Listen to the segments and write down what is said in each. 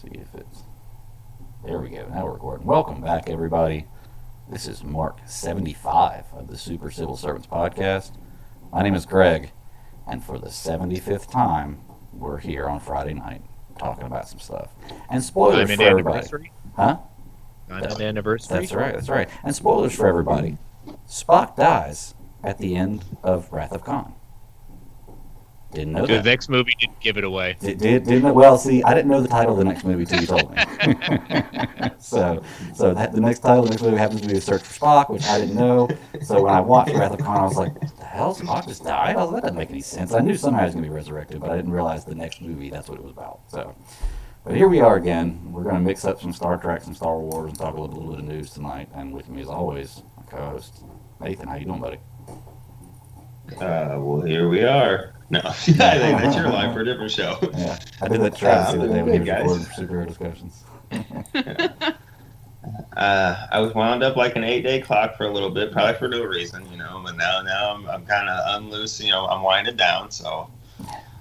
see if it's... There we go. Now we're recording. Welcome back, everybody. This is Mark 75 of the Super Civil Servants Podcast. My name is Greg, and for the 75th time, we're here on Friday night talking about some stuff. And spoilers for everybody. Huh? On an anniversary? That's right. And spoilers for everybody. Spock dies at the end of Wrath of Khan. Didn't know that. The next movie didn't give it away. Didn't it? Well, see, I didn't know the title of the next movie until you told me. so the next title of the next movie happens to be A Search for Spock, which I didn't know. So when I watched Wrath of Khan, I was like, the hell, Spock just died? That doesn't make any sense. I knew somehow he was going to be resurrected, but I didn't realize the next movie, that's what it was about. So, but here we are again. We're going to mix up some Star Trek, some Star Wars, and talk a little bit of news tonight. And with me, as always, my co-host, Nathan. How you doing, buddy? Well, here we are. No, I think that's your line for a different show. Yeah, I did that try the day when he was recording for superhero discussions. I was wound up like an 8-day clock for a little bit, probably for no reason, but now I'm kind of unloose, I'm winding down, so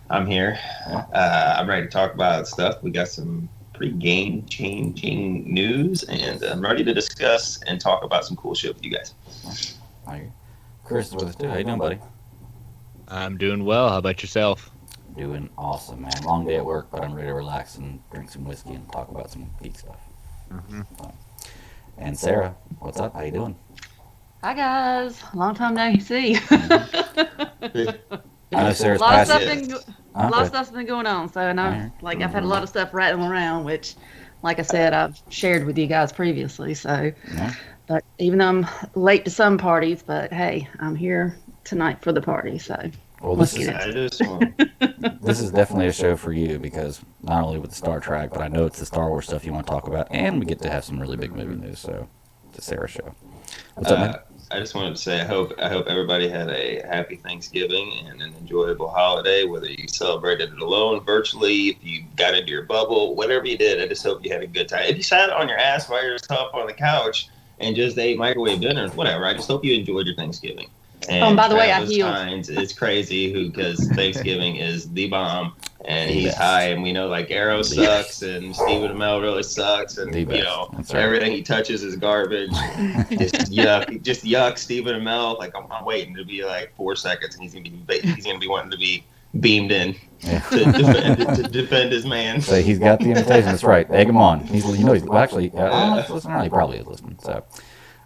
I'm here. I'm ready to talk about stuff. We got some pretty game-changing news, and I'm ready to discuss and talk about some cool shit with you guys. Chris is with us too. How you doing, buddy? I'm doing well. How about yourself? Doing awesome, man. Long day at work, but I'm ready to relax and drink some whiskey and talk about some geek stuff. Mm-hmm. And Sarah, what's up? How you doing? Hi guys, long time no see. I know Sarah's a lot of stuff's been going on, so and I've had a lot of stuff rattling around, which, like I said, I've shared with you guys previously. So, but even though I'm late to some parties, but hey, I'm here tonight for the party. So, well, this is definitely a show for you because not only with the Star Trek, but I know it's the Star Wars stuff you want to talk about, and we get to have some really big movie news. So, it's a Sarah show. What's up, man? I just wanted to say I hope everybody had a happy Thanksgiving and an enjoyable holiday, whether you celebrated it alone, virtually, if you got into your bubble, whatever you did. I just hope you had a good time. If you sat on your ass by yourself on the couch and just ate microwave dinner, whatever, I just hope you enjoyed your Thanksgiving. And by the way, I healed. It's crazy because Thanksgiving is the bomb, and he's high, and we know like Arrow sucks, and Stephen Amell really sucks, and everything he touches is garbage. just yuck, Stephen Amell. Like I'm waiting to be like 4 seconds, and he's gonna be wanting to be beamed in to defend his man. So he's got the invitation. That's right. Egg him on. He's listening. He probably is listening. So.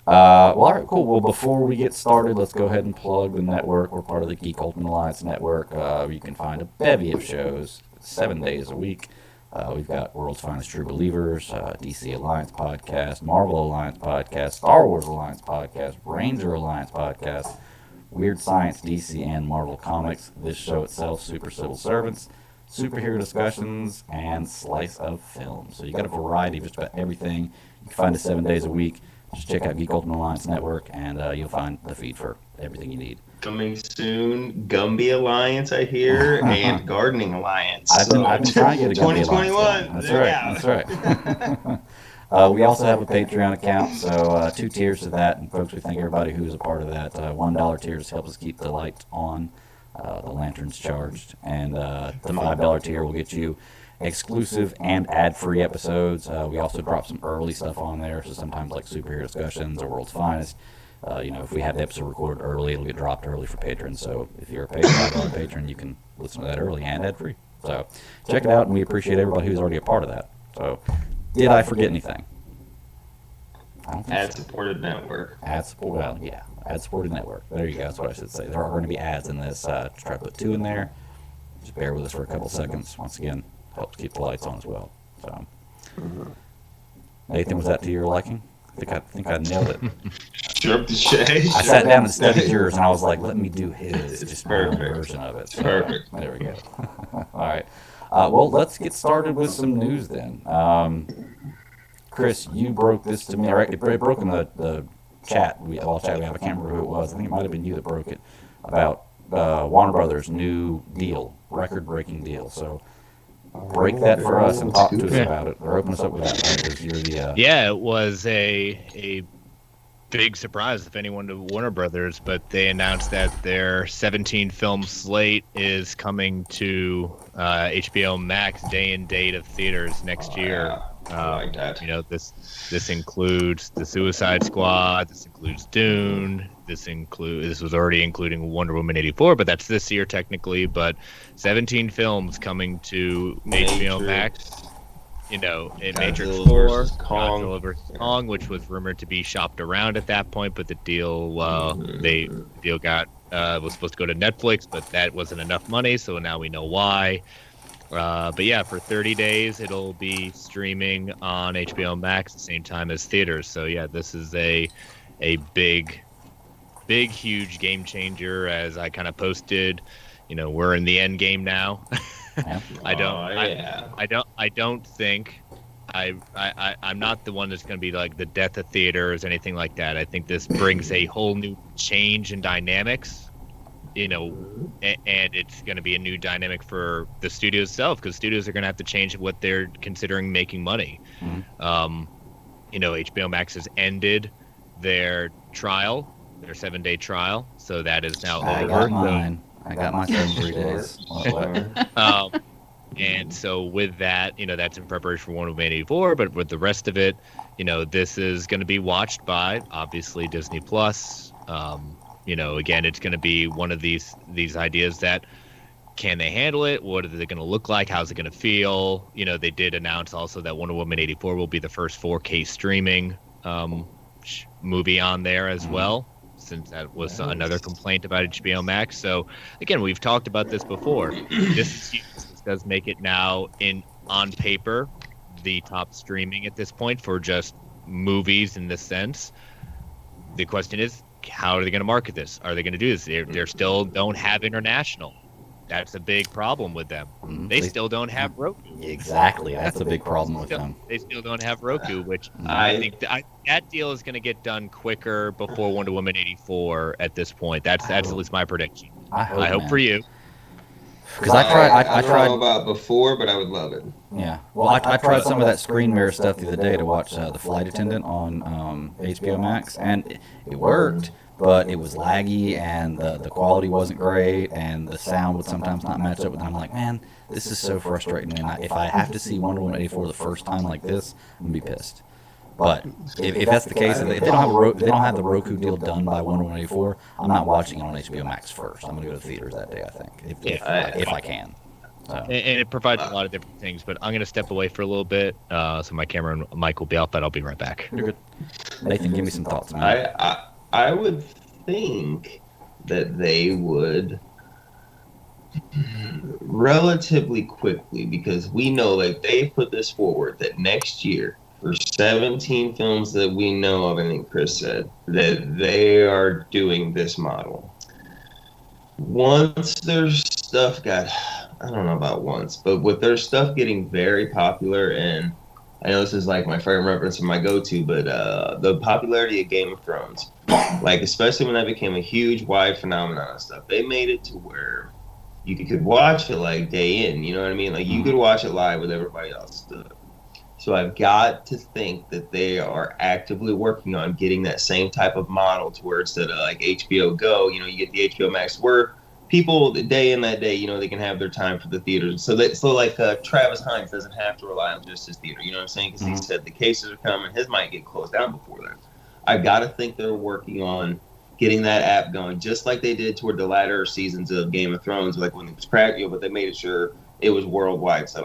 Well, all right, cool. Well, before we get started, let's go ahead and plug the network. We're part of the Geek Ultimate Alliance Network. You can find a bevy of shows 7 days a week. We've got World's Finest True Believers, DC Alliance Podcast, Marvel Alliance Podcast, Star Wars Alliance Podcast, Ranger Alliance Podcast, Weird Science, DC, and Marvel Comics. This show itself, Super Civil Servants, Superhero Discussions, and Slice of Film. So you got a variety of just about everything. You can find us 7 days a week. Just check out Geek Ultimate Alliance Network, and you'll find the feed for everything you need. Coming soon, Gumby Alliance, I hear, and Gardening Alliance. I've been trying to get a Gumby 2021. Alliance. That's right. We also have a Patreon account, so 2 tiers to that. And folks, we thank everybody who's a part of that. $1 tiers helps us keep the lights on, the lanterns charged, and the $5 tier will get you exclusive and ad-free episodes. We also drop some early stuff on there, so sometimes like superhero discussions or World's Finest. If we have the episode recorded early, it'll get dropped early for patrons. So if you're a $5 patron, you can listen to that early and ad-free. So check it out, and we appreciate everybody who's already a part of that. So did I forget anything? Ad-supported network. Ad-supported network. There you go. That's what I should say. There are going to be ads in this. Try to put 2 in there. Just bear with us for a couple seconds. Once again, helps keep the lights on as well. So, Nathan, was that to your liking? I think I nailed it. I sat down and studied yours, and I was like, "Let me do his, just my own version of it." So, perfect. There we go. All right. Well, let's get started with some news then. Chris, you broke this to me. It broke in the chat. We have. I can't remember who it was. I think it might have been you that broke it about Warner Brothers' new deal, record-breaking deal. So. Break that for us and talk to us about it, or open us up with that. Because you're the it was a big surprise if anyone to Warner Brothers, but they announced that their 17 film slate is coming to HBO Max day and date of theaters next year. Yeah. I like that. You know, this includes The Suicide Squad. This includes Dune. This was already including Wonder Woman 84, but that's this year technically. But 17 films coming to HBO Max. You know, in Matrix 4, Godzilla vs. Kong, which was rumored to be shopped around at that point, but the deal the deal got was supposed to go to Netflix, but that wasn't enough money, so now we know why. But yeah, for 30 days it'll be streaming on HBO Max at the same time as theaters. So yeah, this is a big, huge game changer. As I kind of posted, you know, we're in the end game now. I don't think I'm not the one that's going to be like the death of theaters or anything like that. I think this brings a whole new change in dynamics, you know, and it's going to be a new dynamic for the studio itself, because studios are going to have to change what they're considering making money. Mm-hmm. You know, HBO Max has ended their trial, their 7-day trial, so that is now over. I got my 3 days. And so with that, you know, that's in preparation for Wonder Woman 84. But with the rest of it, you know, this is going to be watched by obviously Disney Plus. You know, again, it's going to be one of these ideas that, can they handle it? What are they going to look like? How's it going to feel? You know, they did announce also that Wonder Woman 84 will be the first 4K streaming movie on there as well, since that was another complaint about HBO Max. So again, we've talked about this before. This does make it now on paper the top streaming at this point for just movies in this sense. The question is, how are they going to market this? Are they going to do this? They still don't have international. That's a big problem with them. They still don't have Roku. Exactly. That's a big problem with them. They still don't have Roku, which I think that deal is going to get done quicker before Wonder Woman 84 at this point. That's at least my prediction. I hope for you. Because I tried. I don't know about before, but I would love it. Yeah. Well, I tried some of that screen mirror stuff the other day to watch The Flight Attendant on HBO Max, and it worked, but it was laggy, and the quality wasn't great, and the sound would sometimes not match up with it. I'm like, man, this is so frustrating. And if I have to see Wonder Woman 84 the first time like this, I'm going to be pissed. But if that's the case, if they don't have the Roku deal done by Wonder Woman 84, I'm not watching it on HBO Max first. I'm going to go to theaters that day, I think, if I can. So. And it provides a lot of different things, but I'm going to step away for a little bit, so my camera and mic will be out, but I'll be right back. You're good. Nathan, give me some thoughts, man. I would think that they would relatively quickly, because we know that they put this forward that next year, for 17 films that we know of, I think Chris said, that they are doing this model. Once their stuff got, I don't know about once, but with their stuff getting very popular, and I know this is like my favorite reference and my go-to, but the popularity of Game of Thrones, like especially when that became a huge, wide phenomenon and stuff, they made it to where you could watch it like day in, you know what I mean? Like you could watch it live with everybody else. So I've got to think that they are actively working on getting that same type of model to where instead of like HBO Go, you know, you get the HBO Max where people day in that day, you know, they can have their time for the theaters. So like Travis Hines doesn't have to rely on just his theater, you know what I'm saying? Because he said the cases are coming, his might get closed down before then. I've got to think they're working on getting that app going, just like they did toward the latter seasons of Game of Thrones, like when it was cracked, you know, but they made sure it was worldwide. So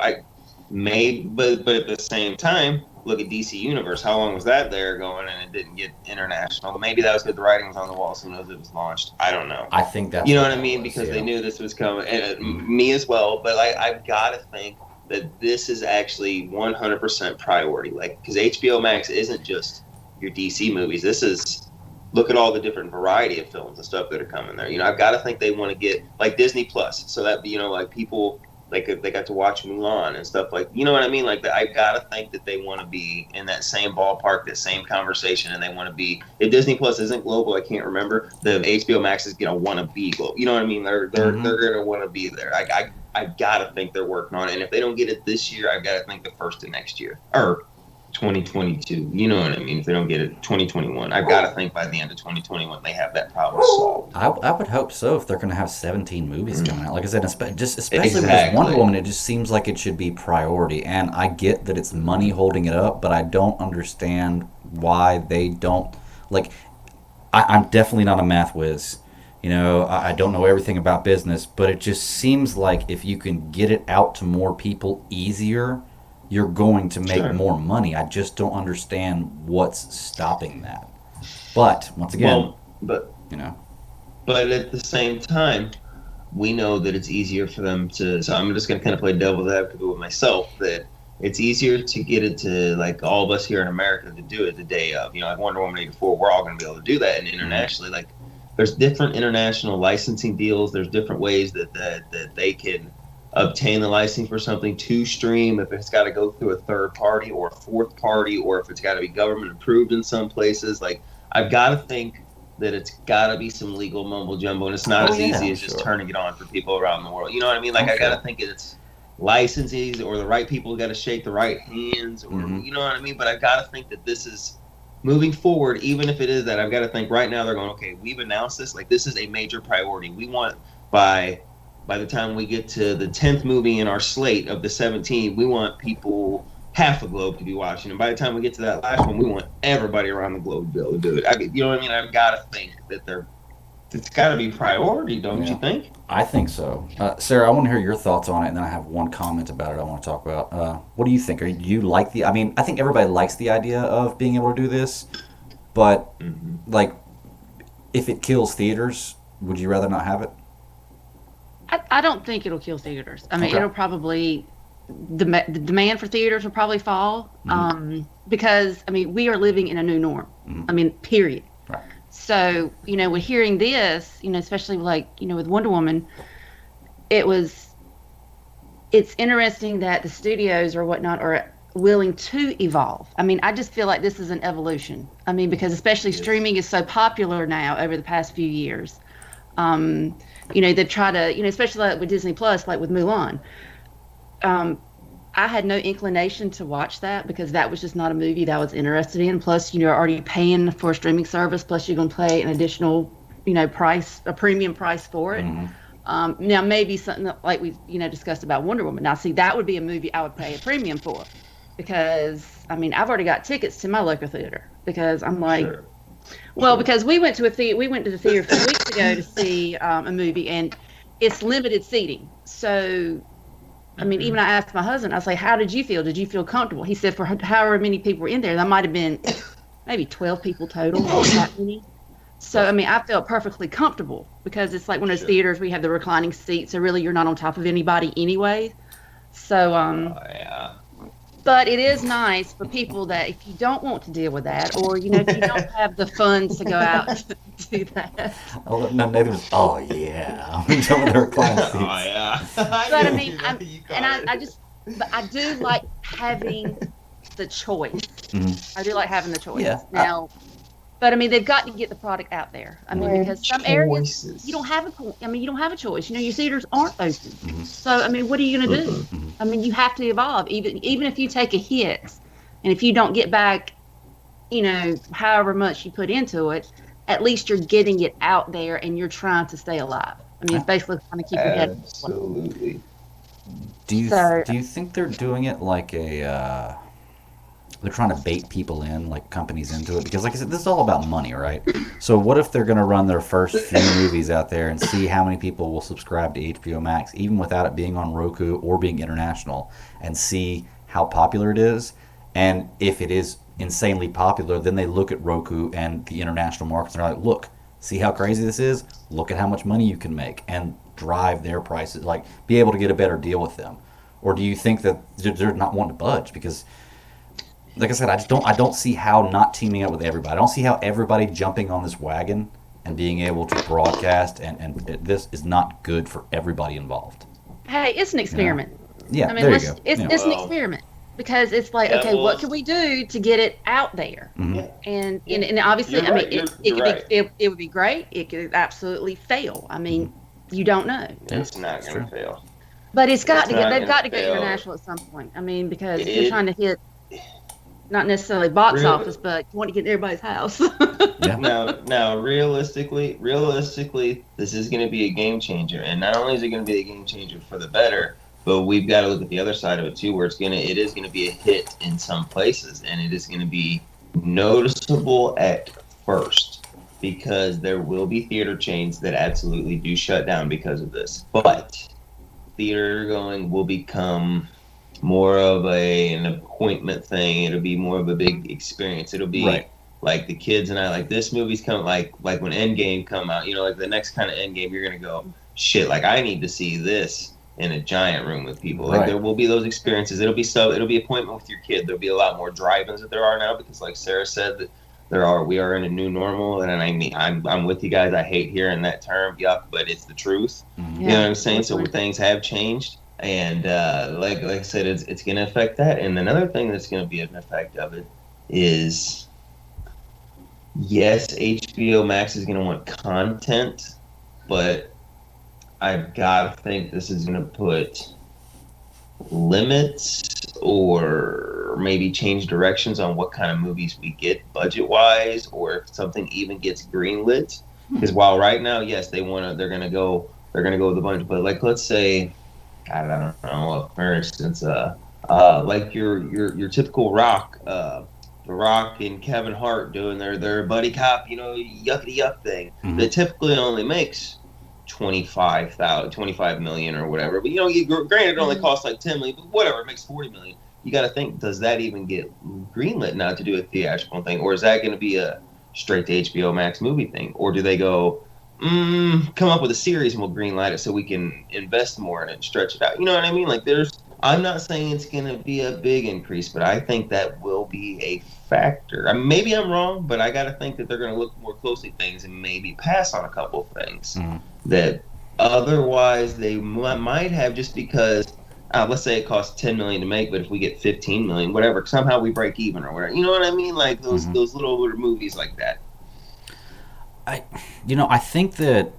but at the same time, look at DC Universe. How long was that there going and it didn't get international? Maybe that was because the writing was on the wall as soon as it was launched. I don't know. I think that's, you know what I mean, because they knew this was coming. And me as well. But I've got to think that this is actually 100% priority. Like, because HBO Max isn't just your DC movies. This is, look at all the different variety of films and stuff that are coming there. You know, I've got to think they want to get like Disney Plus, so that, you know, like people, they got to watch Mulan and stuff, like, you know what I mean? Like, I've got to think that they want to be in that same ballpark, that same conversation, and they want to be, if Disney Plus isn't global, I can't remember, the HBO Max is going to want to be global. You know what I mean? They're going to want to be there. I've got to think they're working on it, and if they don't get it this year, I've got to think the first of next year. Or 2022. You know what I mean? If they don't get it 2021, I've got to think by the end of 2021 they have that problem solved. I would hope so if they're going to have 17 movies coming out. Like I said, especially with Exactly. Wonder Woman, it just seems like it should be priority. And I get that it's money holding it up, but I don't understand why they don't. Like, I'm definitely not a math whiz. You know, I don't know everything about business, but it just seems like if you can get it out to more people easier, you're going to make more money. I just don't understand what's stopping that. But once again, you know, but at the same time, we know that it's easier for them to. So I'm just going to kind of play devil's advocate with myself that it's easier to get it to like all of us here in America to do it the day of. You know, like Wonder Woman 84, we're all going to be able to do that, and internationally, like there's different international licensing deals. There's different ways that they can obtain the licensing for something to stream, if it's got to go through a third party or a fourth party, or if it's got to be government approved in some places. Like, I've got to think that it's got to be some legal mumbo jumbo, and it's not as easy as just turning it on for people around the world. You know what I mean? Like, I got to think it's licensees or the right people got to shake the right hands, or you know what I mean? But I've got to think that this is moving forward, even if it is that, I've got to think right now they're going, okay, we've announced this, like this is a major priority. We want by the time we get to the 10th movie in our slate of the 17, we want people half the globe to be watching. And by the time we get to that last one, we want everybody around the globe to be able to do it. You know what I mean? I've got to think that it's got to be priority, don't you think? I think so. Sarah, I want to hear your thoughts on it, and then I have one comment about it I want to talk about. What do you think? Do you like I mean, I think everybody likes the idea of being able to do this, but like, if it kills theaters, would you rather not have it? I don't think it'll kill theaters. I mean, it'll probably the demand for theaters will probably fall because I mean we are living in a new norm. I mean, period. Right. So you know, with hearing this, you know, especially like you know with Wonder Woman, it's interesting that the studios or whatnot are willing to evolve. I mean, I just feel like this is an evolution. I mean, because especially streaming is so popular now over the past few years. You know, they try to, you know, especially like with Disney Plus, like with Mulan. I had no inclination to watch that because that was just not a movie that I was interested in. Plus, you know, already paying for a streaming service. Plus, you're going to pay an additional, you know, a premium price for it. Now, maybe something like we, you know, discussed about Wonder Woman. Now, see, that would be a movie I would pay a premium for because, I mean, I've already got tickets to my local theater because I'm like, well, because we went to the theater a few weeks ago to see a movie, and it's limited seating. So, I mean, even I asked my husband, I was like, how did you feel? Did you feel comfortable? He said for however many people were in there, that might have been maybe 12 people total, not that many. So, I mean, I felt perfectly comfortable because it's like one of those theaters where you have the reclining seats, so really you're not on top of anybody anyway. So, but it is nice for people that if you don't want to deal with that, or you know, if you don't have the funds to go out and do that. Oh, no, Nathan was, oh yeah, some of the reclining seats. Oh yeah. But I mean, but I do like having the choice. I do like having the choice. Yeah. Now, but I mean, they've got to get the product out there. I mean, because some areas you don't have a choice. You know, your theaters aren't open. So I mean, what are you going to do? I mean, you have to evolve. Even if you take a hit, and if you don't get back, you know, however much you put into it, at least you're getting it out there and you're trying to stay alive. I mean, it's basically trying to keep your head. Absolutely. Do you think they're doing it like they're trying to bait people in, like companies into it? Because like I said, this is all about money, right? So what if they're going to run their first few movies out there and see how many people will subscribe to HBO Max, even without it being on Roku or being international, and see how popular it is? And if it is insanely popular, then they look at Roku and the international markets and they're like, look, see how crazy this is? Look at how much money you can make, and drive their prices, like be able to get a better deal with them. Or do you think that they're not wanting to budge? Because like I said, I don't see how not teaming up with everybody. I don't see how everybody jumping on this wagon and being able to broadcast, and this is not good for everybody involved. Hey, it's an experiment. Yeah, I mean, there you go. It's an experiment because it's like, okay, what can we do to get it out there? And obviously, I mean, it would be great. It could absolutely fail. I mean, you don't know. It's not going to fail. But they've got to go international at some point. I mean, because if you're trying to hit not necessarily box Really? office, but you want to get in everybody's house. Yeah. Now, realistically, this is going to be a game changer, and not only is it going to be a game changer for the better, but we've got to look at the other side of it too, where it is going to be a hit in some places, and it is going to be noticeable at first, because there will be theater chains that absolutely do shut down because of this, but theater going will become more of an appointment thing. It'll be more of a big experience. It'll be Right. like the kids and I, like, this movie's coming, like when Endgame come out, like the next kind of Endgame, you're gonna go, shit, like I need to see this in a giant room with people. Like, Right. there will be those experiences. It'll be appointment with your kid. There'll be a lot more drive-ins that there are now, because like Sarah said, that we are in a new normal, and I mean, I'm with you guys. I hate hearing that term, yuck, but it's the truth. Mhm. You know what I'm saying? So things have changed. And like I said, it's going to affect that. And another thing that's going to be an effect of it is, yes, HBO Max is going to want content, but I've got to think this is going to put limits or maybe change directions on what kind of movies we get budget-wise, or if something even gets greenlit. Because while right now, yes, they're going to go with a bunch, but like, let's say, I don't know, for instance, like your typical Rock, The Rock and Kevin Hart doing their buddy cop, yuckity yuck thing, that typically only makes 25 million or whatever. But granted, it only costs like 10 million, but whatever, it makes 40 million. You got to think, does that even get greenlit now to do a theatrical thing, or is that going to be a straight to HBO Max movie thing, or do they go, come up with a series and we'll greenlight it so we can invest more in it and stretch it out? You know what I mean? Like, I'm not saying it's going to be a big increase, but I think that will be a factor. I mean, maybe I'm wrong, but I got to think that they're going to look more closely at things and maybe pass on a couple of things that otherwise they might have, just because, let's say it costs 10 million to make, but if we get 15 million, whatever, somehow we break even or whatever. You know what I mean? Like those little movies like that. I think that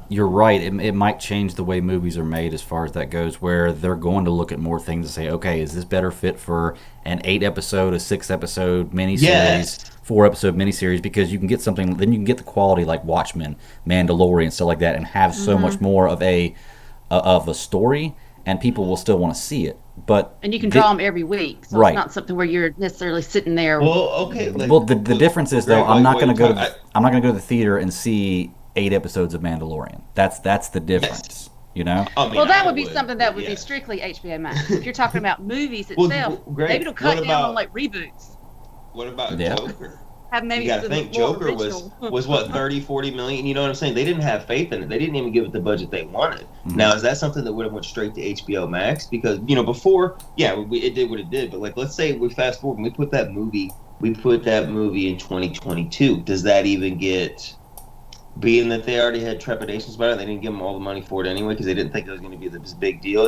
you're right. It might change the way movies are made as far as that goes, where they're going to look at more things and say, okay, is this better fit for an 8-episode, a 6-episode miniseries, 4-episode miniseries? Because you can get something, then you can get the quality like Watchmen, Mandalorian, stuff like that, and have so much more of a story, and people will still want to see it. And you can draw them every week, so it's not something where you're necessarily sitting there. Well, okay. The difference is, though, I'm not going to go to the theater and see 8 episodes of Mandalorian. That's the difference, I mean, well, that would be something that would be strictly HBO Max. If you're talking about movies itself, maybe it'll cut down on like reboots. What about Joker? Maybe you got to think Joker was what, 30, 40 million? You know what I'm saying? They didn't have faith in it. They didn't even give it the budget they wanted. Now, is that something that would have went straight to HBO Max? Because before, it did what it did. But like, let's say we fast forward and we put that movie in 2022. Does that even get? Being that they already had trepidations about it, they didn't give them all the money for it anyway, because they didn't think it was going to be this big deal.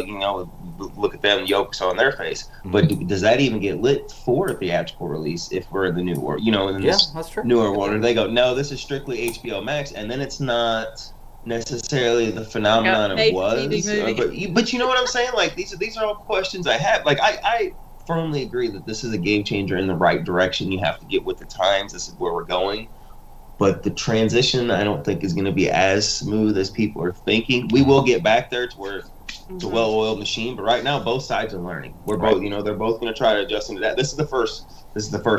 Look at them, yokes on their face. But does that even get lit for a theatrical release if we're in the new world? In this that's true. newer world, or they go, no, this is strictly HBO Max, and then it's not necessarily the phenomenon it was. But you know what I'm saying? Like, these are all questions I have. Like, I firmly agree that this is a game changer in the right direction. You have to get with the times. This is where we're going. But the transition, I don't think, is going to be as smooth as people are thinking. We will get back there to where it's a well-oiled machine, but right now both sides are learning. We're both, they're both going to try to adjust into that. This is the first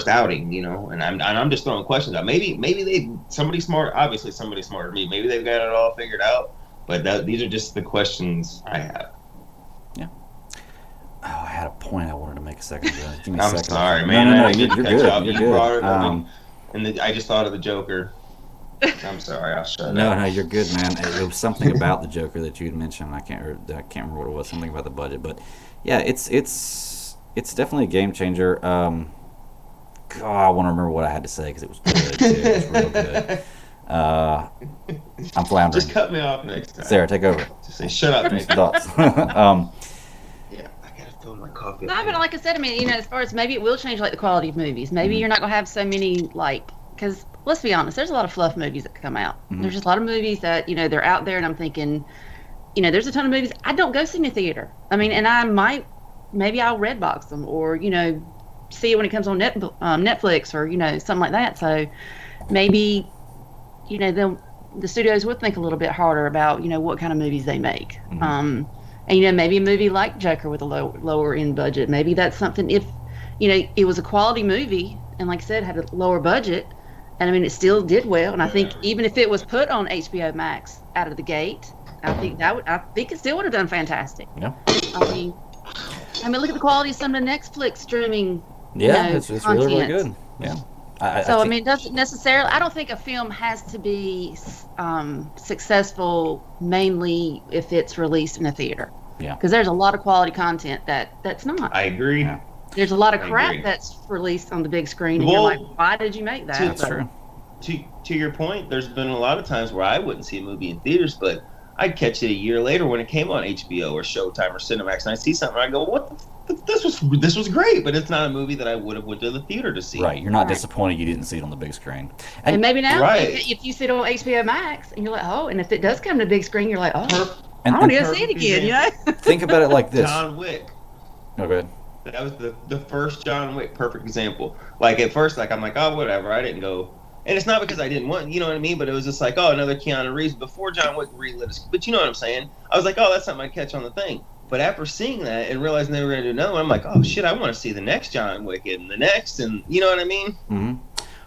outing, and I'm just throwing questions out. Maybe somebody smart, obviously somebody smarter than me. Maybe they've got it all figured out. But these are just the questions I have. Yeah. Oh, I had a point I wanted to make a second ago. Give me a I'm second. sorry, man. No, you're good. You're good. And I just thought of the Joker. I'm sorry, I'll shut up. No, you're good, man. It was something about the Joker that you'd mentioned. I can't remember what it was. Something about the budget, but yeah, it's definitely a game changer. God, I want to remember what I had to say because it was good. Too. It was real good. I'm floundering. Just cut me off next time. Sarah, take over. Just say shut up. Next thoughts. Yeah, I gotta fill my coffee. No, but like I said, I mean, as far as maybe it will change like the quality of movies. Maybe you're not gonna have so many because let's be honest, there's a lot of fluff movies that come out. There's just a lot of movies that they're out there, and I'm thinking, there's a ton of movies I don't go see in the theater. I mean, and maybe I'll Redbox them or see it when it comes on Netflix or something like that. So maybe the studios would think a little bit harder about what kind of movies they make. And maybe a movie like Joker with a lower end budget, maybe that's something. If it was a quality movie and like I said had a lower budget, and I mean it still did well, and I think even if it was put on HBO Max out of the gate, I think it still would have done fantastic. Yeah. I mean look at the quality of some of the Netflix streaming it's content. really good. Yeah. I mean, it doesn't necessarily. I don't think a film has to be successful mainly if it's released in a theater. Yeah. Because there's a lot of quality content that's not. I agree. Yeah. There's a lot of crap that's released on the big screen, and you're like, why did you make that? That's true. To your point, there's been a lot of times where I wouldn't see a movie in theaters, but I'd catch it a year later when it came on HBO or Showtime or Cinemax, and I see something, and I go, "What? This was great," but it's not a movie that I would have went to the theater to see. Right, you're not disappointed you didn't see it on the big screen. And maybe now, if you see it on HBO Max, and you're like, "Oh," and if it does come to the big screen, you're like, "Oh, I want to go see it again." Think about it like this. John Wick. Oh, go ahead. That was the first John Wick, perfect example. Like at first, I'm like, "Oh, whatever." I didn't go. And it's not because I didn't want, you know what I mean? But it was just like, oh, another Keanu Reeves before John Wick relit his. But you know what I'm saying? I was like, oh, that's something I'd catch on the thing. But after seeing that and realizing they were going to do another one, I'm like, oh, shit, I want to see the next John Wick and the next. And you know what I mean? Mm-hmm.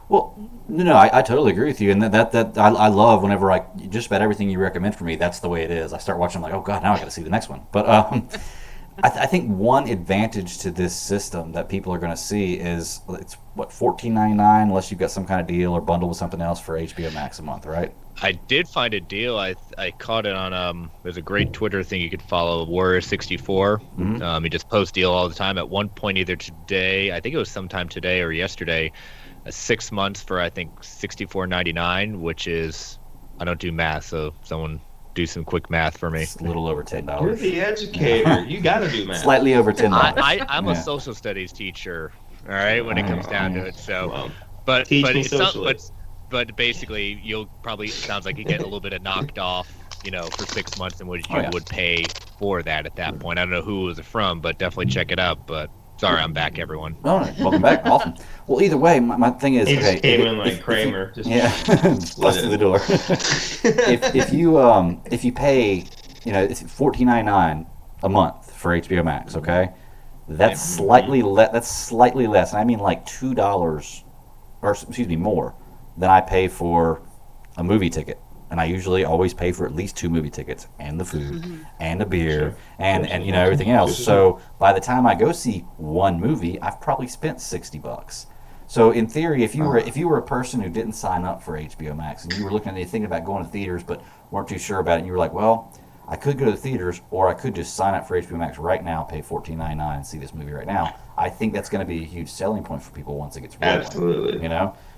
Well, no, I totally agree with you. And that I love whenever just about everything you recommend for me, that's the way it is. I start watching, I'm like, oh, God, now I got to see the next one. But I think one advantage to this system that people are going to see is it's $14.99 unless you've got some kind of deal or bundle with something else for HBO Max a month, right? I did find a deal. I caught it on there's a great Twitter thing you could follow, Warrior64. Mm-hmm. He just posts deal all the time. At one point, either today, I think it was sometime today or yesterday, 6 months for I think $64.99, which is, I don't do math, so someone do some quick math for me. It's a little over $10. You're the educator. You got to do math. Slightly over $10. I'm a social studies teacher. All right, when it comes down to it. So, Well, but teach but me it's socially. but basically, you'll probably sounds like you get a little bit of knocked off, for 6 months than what you would pay for that at that point. I don't know who it was from, but definitely check it out. But sorry, I'm back, everyone. All right, welcome back. Awesome. Well, either way, my thing is, He okay, just came in like Kramer. busted the door. if you pay, it's $14.99 a month for HBO Max, okay? That's slightly less, and I mean like $2, or excuse me, more than I pay for a movie ticket. And I usually always pay for at least 2 movie tickets and the food and the beer and everything else. So by the time I go see one movie, I've probably spent $60. So in theory, if you were a person who didn't sign up for HBO Max and you were looking at it, thinking about going to theaters but weren't too sure about it, and you were like, well, I could go to the theaters, or I could just sign up for HBO Max right now, pay $14.99 and see this movie right now. I think that's going to be a huge selling point for people once it gets rolling. Absolutely.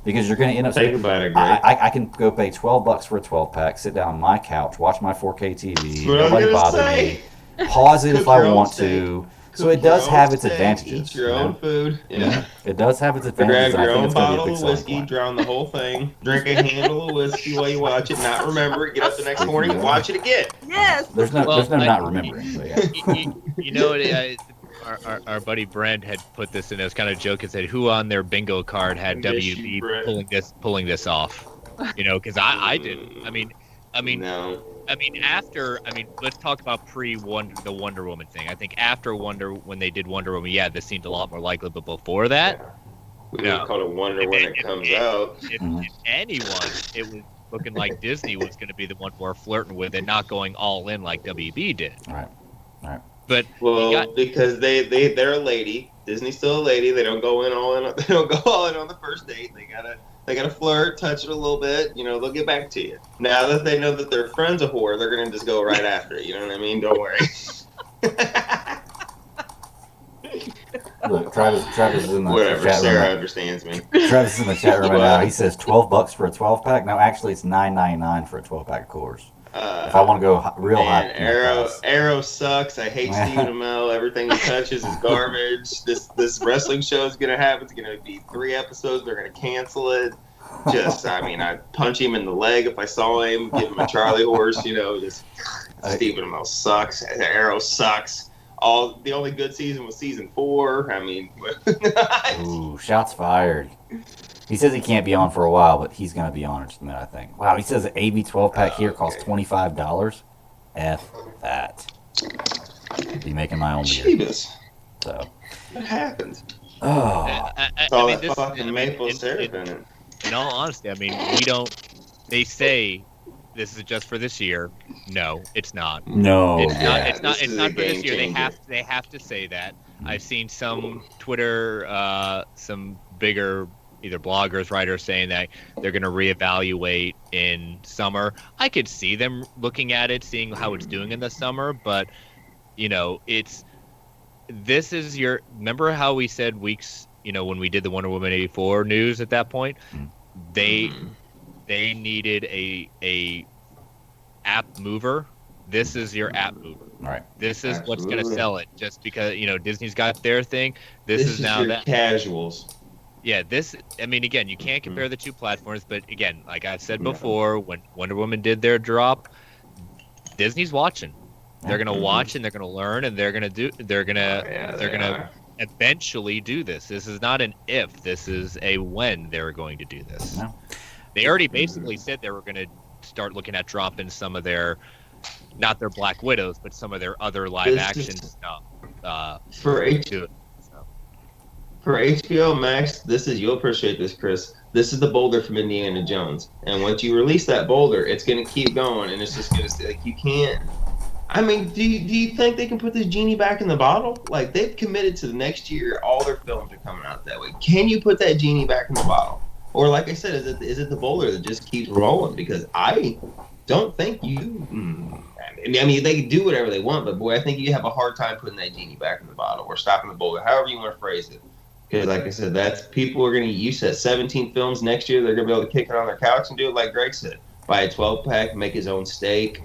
Because you're going to end up Think saying, about it, Greg. I can go pay $12 for a 12-pack, sit down on my couch, watch my 4K TV, What I'm nobody gonna bother say. me, pause it if Cook your I own want steak. to. So it does have its advantages. Eat your own food. Yeah. It does have its Grab advantages, and I your think own it's going to be a bottle big of selling whiskey, point. drown the whole thing, drink a handle of whiskey while you watch it, not remember it, get up the next morning and watch it again. Yes. There's no not remembering. So yeah. Our buddy Brent had put this in as kind of joke and said, who on their bingo card had I miss you, WB Brent. pulling this off? Because I didn't. I mean, No. let's talk about the Wonder Woman thing. I think after when they did Wonder Woman, this seemed a lot more likely, but before that, We No. would call it Wonder when it comes out. if anyone, it was looking like Disney was going to be the one more flirting with it, not going all in like WB did. Right. But Well, because they're a lady. Disney's still a lady. They don't go all in on the first date. They gotta flirt, touch it a little bit. They'll get back to you. Now that they know that their friend's a whore, they're gonna just go right after it. You know what I mean? Don't worry. Look, Travis is in the Whatever. chat room. Sarah understands me. Travis is in the chat room right now. He says $12 for a 12-pack. No, actually, it's $9.99 for a 12-pack of Coors. If I want to go real high. Arrow sucks. I hate Stephen Amell. Everything he touches is garbage. This wrestling show is gonna happen. It's gonna be 3 episodes. They're gonna cancel it. I'd punch him in the leg if I saw him. Give him a Charlie horse. Stephen Amell sucks. Arrow sucks. the only good season was season 4. I mean, ooh, shots fired. He says he can't be on for a while, but he's going to be on in just a minute, I think. Wow, he says an AB 12-pack here costs $25. F that. Be making my own beer. Jeebus. So. What happened? Oh. It's all that fucking maple syrup in it. In all honesty, I mean, we don't. They say this is just for this year. No, it's not. No, it's not. yeah, It's not for this year. changer. They have to say that. I've seen some Twitter, some bigger either bloggers, writers saying that they're going to reevaluate in summer. I could see them looking at it, seeing how it's doing in the summer, but this is your. Remember how we said weeks, when we did the Wonder Woman 84 news at that point, they needed a app mover. This is your app mover. Right. This is what's going to sell it. Just because Disney's got their thing. This is now your that casuals. Yeah, again, you can't compare the two platforms, but again, like I've said before, when Wonder Woman did their drop, Disney's watching. They're gonna watch and they're gonna learn and they're gonna eventually do this. This is not an if. This is a when they're going to do this. No. They already basically said they were gonna start looking at dropping some of their, not their Black Widows, but some of their other live action stuff. For HBO Max, you'll appreciate this, Chris. This is the boulder from Indiana Jones, and once you release that boulder, it's gonna keep going, and it's just gonna stay. Like, you can't. I mean, do you think they can put this genie back in the bottle? Like, they've committed to the next year, all their films are coming out that way. Can you put that genie back in the bottle? Or, like I said, is it the boulder that just keeps rolling? Because I don't think you. I mean, they can do whatever they want, but boy, I think you have a hard time putting that genie back in the bottle or stopping the boulder, however you want to phrase it. Because, like I said, people are going to use that 17 films next year. They're going to be able to kick it on their couch and do it like Greg said. Buy a 12-pack, make his own steak.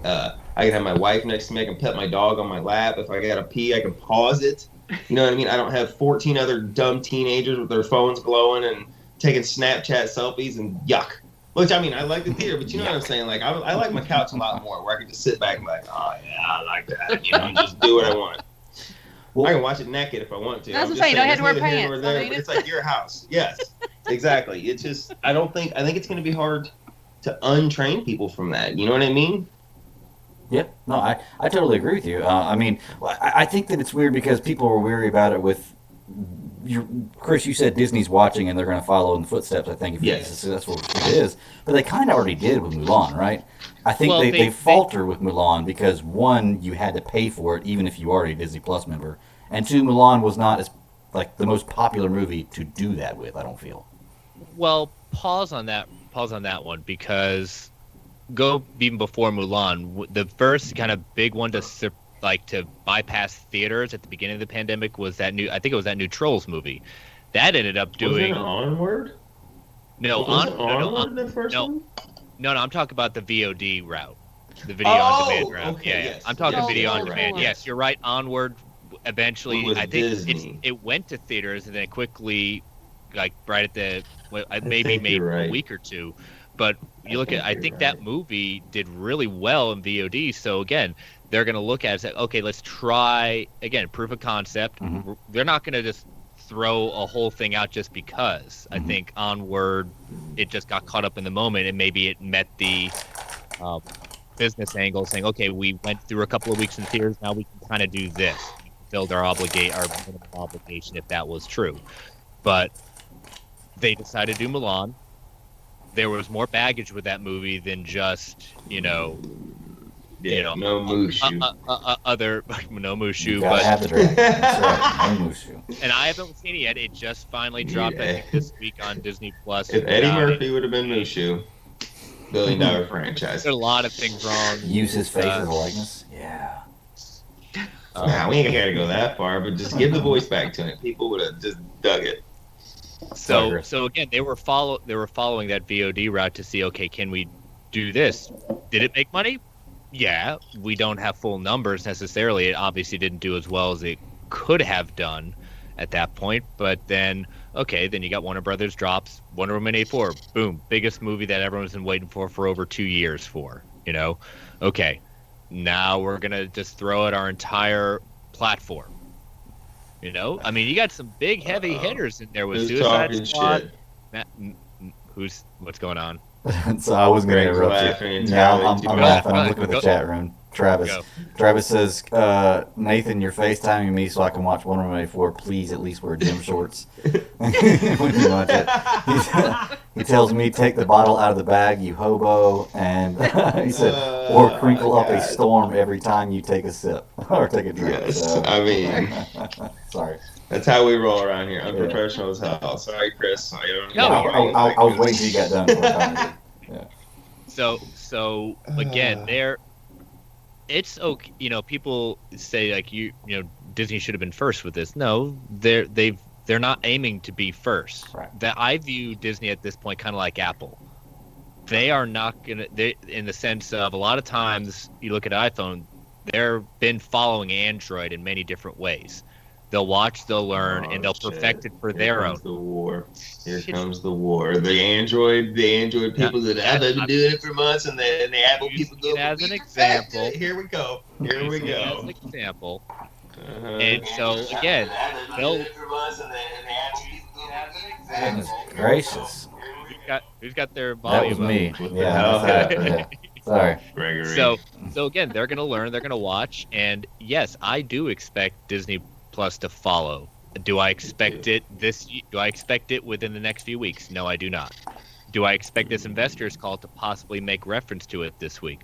I can have my wife next to me. I can pet my dog on my lap. If I got to pee, I can pause it. You know what I mean? I don't have 14 other dumb teenagers with their phones glowing and taking Snapchat selfies and yuck. Which, I mean, I like the theater, but you know what I'm saying? Like, I like my couch a lot more, where I can just sit back and be like, oh, yeah, I like that. And just do what I want. Well, I can watch it naked if I want to. That's what I'm saying. You don't have to wear pants. But it's like your house. Yes, exactly. It's just, I think it's going to be hard to untrain people from that. You know what I mean? Yeah, no, I totally agree with you. I mean, I think that it's weird because people are weary about it with, Chris, you said Disney's watching and they're going to follow in the footsteps, I think, if it's successful it is. But they kind of already did with Mulan, right? I think they falter with Mulan because, one, you had to pay for it even if you are a Disney Plus member. And two, Mulan was not as the most popular movie to do that with, I don't feel. Well, pause on that one, because go even before Mulan, the first kind of big one to bypass theaters at the beginning of the pandemic was that new Trolls movie. That ended up doing. Was it Onward? No, Onward the first one? No, I'm talking about the VOD route, the video on demand route. Okay, yeah, I'm talking video on demand. Right. Yes, you're right. Onward eventually, I think it went to theaters and then quickly, right at the maybe a week or two. But you look at, I think that movie did really well in VOD. So again, they're going to look at it and say, okay, let's try again, proof of concept. Mm-hmm. They're not going to just throw a whole thing out just because. Mm-hmm. I think Onward, it just got caught up in the moment, and maybe it met the business angle, saying, okay, we went through a couple of weeks in theaters, now we can kind of do this. We fulfilled our minimum obligation, if that was true. But they decided to do Mulan. There was more baggage with that movie than just, no Mushu. No Mushu, but have the dragon. That's right. No Mushu. And I haven't seen it yet. It just finally dropped, I think, this week on Disney Plus. If Eddie Murphy would have been Mushu, $1 billion franchise. There's a lot of things wrong. Use his face as a likeness. Yeah. Nah, we ain't got to go that far, but just give the voice back to him. People would have just dug it. So again, they were following that VOD route to see, okay, can we do this? Did it make money? Yeah, we don't have full numbers necessarily. It obviously didn't do as well as it could have done at that point. But then, okay, then you got Warner Brothers drops Wonder Woman 84. Boom, biggest movie that everyone's been waiting for over 2 years for. Okay, now we're gonna just throw out our entire platform. You know, I mean, you got some big heavy hitters in there with Who's Suicide talking Squad. shit? What's going on? So I was going to Greg's interrupt laughing you. entirely Yeah, I'm too laughing. much. I'm looking at the Go. chat room. Travis. Go. Travis says, Nathan, you're FaceTiming me so I can watch Wonder Woman 84. Please at least wear gym shorts when you watch it. He tells me, take the bottle out of the bag, you hobo. And he said, or crinkle up a storm every time you take a sip or take a drink. Yes, So. I mean, sorry. that's how we roll around here. Unprofessional as hell. Sorry, Chris. I was waiting till you got done. Yeah. So again, it's okay. You know, people say like Disney should have been first with this. No, they're not aiming to be first. Right. That I view Disney at this point kind of like Apple. They are not gonna. They, in the sense of a lot of times you look at iPhone, they've been following Android in many different ways. They'll watch, they'll learn, and they'll perfect it for their own. The war. Here comes the war. The Android people that have been doing it for months, and the Apple people go. As an example. Here we go. As an example. And so again, they'll. Goodness gracious. Who's got their volume? That was me. What the Yeah. Sorry. Gregory. So again, they're going to learn, they're going to watch, and yes, I do expect Disney Plus to follow. Do I expect it Do I expect it within the next few weeks? No, I do not. Do I expect this investors call to possibly make reference to it this week?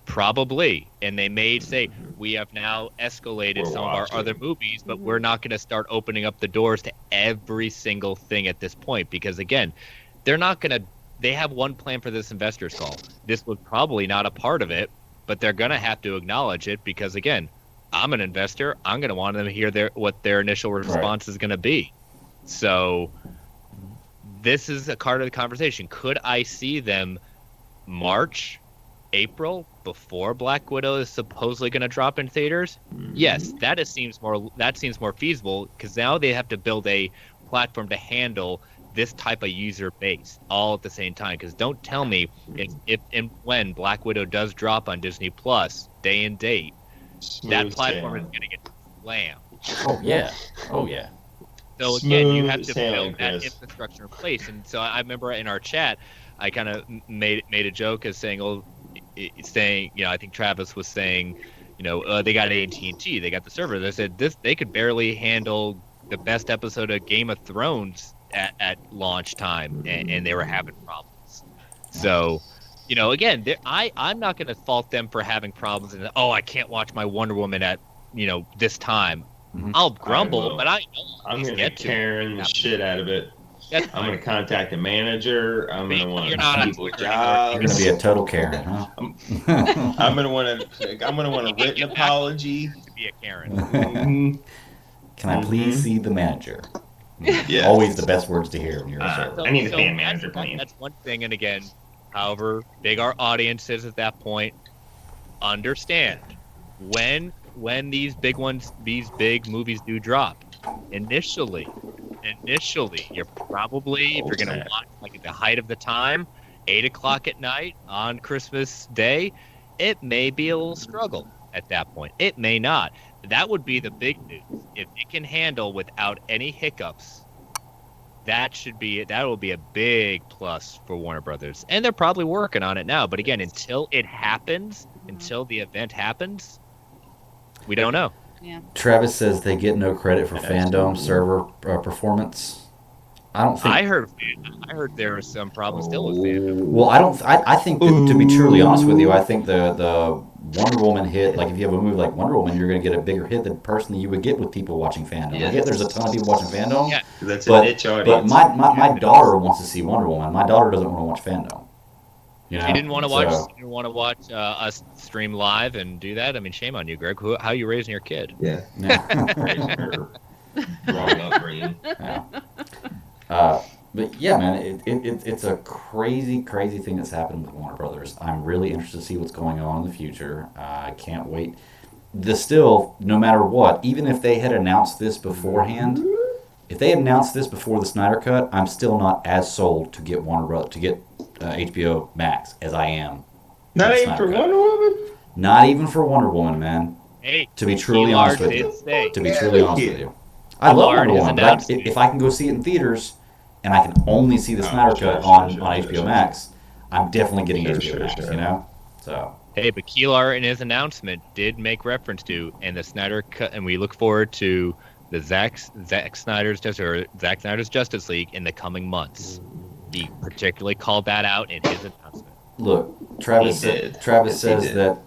Probably. And they may say, we have now escalated some of our other movies, but we're not going to start opening up the doors to every single thing at this point. Because again, they're not going to, they have one plan for this investors call. This was probably not a part of it, but they're going to have to acknowledge it because again, I'm an investor. I'm going to want them to hear what their initial response is going to be. So this is a part of the conversation. Could I see them March, April, before Black Widow is supposedly going to drop in theaters? Yes, that seems more feasible because now they have to build a platform to handle this type of user base all at the same time. Because don't tell me if and when Black Widow does drop on Disney Plus day and date, that platform is going to get slammed. Oh yeah. So again, you have to build that infrastructure in place. And so I remember in our chat, I kind of made a joke as saying, I think Travis was saying, they got AT&T, they got the server. They said they could barely handle the best episode of Game of Thrones at launch time, and they were having problems. So. Again, I'm not going to fault them for having problems. And I can't watch my Wonder Woman at this time. Mm-hmm. I'll grumble, but I'm going to Karen the shit out of it. I'm going to contact the manager. I'm going to want people jobs. You're going to be a total Karen, huh? I'm going to want a written apology. To be a Karen. Mm-hmm. Can I please see the manager? Yeah. Always the best words to hear when you're a server. I need a fan manager plan. That's one thing, and again. However big our audience is at that point, understand when these big movies do drop, initially, you're probably, if you're going to watch like at the height of the time, 8:00 at night on Christmas Day, it may be a little struggle at that point. It may not. That would be the big news. If it can handle without any hiccups, that will be a big plus for Warner Brothers. And they're probably working on it now. But again, until it happens, until the event happens, we don't know. Yeah. Travis says they get no credit for fandom server performance. I don't think. I heard there are some problems still with fandom. Well, I think that, to be truly honest with you, I think the Wonder Woman hit, like if you have a movie like Wonder Woman, you're going to get a bigger hit than personally you would get with people watching fandom. Yeah. I get there's a ton of people watching fandom. Yeah, that's a niche audience. But my daughter wants to see Wonder Woman. My daughter doesn't want to watch fandom. She didn't want to watch us stream live and do that. I mean, shame on you, Greg. How are you raising your kid? Yeah. Wrong upbringing. Yeah. But yeah, man, it's a crazy thing that's happened with Warner Brothers. I'm really interested to see what's going on in the future. I can't wait. No matter what, even if they had announced this beforehand, if they had announced this before the Snyder Cut, I'm still not as sold to get HBO Max as I am. Not even for Wonder Woman? Not even for Wonder Woman, man. Hey, to be truly honest with you. Say. To be truly honest with you. I love Wonder Woman, but if I can go see it in theaters and I can only see the Snyder Cut on HBO Max, I'm definitely getting HBO Max, you know? So. Hey, but Keelar in his announcement did make reference to, and the Snyder Cut, and we look forward to the Zack Snyder's Justice League in the coming months. He particularly called that out in his announcement. Look, Travis says that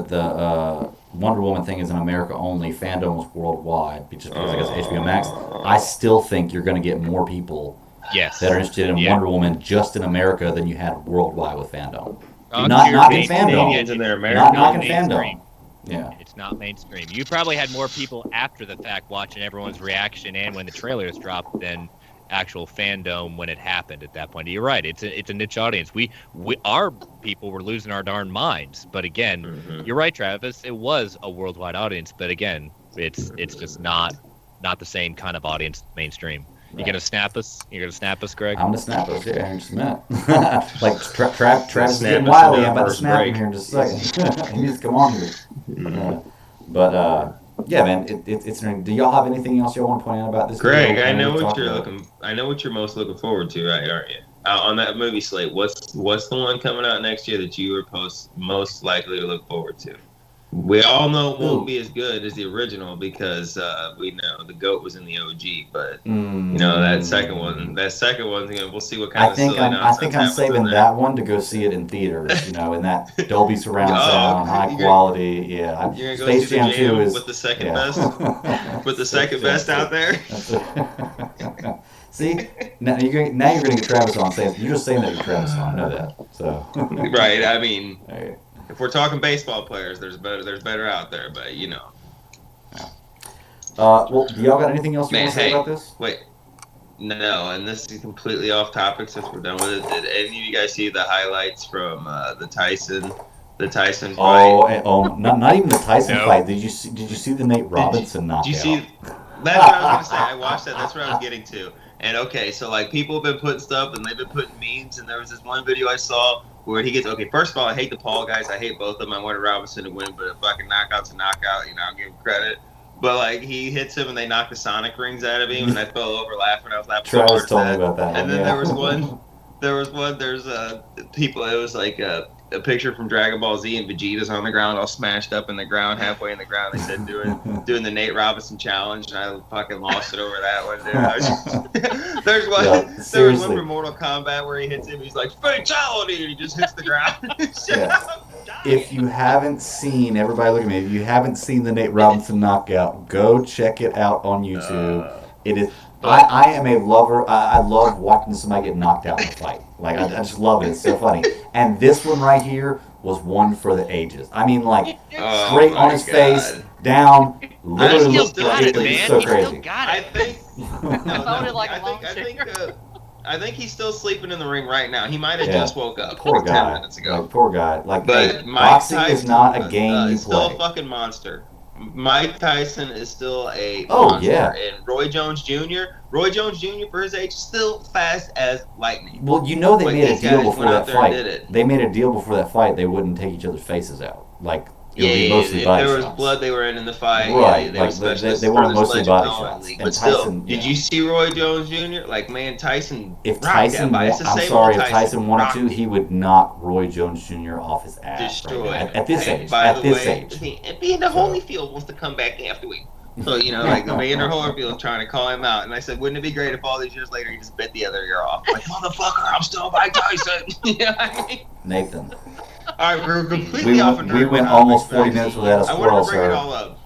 the Wonder Woman thing is in America only. Fandom was worldwide, just because I guess HBO Max. I still think you're going to get more people that are interested in Wonder Woman just in America than you had worldwide with fandom. Not knocking fandom. Not knocking fandom. Yeah. It's not mainstream. You probably had more people after the fact watching everyone's reaction and when the trailers dropped than actual fandom when it happened at that point. You're right. It's a niche audience. Our people were losing our darn minds. But again, you're right, Travis. It was a worldwide audience. But again, it's just not the same kind of audience mainstream. Right. You gonna snap us? You're gonna snap us, Greg? I'm gonna snap us here in just a minute. Like Travis is getting wily. I'm about to snap him here in just a second. He needs to come on here. Yeah, man. It's. Do y'all have anything else y'all want to point out about this? Greg, I know what you're most looking forward to, right? Aren't you? On that movie slate, what's the one coming out next year that you are most likely to look forward to? We all know it won't be as good as the original because we know the GOAT was in the OG, but you know that second one, we'll see what kind of silly nonsense. I think I'm saving that one to go see it in theaters, you know, in that Dolby surround sound, high quality. Yeah, you're gonna go Space see Jam 2 is with the second best, with the second best out there. See, now you're gonna get Travis on saying you're just saying that you're Travis on. I know that. So right, I mean. Right. If we're talking baseball players, there's better out there, but you know. Yeah. Well, do y'all got anything else you want to say about this? Wait, no, and this is completely off topic since we're done with it. Did any of you guys see the highlights from the Tyson fight? Not even the Tyson fight. Did you see the Nate Robinson knockout? Did you see? That's what I was gonna say. I watched that. That's what I was getting to. And okay, so like people have been putting stuff and they've been putting memes, and there was this one video I saw where he gets, first of all, I hate the Paul guys. I hate both of them. I wanted Robinson to win, but a fucking knockout's a knockout. You know, I'll give him credit. But, like, he hits him and they knock the Sonic rings out of him, and I fell over laughing. I was laughing so hard at that. About that. And then there's people, it was like a picture from Dragon Ball Z, and Vegeta's on the ground, all smashed up in the ground, halfway in the ground. They said doing the Nate Robinson challenge, and I fucking lost it over that one, dude. There was one for Mortal Kombat where he hits him, he's like, fatality, and he just hits the ground. If you haven't seen, everybody look at me, if you haven't seen the Nate Robinson knockout, go check it out on YouTube. It is. I am a lover. I love watching somebody get knocked out in a fight. Like, I just love it. It's so funny. And this one right here was one for the ages. I mean, like, straight on his face, down, literally. It's so crazy. I think he's still sleeping in the ring right now. He might have just woke up. Poor guy. 10 minutes ago. Poor guy. Like, but boxing is not a game you play. Still a fucking monster. Mike Tyson is still a monster. Yeah. And Roy Jones Jr. for his age is still fast as lightning. Well, you know they made a deal before that fight. They made a deal before that fight. They wouldn't take each other's faces out. Like, it would be mostly body shots. There was blood they were in the fight. Right. They wanted mostly body shots. But Tyson, did you see Roy Jones Jr.? Like, man, Tyson. If Tyson wanted to, he would knock Roy Jones Jr. off his ass. Destroy. Right at this age. Evander Holyfield wants to come back after we. So, you know, like, Evander Holyfield trying to call him out. And I said, wouldn't it be great if all these years later he just bit the other ear off? Like, motherfucker, I'm still Mike Tyson. You know what I mean? Nathan. All right, we're completely off. We went almost 40 minutes without a squirrel, I wanted to bring it all up.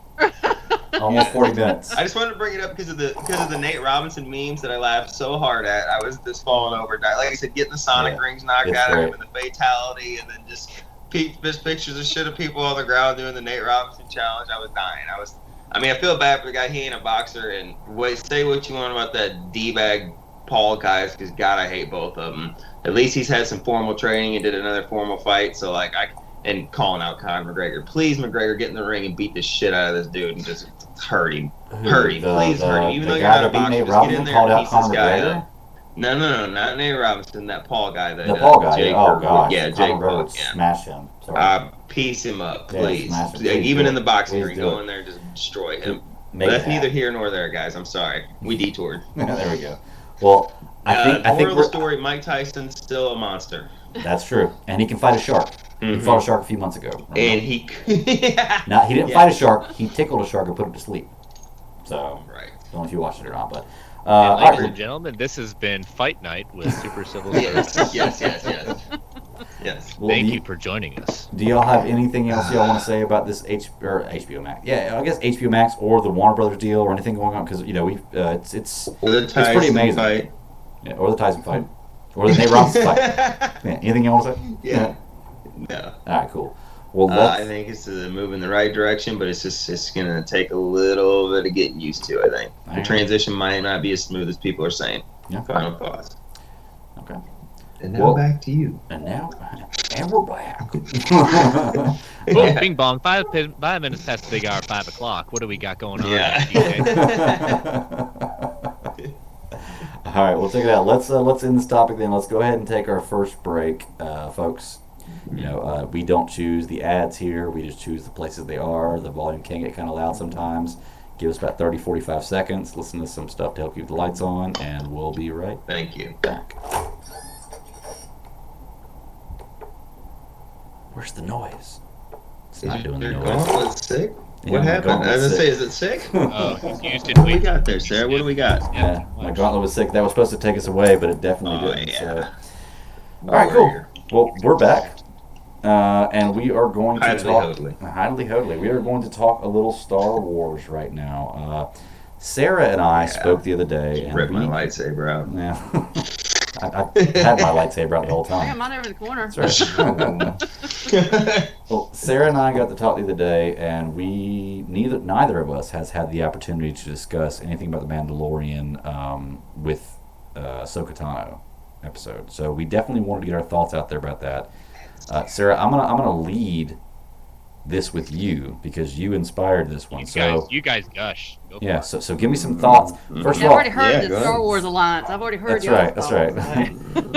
Almost 40 minutes. I just wanted to bring it up because of the Nate Robinson memes that I laughed so hard at. I was just falling over. Like I said, getting the Sonic rings knocked out of him and the fatality, and then just pictures of shit of people on the ground doing the Nate Robinson challenge. I was dying. I feel bad for the guy. He ain't a boxer. And say what you want about that D-bag Paul guys, because God, I hate both of them. At least he's had some formal training and did another formal fight. So and calling out Conor McGregor. Please, McGregor, get in the ring and beat the shit out of this dude and just hurt him. Please hurt him. Even though you're not a boxer, just get in there and piece this guy up. No, not Nate Robinson. That Paul guy. The Paul guy. Jake Oh gosh. Yeah, Jake Paul. Yeah. Smash him. Sorry. Piece him up, Yeah, please. smash him. Even in the boxing Please ring, do go it. in there and just destroy him. Make That's it neither happen. here nor there, guys. I'm sorry. We detoured. There we go. Well, I think moral of the story: Mike Tyson's still a monster. That's true, and he can fight a shark. He fought a shark a few months ago. Remember? And he Now he didn't fight a shark. He tickled a shark and put it to sleep. So right. I don't know if you watched it or not, but ladies and gentlemen, this has been Fight Night with Super Civil Service. Yes. Well, Thank you for joining us. Do y'all have anything else y'all want to say about this HBO Max? Yeah, I guess HBO Max or the Warner Brothers deal or anything going on, because we it's pretty amazing. Fight. Yeah, or the Tyson fight, or the Nate Robinson fight. Yeah, anything you want to say? Yeah. No. All right, cool. Well, I think it's a move in the right direction, but it's going to take a little bit of getting used to. I think the transition might not be as smooth as people are saying. Yeah. Final thoughts. Okay. And now back to you. And we're back. Boom, bing bong. 5 minutes past the big hour, 5 o'clock. What do we got going on? All right, we'll check it out. Let's end this topic then. Let's go ahead and take our first break, folks. We don't choose the ads here. We just choose the places they are. The volume can get kind of loud sometimes. Give us about 30, 45 seconds. Listen to some stuff to help keep the lights on, and we'll be right Thank you. back. Where's the noise? It's not doing the noise. Gauntlet sick? Yeah, What my happened? I was gauntlet's gonna say, sick. is it sick? Oh, he's used it. What do we got there, Sarah? What do we got? Yeah, my gauntlet was sick. That was supposed to take us away, but it definitely didn't. Yeah. So. All right, cool. Well, we're back, and we are going to talk. Highly hodly. We are going to talk a little Star Wars right now. Sarah and I spoke the other day, and ripped my lightsaber out. Yeah. I had my lightsaber out the whole time. I got mine over in the corner. That's right. Well, Sarah and I got to talk the other day, and neither of us has had the opportunity to discuss anything about the Mandalorian with Ahsoka Tano episode. So we definitely wanted to get our thoughts out there about that. Sarah, I'm gonna lead this with you because you inspired this one. You guys gush. Yeah, so give me some thoughts. First of all, I've already heard the Star Wars Alliance. I've already heard That's right.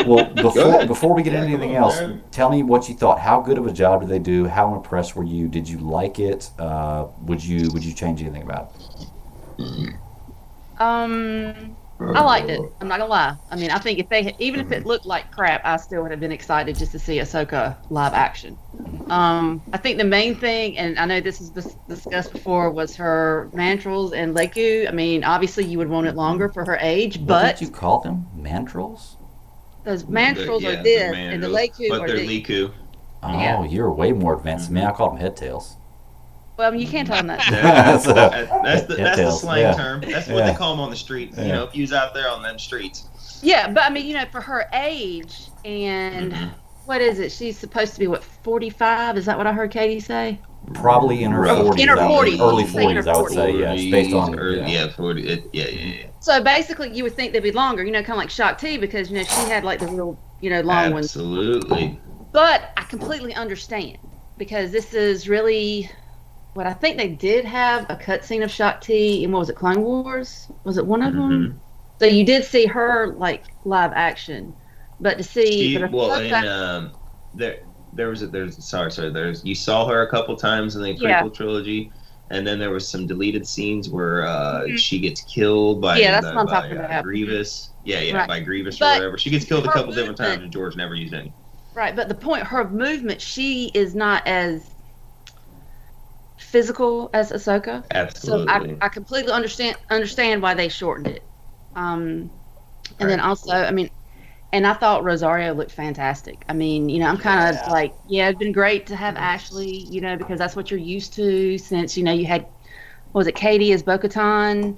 Well, before we get into anything else, tell me what you thought. How good of a job did they do? How impressed were you? Did you like it? Would you change anything about it? I liked it. I'm not gonna lie. I mean, I think even if it looked like crap, I still would have been excited just to see Ahsoka live action. I think the main thing, and I know this is discussed before, was her mantrals and Leku. I mean, obviously you would want it longer for her age, but what did you call them? Mantrals? Those mantrals are this, and the Leku but are they're this. Leku. Oh, Yeah. You're way more advanced than me. I called them head tails. Well, I mean, you can't tell them that. That's the slang term. That's what Yeah. they call them on the streets. You know, if you was out there on them streets. Yeah, but I mean, for her age and what is it? She's supposed to be 45? Is that what I heard Katie say? Probably in her 40s. In her 40s. Early Say in her 40s, I would say. Yeah, it's based on. Yeah, 40. Yeah. So basically, you would think they'd be longer. Kind of like Shock T, because she had like the real long ones. Absolutely. But I completely understand, because this is really what I think they did have a cutscene of Shock T in, what was it, Clone Wars? Was it one of them? So you did see her like live action, but to see you saw her a couple times in the prequel trilogy, and then there was some deleted scenes where she gets killed by Grievous. By Grievous or whatever. She gets killed a couple different times, and George never used any. Right, but the point, her movement, she is not as physical as Ahsoka. Absolutely. So I completely understand why they shortened it. And then also, I mean, and I thought Rosario looked fantastic. I mean, I'm kind of like, it'd been great to have Ashley, because that's what you're used to since, you had, what was it, Katie as Bo-Katan.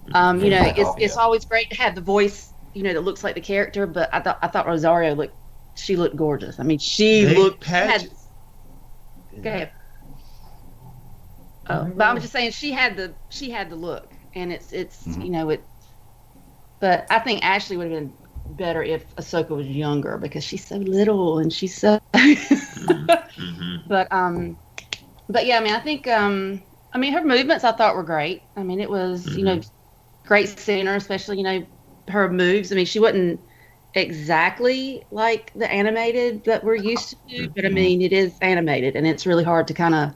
It's always great to have the voice, that looks like the character, but I thought Rosario looked gorgeous. I mean, Go ahead. Oh, but I'm just saying she had the look, and it's but I think Ashley would have been better if Ahsoka was younger, because she's so little and she's so. But yeah, I mean, I think her movements I thought were great. I mean, it was great center, especially her moves. I mean, she wasn't exactly like the animated that we're used to, but I mean, it is animated, and it's really hard to kind of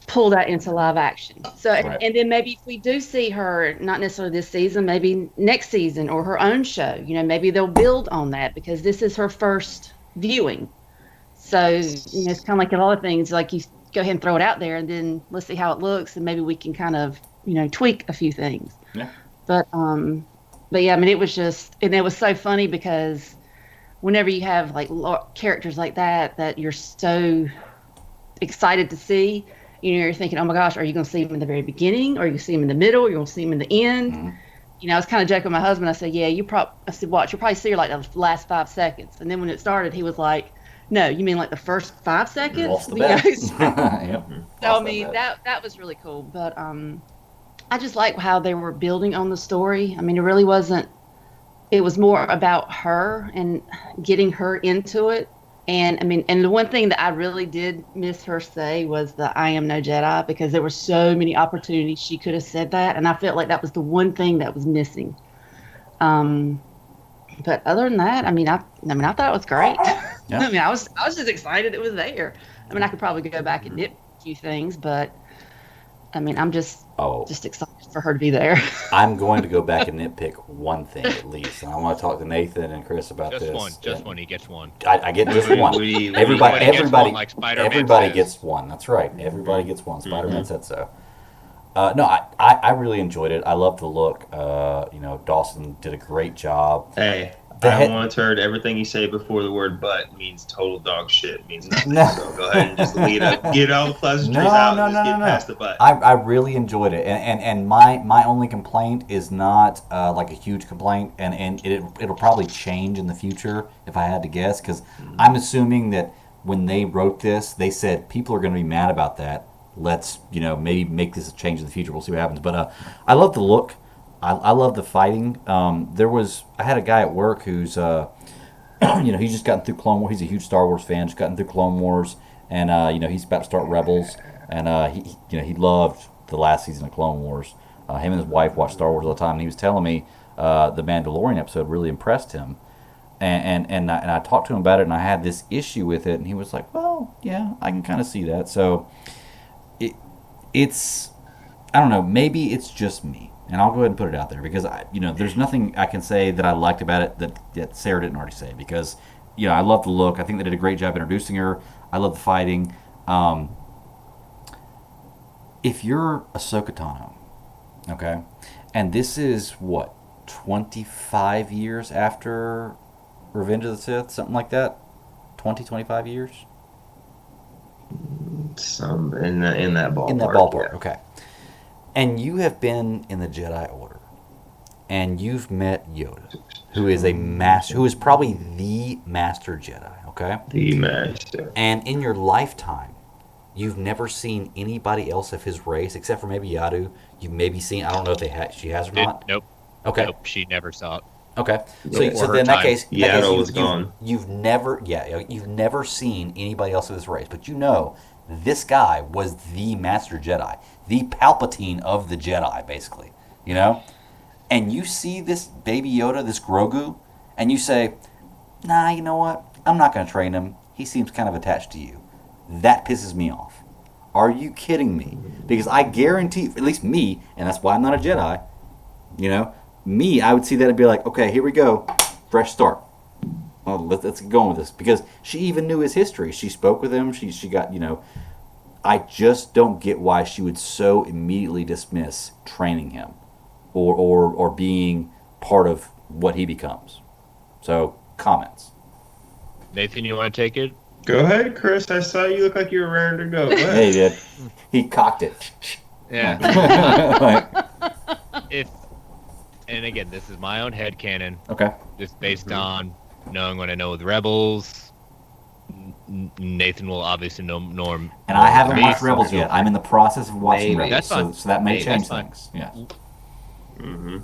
pull that into live action. So, Right. and then maybe if we do see her, not necessarily this season, maybe next season or her own show, maybe they'll build on that because this is her first viewing. So, it's kind of like a lot of things, like you go ahead and throw it out there and then let's see how it looks and maybe we can kind of, tweak a few things. Yeah. But yeah, I mean, it was just, and it was so funny because whenever you have like characters like that you're so excited to see, you're thinking, oh my gosh, are you going to see him in the very beginning? Or are you going to see him in the middle? Or are you going to see him in the end? Mm-hmm. I was kind of joking with my husband. I said, yeah, I said, watch, you'll probably see her like the last 5 seconds. And then when it started, he was like, no, you mean like the first 5 seconds? Off the bat. Yep. So, I mean, that was really cool. But I just like how they were building on the story. I mean, it was more about her and getting her into it. And I mean, and the one thing that I really did miss her say was the "I am no Jedi," because there were so many opportunities she could have said that, and I felt like that was the one thing that was missing. But other than that, I mean, I thought it was great. Yeah. I mean, I was just excited it was there. I mean, I could probably go back and nip a few things, but I mean, I'm just excited for her to be there. I'm going to go back and nitpick one thing at least, and I want to talk to Nathan and Chris about this. Just one. He gets one. I get just one. Everybody gets one. That's right. Everybody gets one. Spider-Man said so. No, I really enjoyed it. I love the look. Dawson did a great job. Hey, I once heard everything you say before the word "but" means total dog shit. Means nothing. No. So go ahead and just get all the pleasantries out and just get past the "but." I really enjoyed it, and my only complaint is not like a huge complaint, and it'll probably change in the future if I had to guess, because I'm assuming that when they wrote this, they said people are going to be mad about that. Let's maybe make this a change in the future. We'll see what happens. But I love the look. I love the fighting. I had a guy at work who's he's just gotten through Clone Wars. He's a huge Star Wars fan. Just gotten through Clone Wars, and he's about to start Rebels, and he loved the last season of Clone Wars. Him and his wife watch Star Wars all the time, and he was telling me the Mandalorian episode really impressed him, and I talked to him about it, and I had this issue with it, and he was like, well, yeah, I can kind of see that. So it's I don't know, maybe it's just me. And I'll go ahead and put it out there because there's nothing I can say that I liked about it that Sarah didn't already say, because I love the look. I think they did a great job introducing her. I love the fighting. If you're Ahsoka Tano, okay, and this is 25 years after Revenge of the Sith, something like that, 25 years. Some in that ballpark. In that ballpark, yeah. Okay. And you have been in the Jedi Order, and you've met Yoda, who is who is probably the Master Jedi, okay? The Master. And in your lifetime, you've never seen anybody else of his race, except for maybe Yadu. You've maybe seen, I don't know if she has or not. Nope. Okay. Nope, she never saw it. Okay. So then in that case, Yaddle was gone. You've never seen anybody else of this race, but this guy was the Master Jedi, the Palpatine of the Jedi, basically, And you see this baby Yoda, this Grogu, and you say, nah, you know what? I'm not going to train him. He seems kind of attached to you. That pisses me off. Are you kidding me? Because I guarantee, at least me, and that's why I'm not a Jedi, me, I would see that and be like, okay, here we go. Fresh start. Well, let's get going with this. Because she even knew his history. She spoke with him. She got, I just don't get why she would so immediately dismiss training him or being part of what he becomes. So, comments. Nathan, you want to take it? Go ahead, Chris. I saw you look like you were raring to go. Go ahead. Yeah, he did. He cocked it. Yeah. And again, this is my own headcanon. Okay. Just based on knowing what I know with Rebels. Nathan will obviously know Norm. And I haven't watched Rebels yet. I'm in the process of watching Rebels, that's fine. So that may change things. Yeah. Mm-hmm.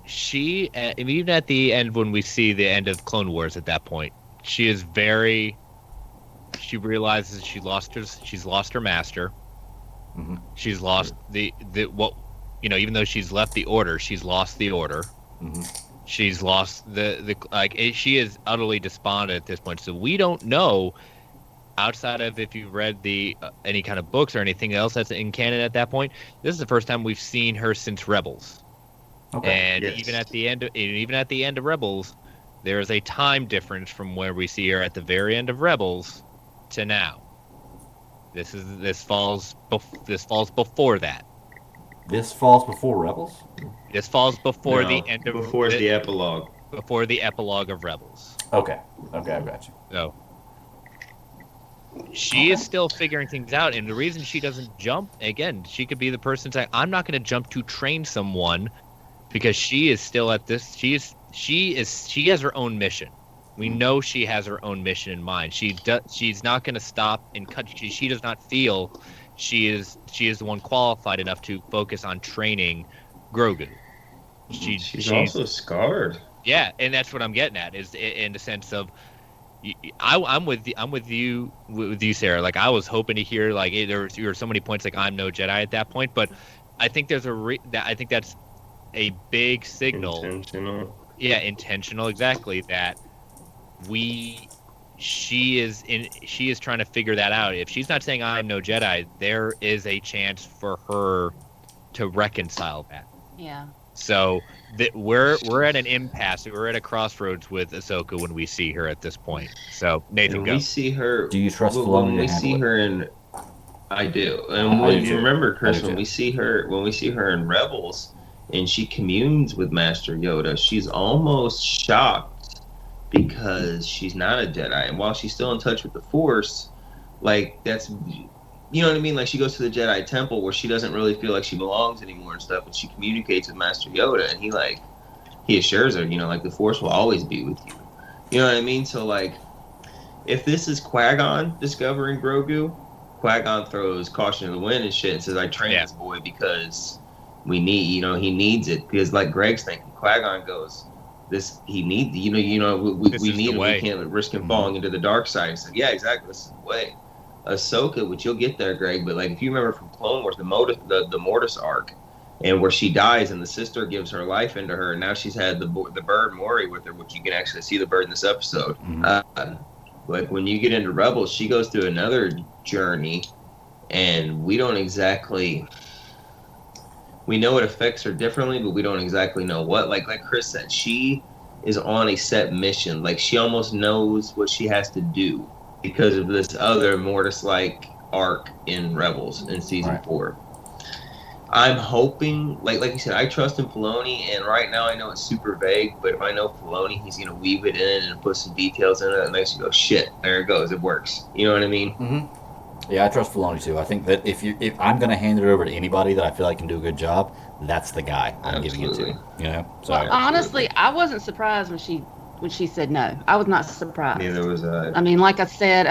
She, even at the end when we see the end of Clone Wars at that point, she realizes she's lost her master. Mm-hmm. She's lost the even though she's left the order, she's lost the order. Mm-hmm. She's lost she is utterly despondent at this point. So we don't know, outside of if you've read any kind of books or anything else that's in canon at that point. This is the first time we've seen her since Rebels. Okay. And yes. even at the end of Rebels, there is a time difference from where we see her at the very end of Rebels to now. This falls before that. This falls before Rebels? This falls before the end of the epilogue. Before the epilogue of Rebels. Okay, I got you. So she is still figuring things out, and the reason she doesn't jump, again, she could be the person saying, "I'm not going to jump to train someone," because she is still at this. She has her own mission. We know she has her own mission in mind. She's not going to stop and cut. She does not feel she is the one qualified enough to focus on training Grogu. She's also scarred. Yeah, and that's what I'm getting at, is in the sense of, I'm with you, Sarah. Like, I was hoping to hear, like, there were so many points like I'm no Jedi at that point, but I think I think that's a big signal. Intentional. Yeah, intentional, exactly. That she is trying to figure that out. If she's not saying I'm no Jedi, there is a chance for her to reconcile that. Yeah. So we're at an impasse. We're at a crossroads with Ahsoka when we see her at this point. So Nathan, when go. We see her. Do you trust Filoni? When we see her in, I do. And when you remember, Chris, when we see her in Rebels, and she communes with Master Yoda, she's almost shocked because she's not a Jedi, and while she's still in touch with the Force, like, that's. You know what I mean? Like, she goes to the Jedi Temple where she doesn't really feel like she belongs anymore and stuff, and she communicates with Master Yoda, and he assures her, like, the Force will always be with you. You know what I mean? So, like, if this is Qui-Gon discovering Grogu, Qui-Gon throws caution to the wind and shit and says, I trained this boy because he needs it. Because, like Greg's thinking, Qui-Gon goes, he needs, we need it. We can't risk him falling into the dark side. So, yeah, exactly. This is the way. Ahsoka, which you'll get there, Greg, but, like, if you remember from Clone Wars, the Mortis arc, and where she dies and the sister gives her life into her, and now she's had the bird Mori with her, which you can actually see the bird in this episode. Mm-hmm. Like, when you get into Rebels, she goes through another journey, and we know it affects her differently, but we don't exactly know what. Like Chris said, she is on a set mission. Like, she almost knows what she has to do because of this other Mortis-like arc in Rebels in season 4. I'm hoping, like you said, I trust in Filoni, and right now I know it's super vague, but if I know Filoni, he's going to weave it in and put some details in it that makes you go, shit, there it goes, it works. You know what I mean? Mm-hmm. Yeah, I trust Filoni too. I think that if I'm going to hand it over to anybody that I feel like can do a good job, that's the guy I'm giving it to. So, well, honestly, I wasn't surprised when she said no. I was not surprised. Neither was I. I mean, like I said,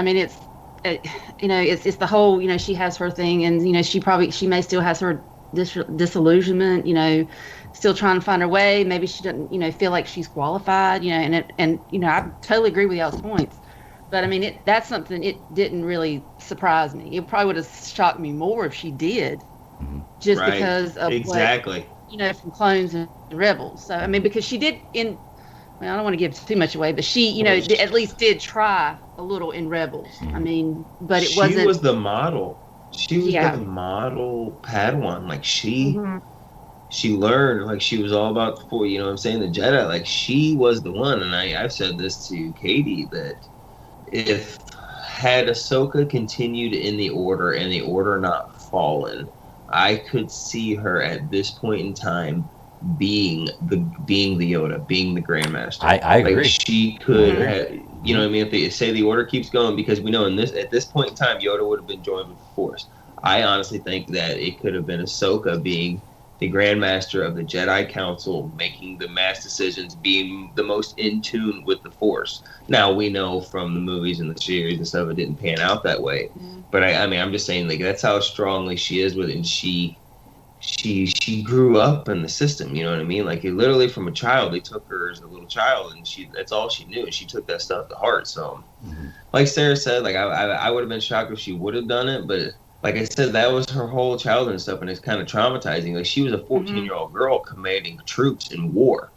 it's the whole, she has her thing, and she may still has her disillusionment, still trying to find her way. Maybe she doesn't, feel like she's qualified, and I totally agree with y'all's points. But I mean, that's something, it didn't really surprise me. It probably would have shocked me more if she did, just because of exactly. From Clones and Rebels. So I mean, because she did I don't want to give too much away, but she, at least did try a little in Rebels. I mean, but it wasn't. She was the model. She was the model Padawan. Like, she learned, like, she was all about the Jedi. Like, she was the one. And I've said this to Katie, that had Ahsoka continued in the Order and the Order not fallen, I could see her at this point in time being the Yoda, being the Grandmaster. I agree. Like, she could have, what I mean, if they say the Order keeps going, because we know at this point in time, Yoda would have been joined with the Force. I honestly think that it could have been Ahsoka being the Grandmaster of the Jedi Council, making the mass decisions, being the most in tune with the Force. Now, we know from the movies and the series and stuff, it didn't pan out that way. But I mean, I'm just saying, like, that's how strongly she is with it, and she grew up in the system, you know what I mean? Like, literally from a child, they took her as a little child, and that's all she knew, and she took that stuff to heart. So, like Sarah said, like, I would have been shocked if she would have done it, but like I said, that was her whole childhood and stuff, and it's kind of traumatizing. Like, she was a 14-year-old girl commanding troops in war.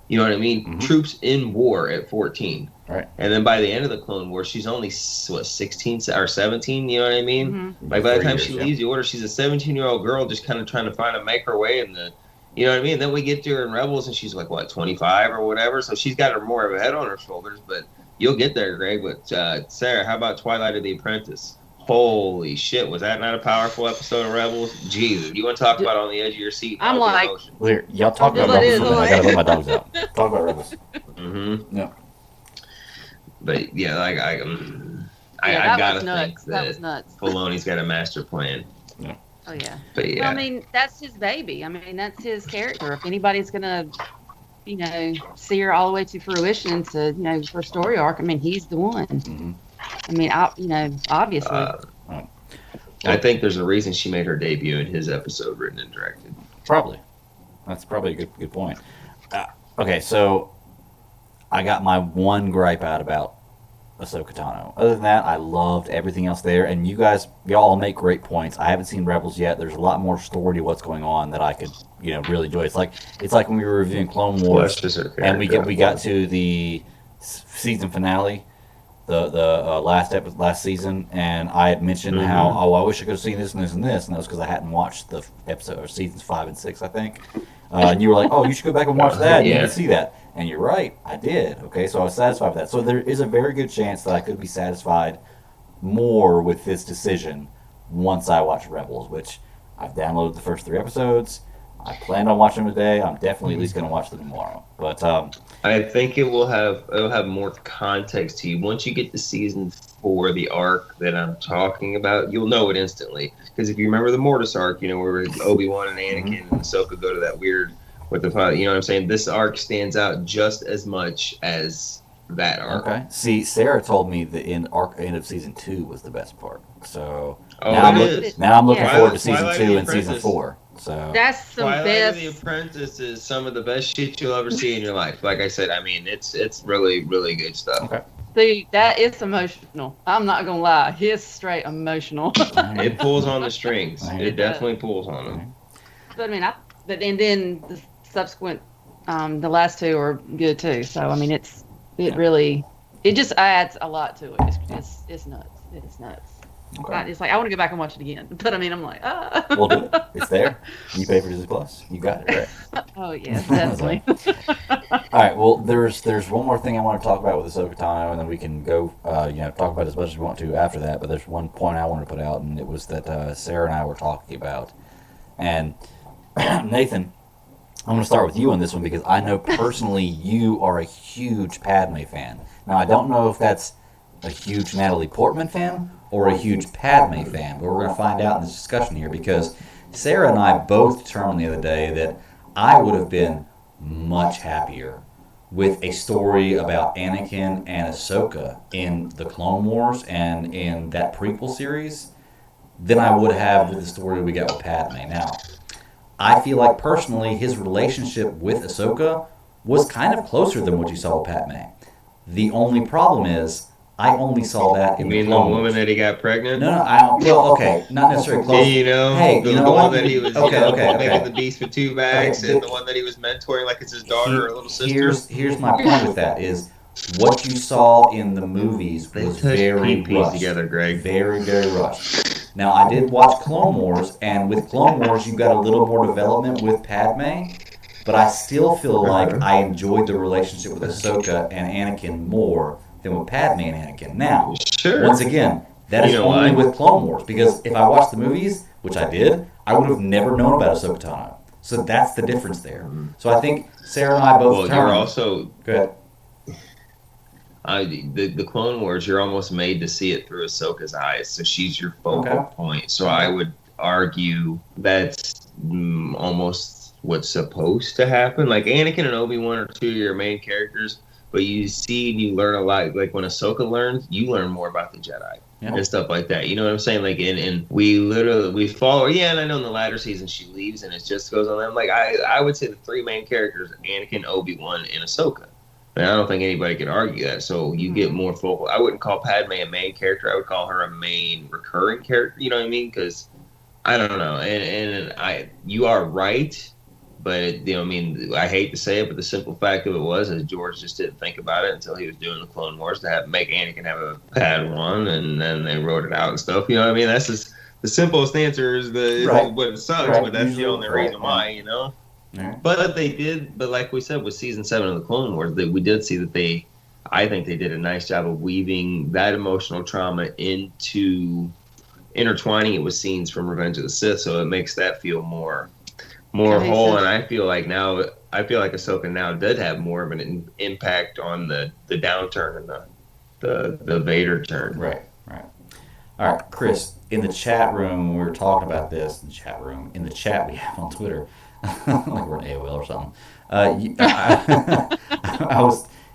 You know what I mean? Mm-hmm. Troops in war at 14. Right. And then by the end of the Clone Wars, she's only, 16 or 17? You know what I mean? Mm-hmm. Like, by the time she leaves the Order, she's a 17-year-old girl just kind of trying to make her way in the, you know what I mean? Then we get to her in Rebels, and she's like, what, 25 or whatever? So she's got more of a head on her shoulders, but you'll get there, Greg. But Sarah, how about Twilight of the Apprentice? Holy shit, was that not a powerful episode of Rebels? Jesus, you want to talk about on the edge of your seat? I'm like, Weird. Y'all talk about Rebels for a minute. I gotta let my dogs out. Talk about Rebels. Mm-hmm. Yeah. But yeah, like I gotta think that was nuts. Filoni's got a master plan. Yeah. Oh yeah. But yeah, well, I mean, that's his baby. I mean, that's his character. If anybody's gonna, see her all the way to fruition to, her story arc, I mean, he's the one. Mm-hmm. I mean, obviously. I think there's a reason she made her debut in his episode, written and directed. Probably. That's probably a good point. Okay, so I got my one gripe out about Ahsoka Tano. Other than that, I loved everything else there, and y'all all make great points. I haven't seen Rebels yet. There's a lot more story to what's going on that I could, really enjoy. It's like when we were reviewing Clone Wars, and we got to the season finale, the last season, and I had mentioned how I wish I could have seen this and this and this, and that was because I hadn't watched the episode or seasons 5 and 6, I think. And you were like, "Oh, you should go back and watch that. You can see that." And you're right, I did. Okay, so I was satisfied with that. So there is a very good chance that I could be satisfied more with this decision once I watch Rebels, which I've downloaded the first 3 episodes. I planned on watching them today. I'm definitely at least going to watch them tomorrow. But I think it'll have more context to you once you get to season 4, the arc that I'm talking about. You'll know it instantly, because if you remember the Mortis arc, where Obi-Wan and Anakin and Ahsoka go to that weird with the father. You know what I'm saying? This arc stands out just as much as that arc. Okay. See, Sarah told me the end of season 2 was the best part. So now I'm looking forward to season Twilight 2 and season 4. So that's some Twilight best. of the Apprentice is some of the best shit you'll ever see in your life. Like I said, I mean, it's really, really good stuff. Okay. See, that is emotional. I'm not gonna lie, it's straight emotional. It pulls on the strings. It definitely pulls on them. But I mean, and then the subsequent, the last 2 are good too. So I mean, it just adds a lot to it. It's nuts. It's nuts. Okay. It's like I want to go back and watch it again. But I mean, I'm like, We'll do it. It's there. You pay for Disney Plus. You got it, right? Oh yeah, definitely. All right. Well, there's one more thing I want to talk about with Ahsoka Tano, and then we can go, talk about it as much as we want to after that. But there's one point I wanted to put out, and it was that Sarah and I were talking about. And Nathan, I'm going to start with you on this one because I know personally you are a huge Padme fan. Now, I don't know if that's a huge Natalie Portman fan or a huge Padme fan, but we're going to find out in this discussion here because Sarah and I both determined the other day that I would have been much happier with a story about Anakin and Ahsoka in the Clone Wars and in that prequel series than I would have with the story we got with Padme. Now, I feel like personally his relationship with Ahsoka was kind of closer than what you saw with Padme. The only problem is I only saw that in the Clone Wars. woman that he got pregnant? No, I don't. Well, okay, not necessarily close. The one that he was making the beast with 2 bags, Okay. and the one that he was mentoring like it's his daughter or little sister. Here's my point with that is what you saw in the movies was very rushed. Together, Greg. Very, very rushed. Now, I did watch Clone Wars, and with Clone Wars, you got a little more development with Padme, but I still feel like I enjoyed the relationship with Ahsoka and Anakin more than with Padme and Anakin. Now, once again, that is only with Clone Wars, because if I watched the movies, which I did, I would have never known about Ahsoka Tano. So that's the difference there. So I think Sarah and I both You're also... Go ahead. The Clone Wars, you're almost made to see it through Ahsoka's eyes, so she's your focal point. So I would argue that's almost what's supposed to happen. Like Anakin and Obi-Wan are 2 of your main characters, but you see and you learn a lot. Like when Ahsoka learns, you learn more about the Jedi and stuff like that. You know what I'm saying? Like, and we follow. Yeah, and I know in the latter season she leaves and it just goes on them. Like I would say the 3 main characters: Anakin, Obi-Wan, and Ahsoka. And I don't think anybody could argue that. So you get more focal. I wouldn't call Padme a main character. I would call her a main recurring character. You know what I mean? Because I don't know. You are right. But, I mean, I hate to say it, but the simple fact of it was George just didn't think about it until he was doing the Clone Wars to make Anakin have a Padawan, and then they wrote it out and stuff. You know what I mean? That's just the simplest answer is what it sucks, but that's the only reason why, Yeah. But they did, but like we said, with season 7 of the Clone Wars, we did see that I think they did a nice job of weaving that emotional trauma into intertwining it with scenes from Revenge of the Sith, so it makes that feel more whole. And I feel like Ahsoka now did have more of an impact on the downturn and the Vader turn. Right. All right, Chris, in the chat room, when we were talking about this, in the chat we have on Twitter, like we're in AOL or something.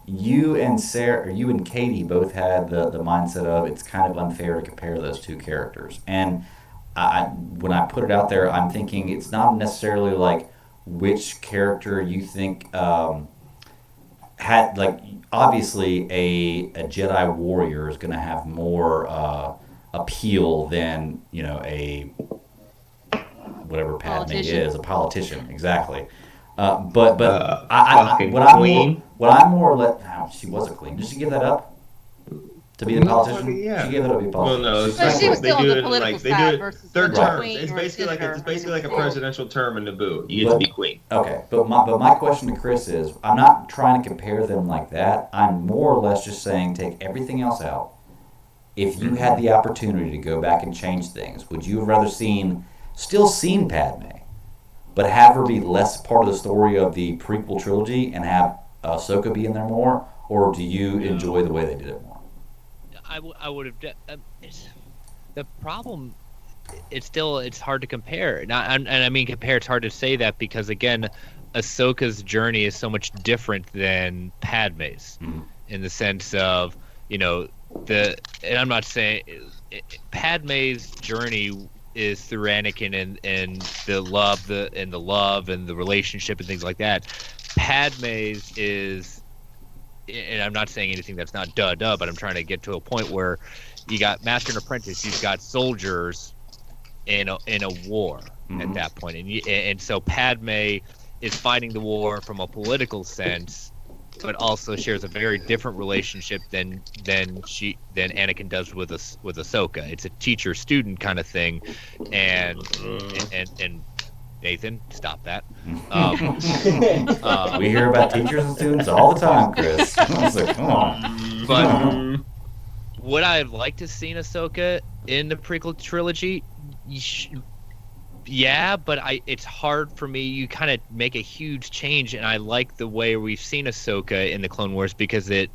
You and Sarah, or you and Katie both had the mindset of it's kind of unfair to compare those two characters. And when I put it out there, I'm thinking it's not necessarily like which character you think had, like, obviously a Jedi warrior is going to have more appeal than, a whatever Padme is, a politician, exactly. But what I'm more or less, she was a queen. Did she give that up to be the politician? Yeah. She gave it up to be a politician. Well, no, but she was still on the political side versus third terms. queen It's or basically like a presidential term in Naboo. You get to be queen. Okay, but my question to Chris is, I'm not trying to compare them like that. I'm more or less just saying take everything else out. If you had the opportunity to go back and change things, would you have rather still seen Padme, but have her be less part of the story of the prequel trilogy and have Ahsoka be in there more, or do you enjoy the way they did it more? I would have. The problem, it's hard to compare. And I mean compare. It's hard to say that because again, Ahsoka's journey is so much different than Padme's, in the sense of and I'm not saying Padme's journey is through Anakin and the love and the relationship and things like that. Padme's is, and I'm not saying anything that's not but I'm trying to get to a point where you got master and apprentice, you've got soldiers in a war at that point, and so Padme is fighting the war from a political sense, but also shares a very different relationship than Anakin does with Ahsoka. It's a teacher-student kind of thing, and Nathan, stop that. We hear about teachers and students all the time, Chris. I was like, come on. But would I have liked to seen Ahsoka in the prequel trilogy? Yeah, but it's hard for me. You kind of make a huge change, and I like the way we've seen Ahsoka in the Clone Wars because it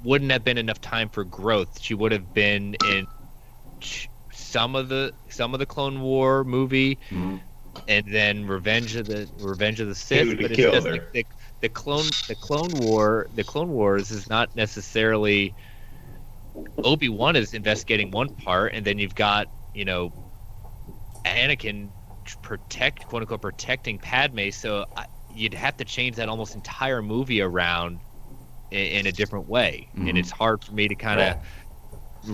wouldn't have been enough time for growth. She would have been in some of the Clone War movie, and then Revenge of the Sith. But it's just like the Clone Wars is not necessarily. Obi-Wan is investigating one part, and then you've got Anakin quote unquote protecting Padme, so you'd have to change that almost entire movie around in a different way, and it's hard for me to kind of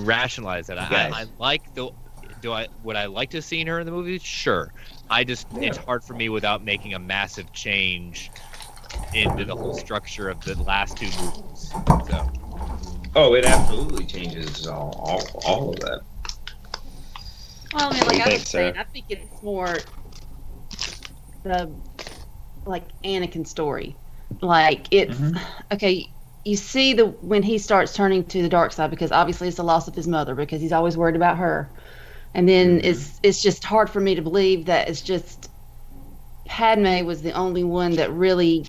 rationalize that. I like would I like to have seen her in the movie? Sure. It's hard for me without making a massive change into the whole structure of the last two movies. So. Oh, it absolutely changes all of that. Well, I mean, like I was saying, I think it's more the Anakin story. Like it's okay. You see when he starts turning to the dark side, because obviously it's the loss of his mother, because he's always worried about her, and then it's just hard for me to believe that it's just Padme was the only one that really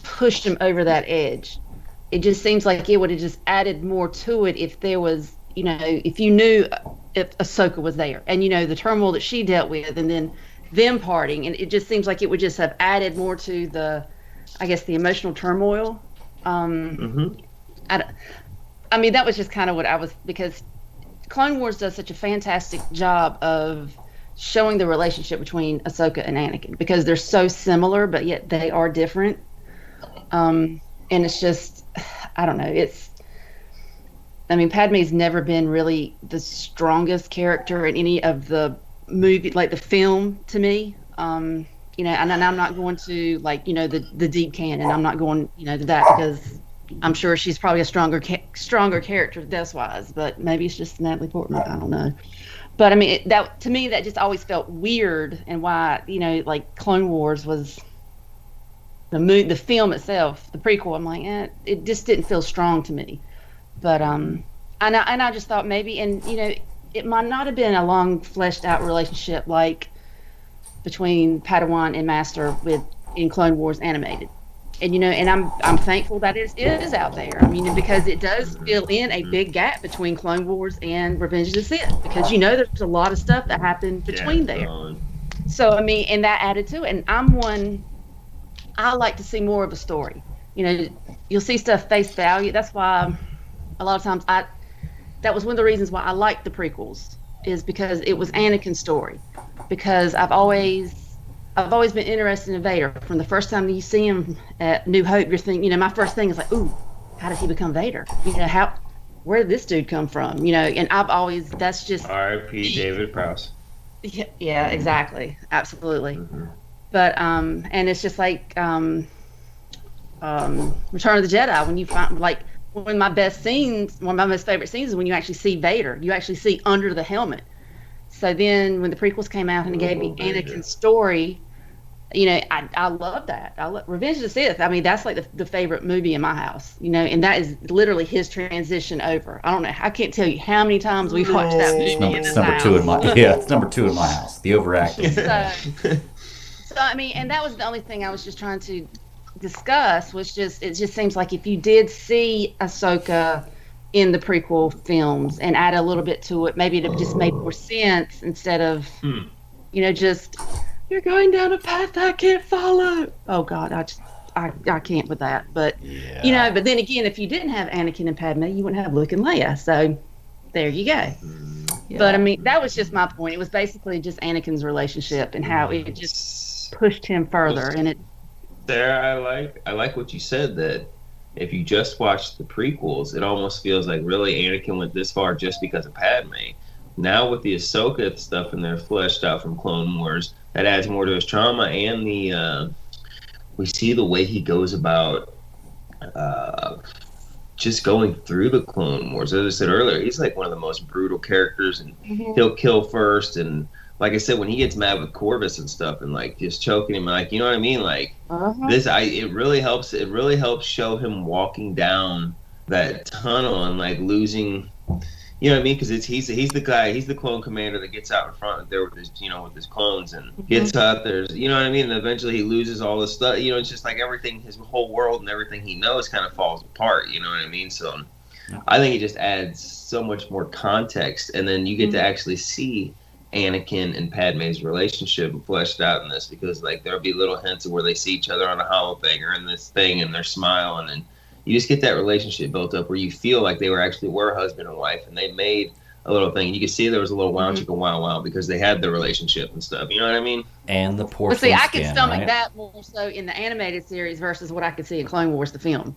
pushed him over that edge. It just seems like it would have just added more to it if there was, if you knew if Ahsoka was there, and the turmoil that she dealt with, and then them parting, and it just seems like it would just have added more to the emotional turmoil. I mean, that was just kind of what I was, because Clone Wars does such a fantastic job of showing the relationship between Ahsoka and Anakin, because they're so similar, but yet they are different. And it's just, I don't know. Padme's never been really the strongest character in any of the movie, like the film to me. And I'm not going to the deep canon. I'm not going, to that because I'm sure she's probably a stronger character death wise, but maybe it's just Natalie Portman. I don't know. But that to me, that just always felt weird, and why, like Clone Wars was the film itself, the prequel. I'm like, it just didn't feel strong to me. But I just thought maybe, and it might not have been a long fleshed out relationship like between Padawan and Master in Clone Wars animated. And and I'm thankful that it is out there. Because it does fill in a big gap between Clone Wars and Revenge of the Sith, because there's a lot of stuff that happened between there. So and that added to it. And I like to see more of a story. You'll see stuff face value. That's why a lot of times that was one of the reasons why I liked the prequels, is because it was Anakin's story. Because I've always been interested in Vader. From the first time that you see him at New Hope, you're thinking, my first thing is like, ooh, how did he become Vader? Where did this dude come from? And that's just R.I.P. David Prowse. Yeah, exactly, absolutely. Mm-hmm. But and it's just like Return of the Jedi, when you find one of my most favorite scenes is when you actually see Vader. You actually see under the helmet. So then when the prequels came out and it gave me Anakin's story, I love that. Revenge of the Sith. That's like the favorite movie in my house, and that is literally his transition over. I don't know. I can't tell you how many times we've watched that movie. It's number two in my house. The overacting. So and that was the only thing I was just trying to discuss, it just seems like if you did see Ahsoka in the prequel films and add a little bit to it, maybe it just made more sense instead of just, you're going down a path I can't follow. Oh God, I can't with that. But but then again, if you didn't have Anakin and Padme, you wouldn't have Luke and Leia. So there you go. Yeah. But that was just my point. It was basically just Anakin's relationship and how it just pushed him further. And it. Sarah, I like what you said, that if you just watch the prequels, it almost feels like really Anakin went this far just because of Padme. Now with the Ahsoka stuff in there fleshed out from Clone Wars, that adds more to his trauma, and we see the way he goes about just going through the Clone Wars. As I said earlier, he's like one of the most brutal characters, and he'll kill first. And like I said, when he gets mad with Corvus and stuff, and like just choking him, like, you know what I mean? Like it really helps. It really helps show him walking down that tunnel and like losing. You know what I mean? Because he's the guy, he's the clone commander that gets out in front there with his clones and gets out there. You know what I mean? And eventually he loses all this stuff. It's just like everything, his whole world and everything he knows kind of falls apart. You know what I mean? So I think it just adds so much more context, and then you get to actually see Anakin and Padme's relationship fleshed out in this, because like there'll be little hints of where they see each other on a hollow thing or in this thing, and they're smiling, and you just get that relationship built up where you feel like they were husband and wife, and they made a little thing. You can see there was a little wow chicka wow because they had the relationship and stuff. You know what I mean? And the porcelain I could stomach that more so in the animated series versus what I could see in Clone Wars, the film.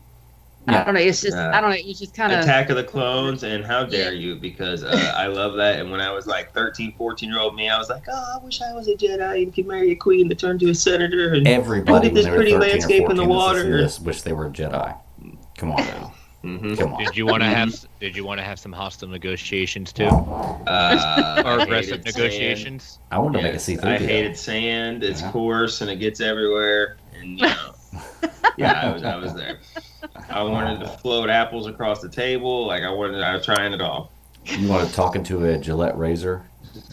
Yeah. I don't know. It's just I don't know. It's just kind of Attack of the Clones, and how dare you? Because I love that. And when I was like 13, 14-year-old me, I was like, oh, I wish I was a Jedi and could marry a queen to turn to a senator. And everybody, look at this pretty landscape in the water. Wish they were a Jedi. Come on now. Come on. Did you want to have some hostile negotiations too, or aggressive negotiations? I wanted to make a C3. I hated sand. It's coarse and it gets everywhere. And I was there. I wanted to float apples across the table. I was trying it all. You wanted to talk into a Gillette razor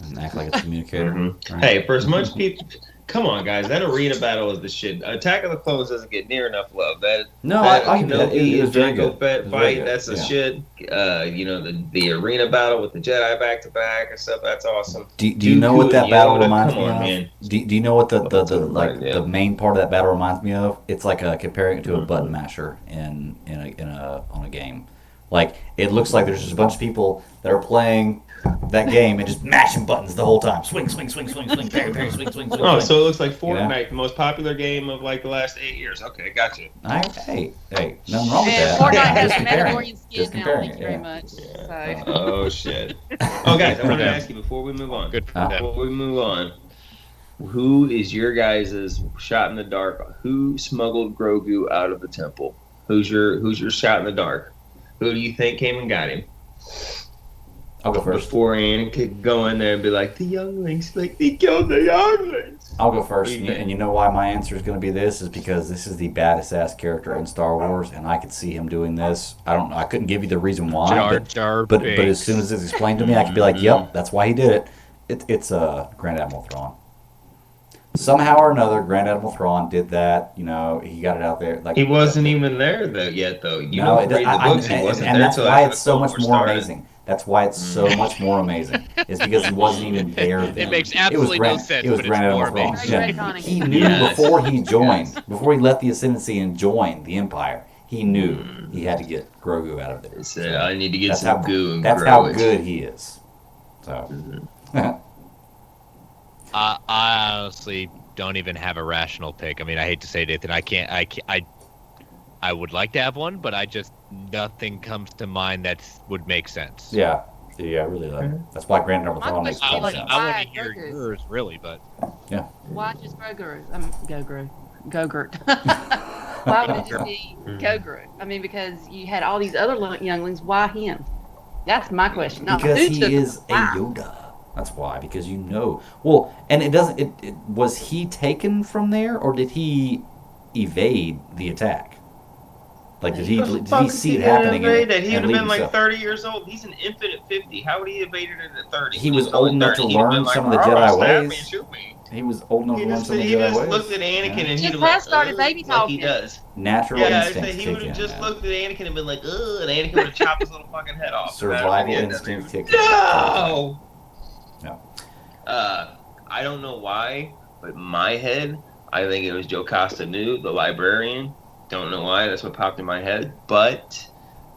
and act like a communicator. Right? Hey, for as much people. Come on, guys! That arena battle is the shit. Attack of the Clones doesn't get near enough love. It was very good. Fight, that's the shit. The arena battle with the Jedi back to back and stuff. That's awesome. Do you know what that battle reminds me of? Man. Do you know what the main part of that battle reminds me of? It's like comparing it to a button masher on a game. Like, it looks like there's just a bunch of people that are playing that game and just mashing buttons the whole time. Swing, swing, swing, swing, swing, parry, parry, swing, swing, swing. Oh, swing. so it looks like Fortnite, the most popular game of like the last 8 years. Okay, gotcha. Hey, nothing wrong with And that. Fortnite I'm has just a comparing Mandalorian it. skin Just now. comparing Thank you it, very yeah. much. So. Oh shit. Oh guys, I want to ask you before we move on. Good for them. Before we move on, who is your guys' shot in the dark? Who smuggled Grogu out of the temple? Who's your shot in the dark? Who do you think came and got him? I'll go first. Before Annie could go in there and be like, the younglings, like they killed the younglings. I'll go first, and you know why my answer is going to be this is because this is the baddest ass character in Star Wars, and I could see him doing this. I don't know. I couldn't give you the reason why, Jar Jar but Binks. as soon as it's explained to me, I could be like, "Yep, that's why he did it." It's Grand Admiral Thrawn. Somehow or another, Grand Admiral Thrawn did that. You know, he got it out there. Like He wasn't even there yet, though. You no, don't read the books. He wasn't and there that's till why after it's the so Cold much War more started. amazing. That's why it's so much more amazing. It's because he wasn't even there then. It makes absolutely no sense, It was but Grand it's more Admiral Thrawn. amazing. Yeah. He knew before he joined, before he left the Ascendancy and joined the Empire, he knew he had to get Grogu out of there. He said, I need to get That's some how, goo and that's grow how it. good he is. So, I honestly don't even have a rational pick. I mean, I hate to say it, Ethan. I would like to have one, but nothing comes to mind that would make sense. yeah, really. That's why Grand Admiral Thrawn makes I total want sense. to hear yours, really, but Why just Grogu? Gogurt. Why would it just be Gogurt? I mean, because you had all these other younglings. Why him? That's my question. Not Because who he took is him. a Why? Yoda. That's why. Because you know. Well, and it doesn't. Was he taken from there, or did he evade the attack? Like, did he see it happening? He and would have leave been like himself? 30 years old. He's an infant at 50. How would he evade it at 30? He was He's old only enough to 30. He'd have learn been like, some of the "Oh, Jedi stab me ways." and shoot me." He was old enough He to learn just, some of the he Jedi just ways. looked at Anakin and Just he'd have has like, started "Ugh," baby like talking. he does. Natural Yeah, I instincts said he kick would have in, just man. looked at Anakin and been like, ugh, and Anakin would have chopped his little fucking head off. Survival Yeah, instinct kick in. No! No. I don't know why, but in my head, I think it was Joe Castanew, the librarian. Don't know why, that's what popped in my head. But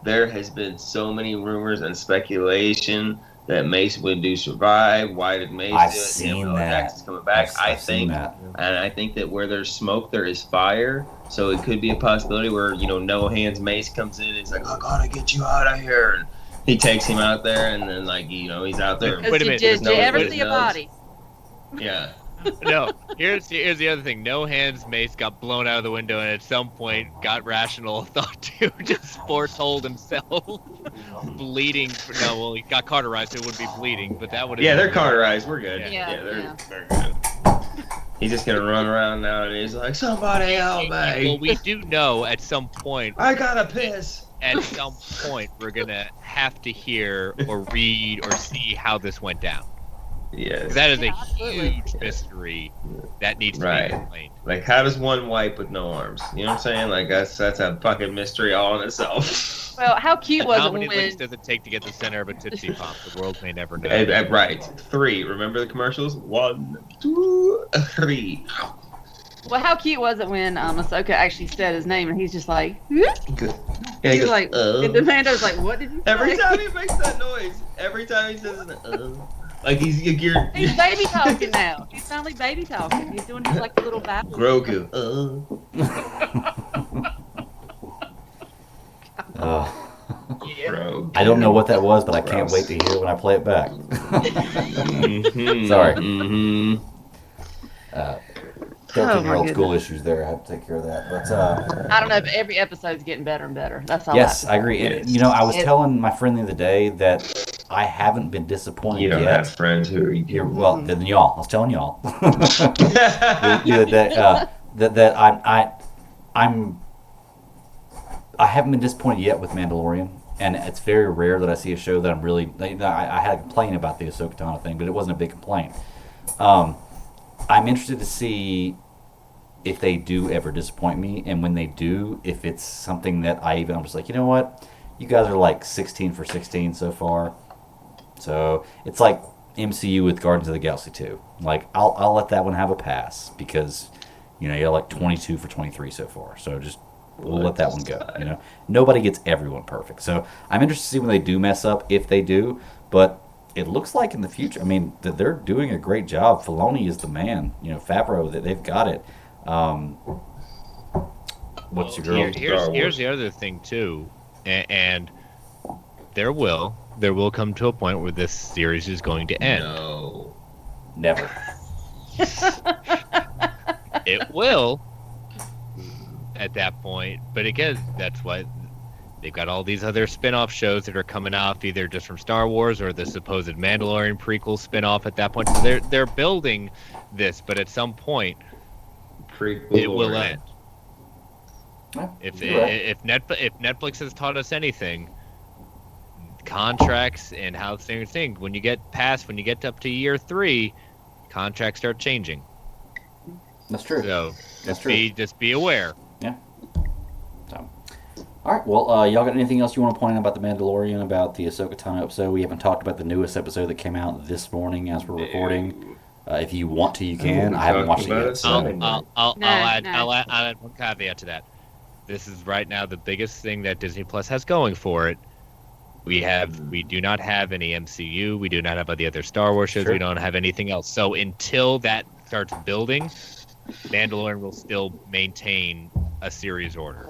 there has been so many rumors and speculation that Mace Windu survived. Why did Mace I've do it? seen Jackson's that. coming back. I've seen that. And I think that where there's smoke, there is fire. So it could be a possibility where, No Hands Mace comes in and he's like, I gotta get you out of here. And he takes him out there and then, he's out there. Wait a minute. Did you ever with see his a nose. body? Yeah. no. Here's the other thing. No Hands Mace got blown out of the window, and at some point got rational thought to just foretold himself bleeding. No, well, he got cauterized, so it wouldn't be bleeding, but that would. Yeah, they're cauterized. We're good. Yeah. They're good. He's just gonna run around now and he's like, somebody help Well, me. we do know at some point. I gotta piss. At some point, we're gonna have to hear or read or see how this went down. Yes. That is a Yeah, absolutely. huge mystery that needs to Right. be explained. Like, how does one wipe with no arms? You know what I'm saying? Like, that's a fucking mystery all in itself. Well, how cute was How it many licks when? does it take to get the center of a Tootsie Pop? The world may never know. Right. 3. Remember the commercials? 1, 2, 3. Well, how cute was it when Ahsoka actually said his name and he's just like, "Whoop?" Good. Yeah, he He's goes, like, and the Mando's like, what did you say? Every time he makes that noise, every time he says like you're He's baby talking now. He's finally baby talking. He's doing his like little babble. Grogu. Grogu. I don't know what that was, but I can't wait to hear it when I play it back. Mhm, Sorry. mhm. 13-year-old my school issues there. I have to take care of that. But I don't know, but every episode's getting better and better. That's all. yes, I agree. And, Yes. I was telling my friend the other day that I haven't been disappointed You don't yet. have friends who are Well, then y'all. I was telling y'all. that I haven't been disappointed yet with Mandalorian, and it's very rare that I see a show that I'm really. I had a complaint about the Ahsoka Tano thing, but it wasn't a big complaint. I'm interested to see if they do ever disappoint me, and when they do, if it's something that I'm just like, you know what, you guys are like 16 for 16 so far. So it's like MCU with Guardians of the Galaxy 2. Like I'll let that one have a pass because you're like 22 for 23 so far. So just We'll let that one go. You know, nobody gets everyone perfect. So I'm interested to see when they do mess up, if they do. But it looks like in the future, I mean, that they're doing a great job. Filoni is the man. You know, Favreau, that they've got it. What's your girl? Here's the other thing too, and there will come to a point where this series is going to end. No. Never. It will at that point, but again, that's why they've got all these other spin-off shows that are coming off, either just from Star Wars or the supposed Mandalorian prequel spin-off at that point. So they're building this, but at some point it will end. Yeah, If Netflix has taught us anything, contracts and how things think, when you get up to year 3, contracts start changing. That's true. So That's just be aware. Yeah. So, all right. Well, y'all got anything else you want to point out about the Mandalorian, about the Ahsoka Tano episode? We haven't talked about the newest episode that came out this morning as we're recording. If you want to, you can. I haven't watched it yet. So. I'll add one caveat to that. This is right now the biggest thing that Disney Plus has going for it. We do not have any MCU. We do not have the other Star Wars shows. Sure. We don't have anything else. So until that starts building, Mandalorian will still maintain a series order.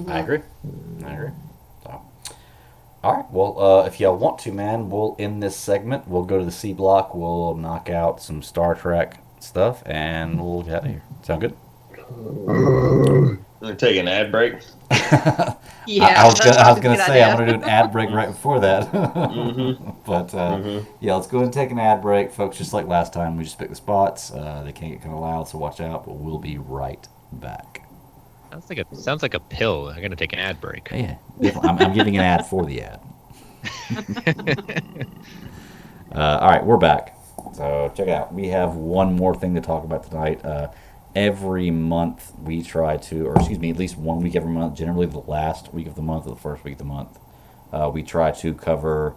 I agree. So, all right. Well, if y'all want to, man, we'll end this segment. We'll go to the C block. We'll knock out some Star Trek stuff, and we'll get out of here. Sound good? We're taking an ad break. Yeah, I was gonna say I'm gonna do an ad break right before that. But yeah, let's go ahead and take an ad break, folks. Just like last time, we just pick the spots. They can get kind of loud, so watch out. But we'll be right back. Sounds like a pill. I'm gonna take an ad break. Yeah, I'm giving an ad for the ad. All right, we're back. So check it out. We have one more thing to talk about tonight. Every month we try to, or excuse me, at least 1 week every month, generally the last week of the month or the first week of the month, we try to cover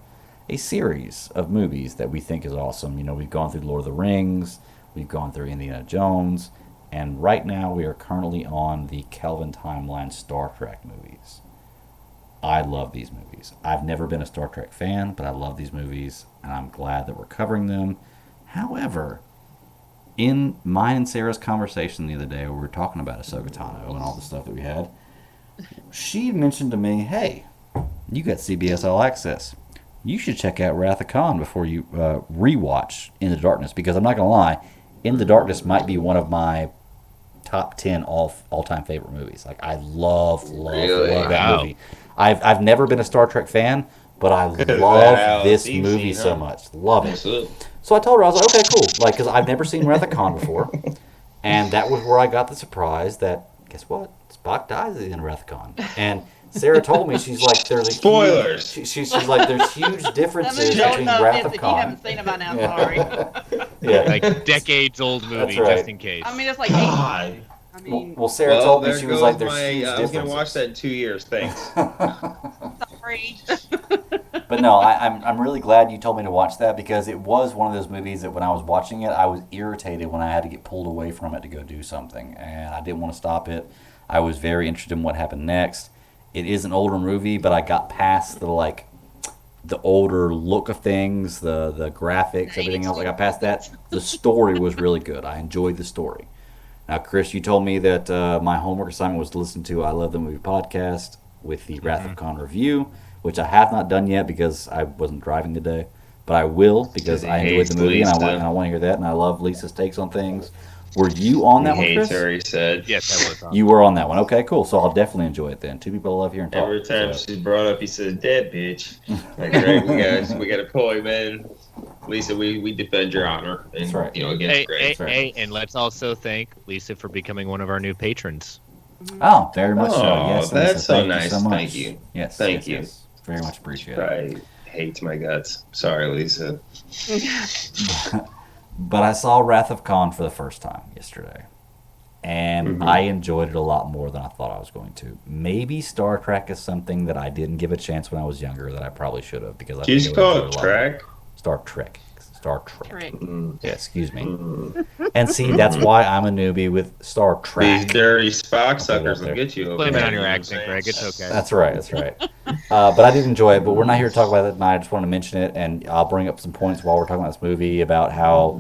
a series of movies that we think is awesome. You know, we've gone through Lord of the Rings, we've gone through Indiana Jones, and right now we are currently on the Kelvin Timeline Star Trek movies. I love these movies. I've never been a Star Trek fan, but I love these movies, and I'm glad that we're covering them. However, in mine and Sarah's conversation the other day, where we were talking about Ahsoka Tano and all the stuff that we had, she mentioned to me, hey, you got CBS All Access. You should check out Wrath of Khan before you rewatch In the Darkness, because I'm not going to lie, In the Darkness might be one of my top 10 all-time favorite movies. Like, I love that movie. I've never been a Star Trek fan, but I love this movie so much. Love it. So I told her, I was like, okay, cool. Like, because I've never seen Wrath of Khan before. And that was where I got the surprise that, guess what? Spock dies at the end of Wrath of Khan. And Sarah told me, she's like, there's a spoilers. She's like, there's huge differences between Wrath of Khan. You haven't seen it by now, sorry. Yeah. Like decades old movie, right. Just in case. I mean, it's like 80. I mean, well, Sarah told me, she was like, there's huge differences. I was going to watch that in 2 years, thanks. sorry. But no, I'm really glad you told me to watch that, because it was one of those movies that when I was watching it, I was irritated when I had to get pulled away from it to go do something, and I didn't want to stop it. I was very interested in what happened next. It is an older movie, but I got past the older look of things, the graphics, everything else. I got past that. The story was really good. I enjoyed the story. Now, Chris, you told me that my homework assignment was to listen to I Love the Movie podcast with the Wrath of Khan review, which I have not done yet because I wasn't driving today. But I will, because I enjoyed the movie, and I want to hear that, and I love Lisa's takes on things. Were you on that one, Chris? Her, he said. Yes, I was on. You were on that one. Okay, cool. So I'll definitely enjoy it then. Two people I love hearing talk. Every time she's brought up, he says, "Dead bitch." Like, right, we got a ploy, man. Lisa, we defend your honor, and that's right. Against Greg. Hey, and let's also thank Lisa for becoming one of our new patrons. Oh, very much so. Yes, that's Lisa, so nice. So much. Thank you. Yes, thank you. Yes. Very much appreciated. I hate my guts. Sorry, Lisa. But I saw Wrath of Khan for the first time yesterday, and I enjoyed it a lot more than I thought I was going to. Maybe Star Trek is something that I didn't give a chance when I was younger that I probably should have, because I Did you call it Trek? Star Trek. Star Trek. Trick. Yeah, excuse me. And see, that's why I'm a newbie with Star Trek. These dirty Spock suckers will get you over Blame it there, on your you know what I'm accent, saying? Greg. It's okay. That's right. But I did enjoy it. But we're not here to talk about it tonight. I just want to mention it, and I'll bring up some points while we're talking about this movie about how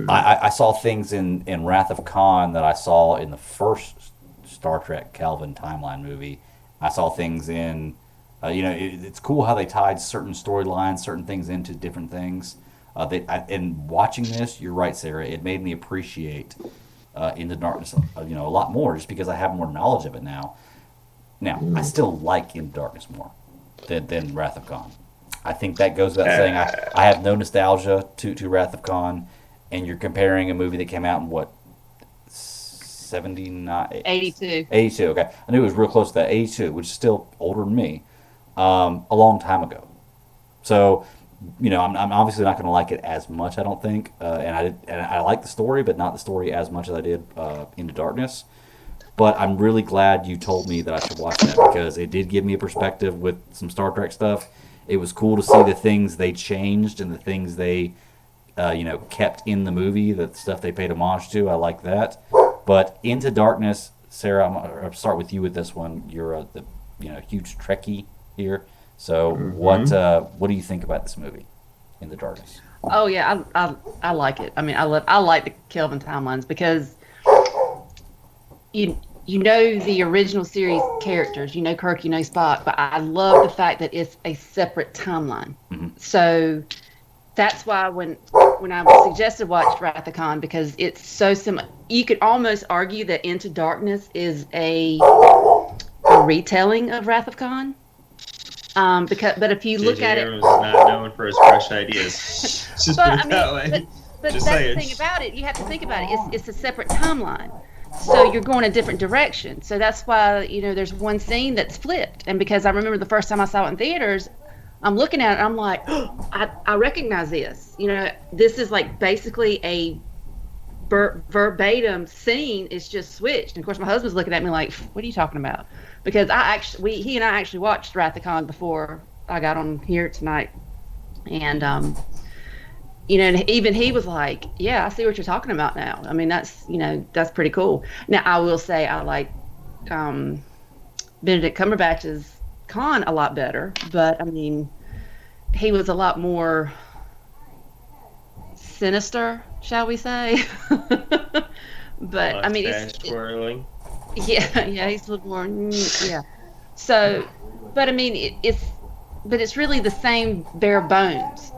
I saw things in Wrath of Khan that I saw in the first Star Trek Kelvin timeline movie. I saw things in, it's cool how they tied certain storylines, certain things into different things. And watching this, you're right, Sarah. It made me appreciate Into Darkness, a lot more, just because I have more knowledge of it now. Now, I still like Into Darkness more than Wrath of Khan. I think that goes without saying. I have no nostalgia to Wrath of Khan, and you're comparing a movie that came out in what, 79? 82. 82, okay. I knew it was real close to that. 82, which is still older than me, a long time ago. So, I'm obviously not going to like it as much, I don't think. And I like the story, but not the story as much as I did Into Darkness. But I'm really glad you told me that I should watch that, because it did give me a perspective with some Star Trek stuff. It was cool to see the things they changed and the things they, kept in the movie, the stuff they paid homage to. I like that. But Into Darkness, Sarah, I'm going to start with you with this one. You're the huge Trekkie here. So what do you think about this movie, Into Darkness? Oh yeah, I like it. I mean, I like the Kelvin timelines because you know the original series characters, Kirk, Spock, but I love the fact that it's a separate timeline. Mm-hmm. So that's why when I was suggested watch Wrath of Khan, because it's so similar, you could almost argue that Into Darkness is a retelling of Wrath of Khan. But if you look at it, Abrams is not known for his fresh ideas. Just put it that way. But Just that's saying. the thing about it. You have to think about it. It's a separate timeline. So you're going a different direction. So that's why, there's one scene that's flipped. And because I remember the first time I saw it in theaters, I'm looking at it and I'm like, oh, I recognize this. This is like basically a verbatim scene. It's just switched. And of course, my husband's looking at me like, what are you talking about? Because he and I actually watched Wrath of Khan before I got on here tonight. And, and even he was like, yeah, I see what you're talking about now. I mean, that's pretty cool. Now, I will say I like Benedict Cumberbatch's Khan a lot better, but I mean, he was a lot more sinister, shall we say? But I mean, twirling. Yeah, he's a little more, yeah. So, but I mean, it's really the same bare bones.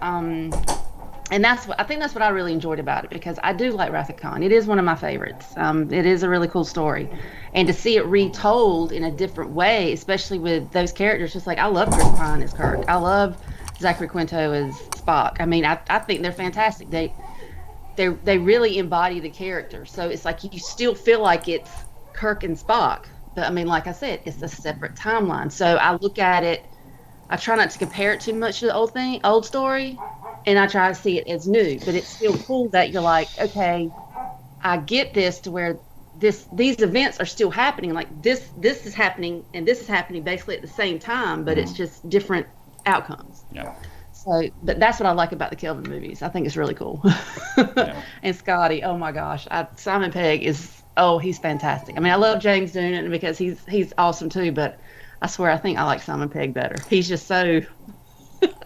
And I think that's what I really enjoyed about it, because I do like Wrath of Khan. It is one of my favorites. It is a really cool story, and to see it retold in a different way, especially with those characters, just like I love Chris Pine as Kirk. I love Zachary Quinto as Spock. I mean, I think they're fantastic. They really embody the character. So it's like you still feel like it's Kirk and Spock, but I mean, like I said, it's a separate timeline. So I look at it. I try not to compare it too much to the old story, and I try to see it as new. But it's still cool that you're like, okay, I get this to where these events are still happening. Like this is happening and this is happening basically at the same time, but it's just different outcomes. Yeah. So, but that's what I like about the Kelvin movies. I think it's really cool. Yeah. And Scotty, oh my gosh, Simon Pegg he's fantastic. I mean, I love James Doonan because he's awesome too, but I swear I think I like Simon Pegg better. He's just so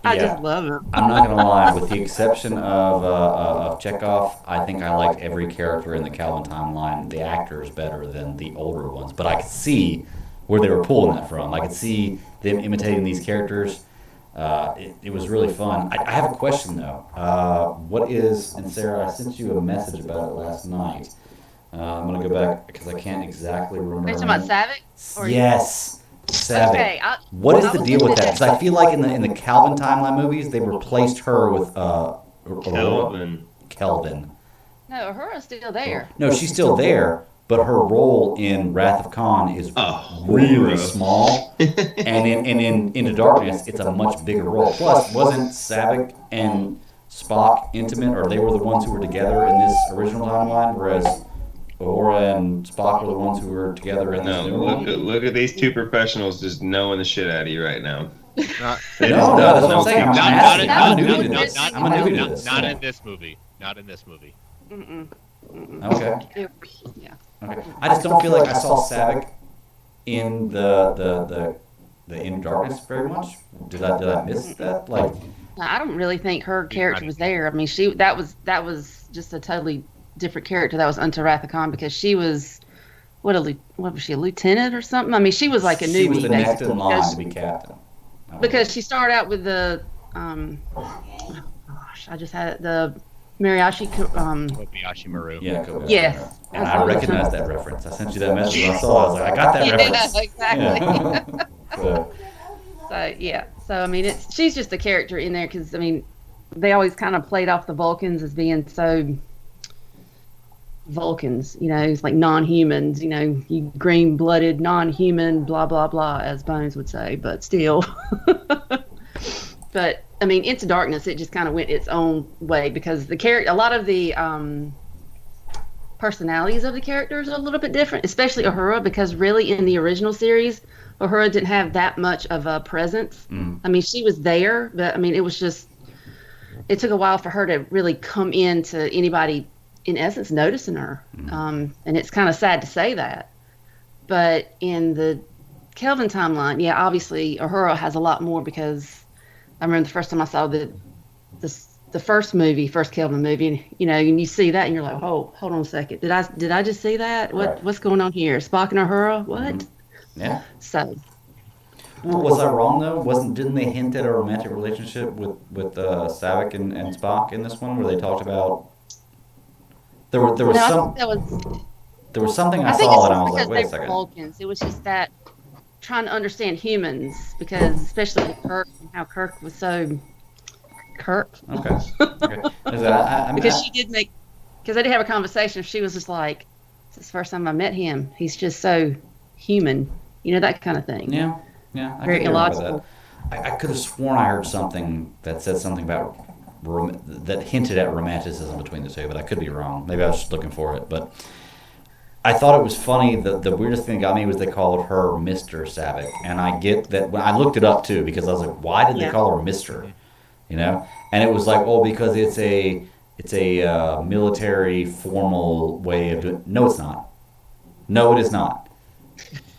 I just love him. I'm not going to lie, with the exception of Chekhov, I think I liked every character in the Calvin timeline, the actors, better than the older ones. But I could see where they were pulling that from. I could see them imitating these characters. It was really fun. I have a question, though. And Sarah, I sent you a message about it last night. I'm going to go back because I can't exactly remember. Are you talking about Savick? Yes. Savick. Okay, What is the deal with that? Because I feel like in the Calvin timeline movies, they replaced her with Kelvin. No, Uhura's still there. No, she's still there, but her role in Wrath of Khan is really small. And in Into Darkness, it's a much bigger role. Plus, wasn't Savick and Spock intimate, or they were the ones who were together in this original timeline, whereas Uhura and Spock were the ones who were together in this new one? Look at these two professionals just knowing the shit out of you right now. Not, No, that's what I'm saying. I'm a newbie to this. Not in this movie. Not in this movie. Okay. Yeah. Okay. I just don't feel like I saw Savick in the Inner Darkness very much. Did I miss that? Like, I don't really think her character was there. I mean, that was just a totally different character. That was Unto Wrath of Khan, because she was what was she, a lieutenant or something? I mean, she was like a newbie. She was the next basically, in line to be captain. because she started out with the oh gosh, I just had it, the Kobayashi Maru. Yeah, Kobayashi. Yes. And I recognized that reference. I sent you that message when I saw it. I was like, I got that reference. Exactly. Yeah. So yeah, so I mean, she's just a character in there, because I mean, they always kind of played off the Vulcans as being so Vulcans, it's like non-humans, you green-blooded non-human, blah blah blah, as Bones would say, but still. But I mean, Into Darkness, it just kind of went its own way, because a lot of the personalities of the characters are a little bit different, especially Uhura, because really in the original series, Uhura didn't have that much of a presence. I mean, she was there, but I mean, it took a while for her to really come into anybody, in essence, noticing her. And it's kind of sad to say that. But in the Kelvin timeline, yeah, obviously Uhura has a lot more, because I remember the first time I saw the first Kelvin movie, and you see that and you're like, oh, hold on a second. Did I just see that? What's going on here? Spock and Uhura? What? Yeah. So. Was I wrong though? Didn't they hint at a romantic relationship with Savick and Spock in this one, where they talked about there was something I saw and I was like, wait a second. Vulcans. It was just that trying to understand humans, because especially with Kirk, and how Kirk was so Kirk. Okay. Because I did have a conversation. She was just like, "This is the first time I met him. He's just so human," that kind of thing. Yeah. Very illogical. I could have sworn I heard something that said something about that hinted at romanticism between the two, but I could be wrong. Maybe I was just looking for it, but I thought it was funny. The weirdest thing that got me was they called her Mr. Savick, and I get that. When I looked it up too, because I was like, why did they call her Mr.? And it was like, because it's a military formal way of doing. No, it's not. No, it is not.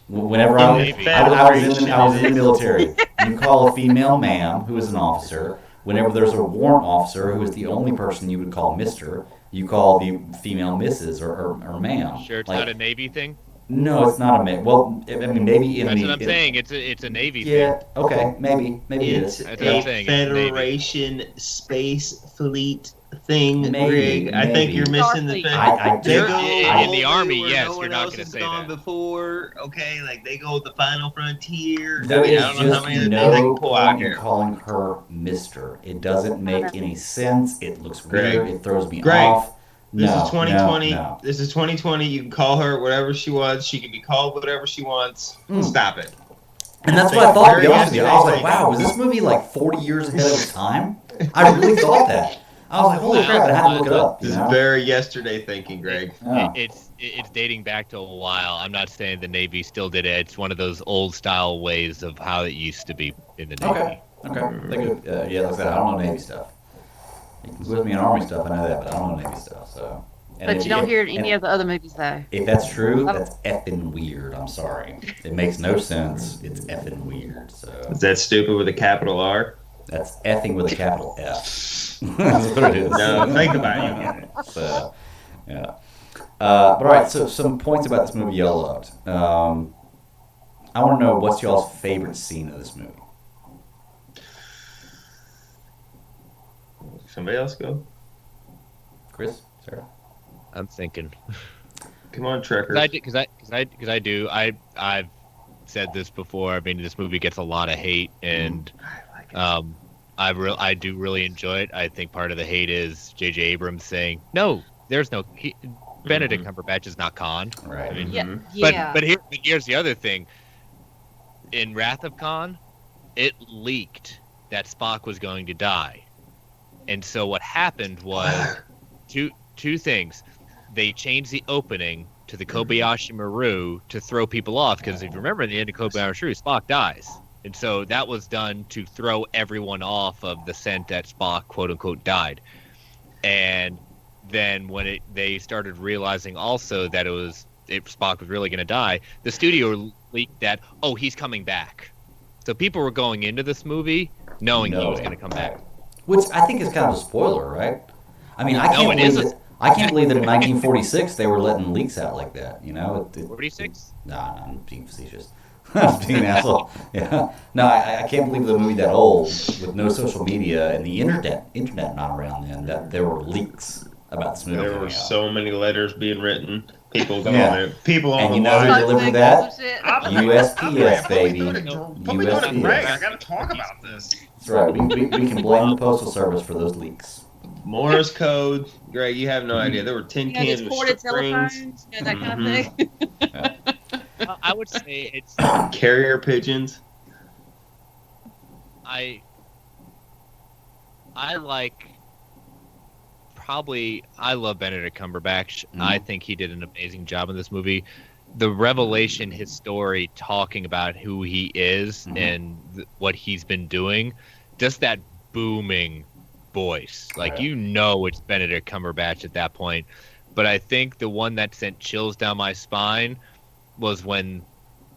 Whenever I was in the military, you call a female ma'am, who is an officer. Whenever there's a warrant officer, who is the only person you would call Mr., you call the female Mrs. or ma'am. Sure, it's not a Navy thing? No, it's not a Navy. Well, I mean, maybe in That's what I'm saying. It's a Navy thing. Yeah, okay, maybe it is. It's a Federation Space Fleet thing, Greg. I think you're missing the thing. In the Army, yes, you're not going to say that. Before, okay, like they go with the final frontier. That is I don't know how many things they can pull out here. Calling her Mr. It doesn't make any sense. It looks weird. It throws me off. This is 2020. No. This is 2020. You can call her whatever she wants. She can be called whatever she wants. Stop it. And that's what I thought, to be honest with you. I was like, wow, was this movie like 40 years ahead of its time? I really thought that. I was like, holy crap, I had to look it up. This is very yesterday thinking, Greg. Oh. It's dating back to a while. I'm not saying the Navy still did it. It's one of those old style ways of how it used to be in the Navy. Okay. Yeah, like I said, I don't know Navy stuff. You can quiz me on Army stuff, I know that, but I don't know Navy stuff. So. But you don't hear it in any of the other movies, though. If that's true, that's effing weird. I'm sorry. It makes no sense. It's effing weird. So. Is that stupid with a capital R? That's effing with a capital F. That's what it is. No, think about it. So, yeah. But all right, so some points about this movie y'all loved. I want to know, what's y'all's favorite scene of this movie? Somebody else go. Chris? Sarah? I'm thinking. Come on, Trekker. Because I do. I've said this before. I mean, this movie gets a lot of hate, and I do really enjoy it. I think part of the hate is J.J. Abrams saying, "No, there's no Benedict Cumberbatch is not Khan." Right. I mean, But here's the other thing. In Wrath of Khan, it leaked that Spock was going to die, and so what happened was two things. They changed the opening to the Kobayashi Maru to throw people off, because if you remember, in the end of Kobayashi Maru, Spock dies. And so that was done to throw everyone off of the scent that Spock, quote unquote, died. And then when they started realizing also that if Spock was really going to die, the studio leaked that, he's coming back. So people were going into this movie knowing he was going to come back. Which I think is kind of a spoiler, right? I mean, I can't believe that in 1946 they were letting leaks out like that. 46? Nah, I'm being facetious. I'm being an asshole. Yeah. No, I can't believe the movie that old with no social media and the internet not around then, that there were leaks about this movie. There were so many letters being written. People going it. People on and the you know line. who delivered that? USPS, baby. USPS. I gotta talk about this. That's right. We can blame the Postal Service for those leaks. Morse code, Greg. You have no idea. There were tin cans with ported strings. telephones, that kind of thing. I would say it's carrier pigeons. I love Benedict Cumberbatch. I think he did an amazing job in this movie. The revelation, his story, talking about who he is and what he's been doing, just that booming voice. It's Benedict Cumberbatch at that point. But I think the one that sent chills down my spine was when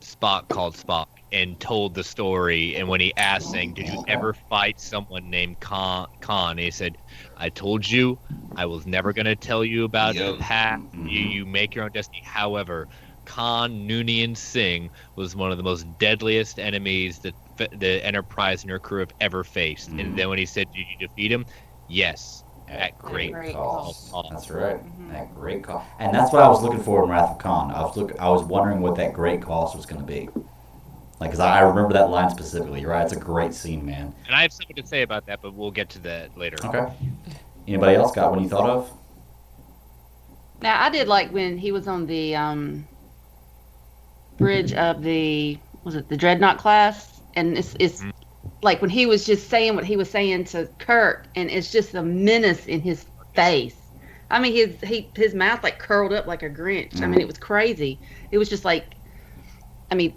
Spock called Spock and told the story, and when he asked, saying, "Did you ever fight someone named Khan?" And he said, "I told you, I was never going to tell you about the path. You make your own destiny. However, Khan Noonien Singh was one of the most deadliest enemies that the Enterprise and her crew have ever faced." And then when he said, "Did you defeat him?" Yes. At great cost. That's right. At great cost. And that's what I was looking for in Wrath of Khan. I was wondering what that great cost was going to be. Because I remember that line specifically. You're right. It's a great scene, man. And I have something to say about that, but we'll get to that later. Okay. Anybody else got one you thought of? Now, I did like when he was on the bridge of the Dreadnought class, and it's like when he was just saying what he was saying to Kirk, and it's just a menace in his face. I mean, his mouth like curled up like a Grinch. I mean, it was crazy. It was just like, I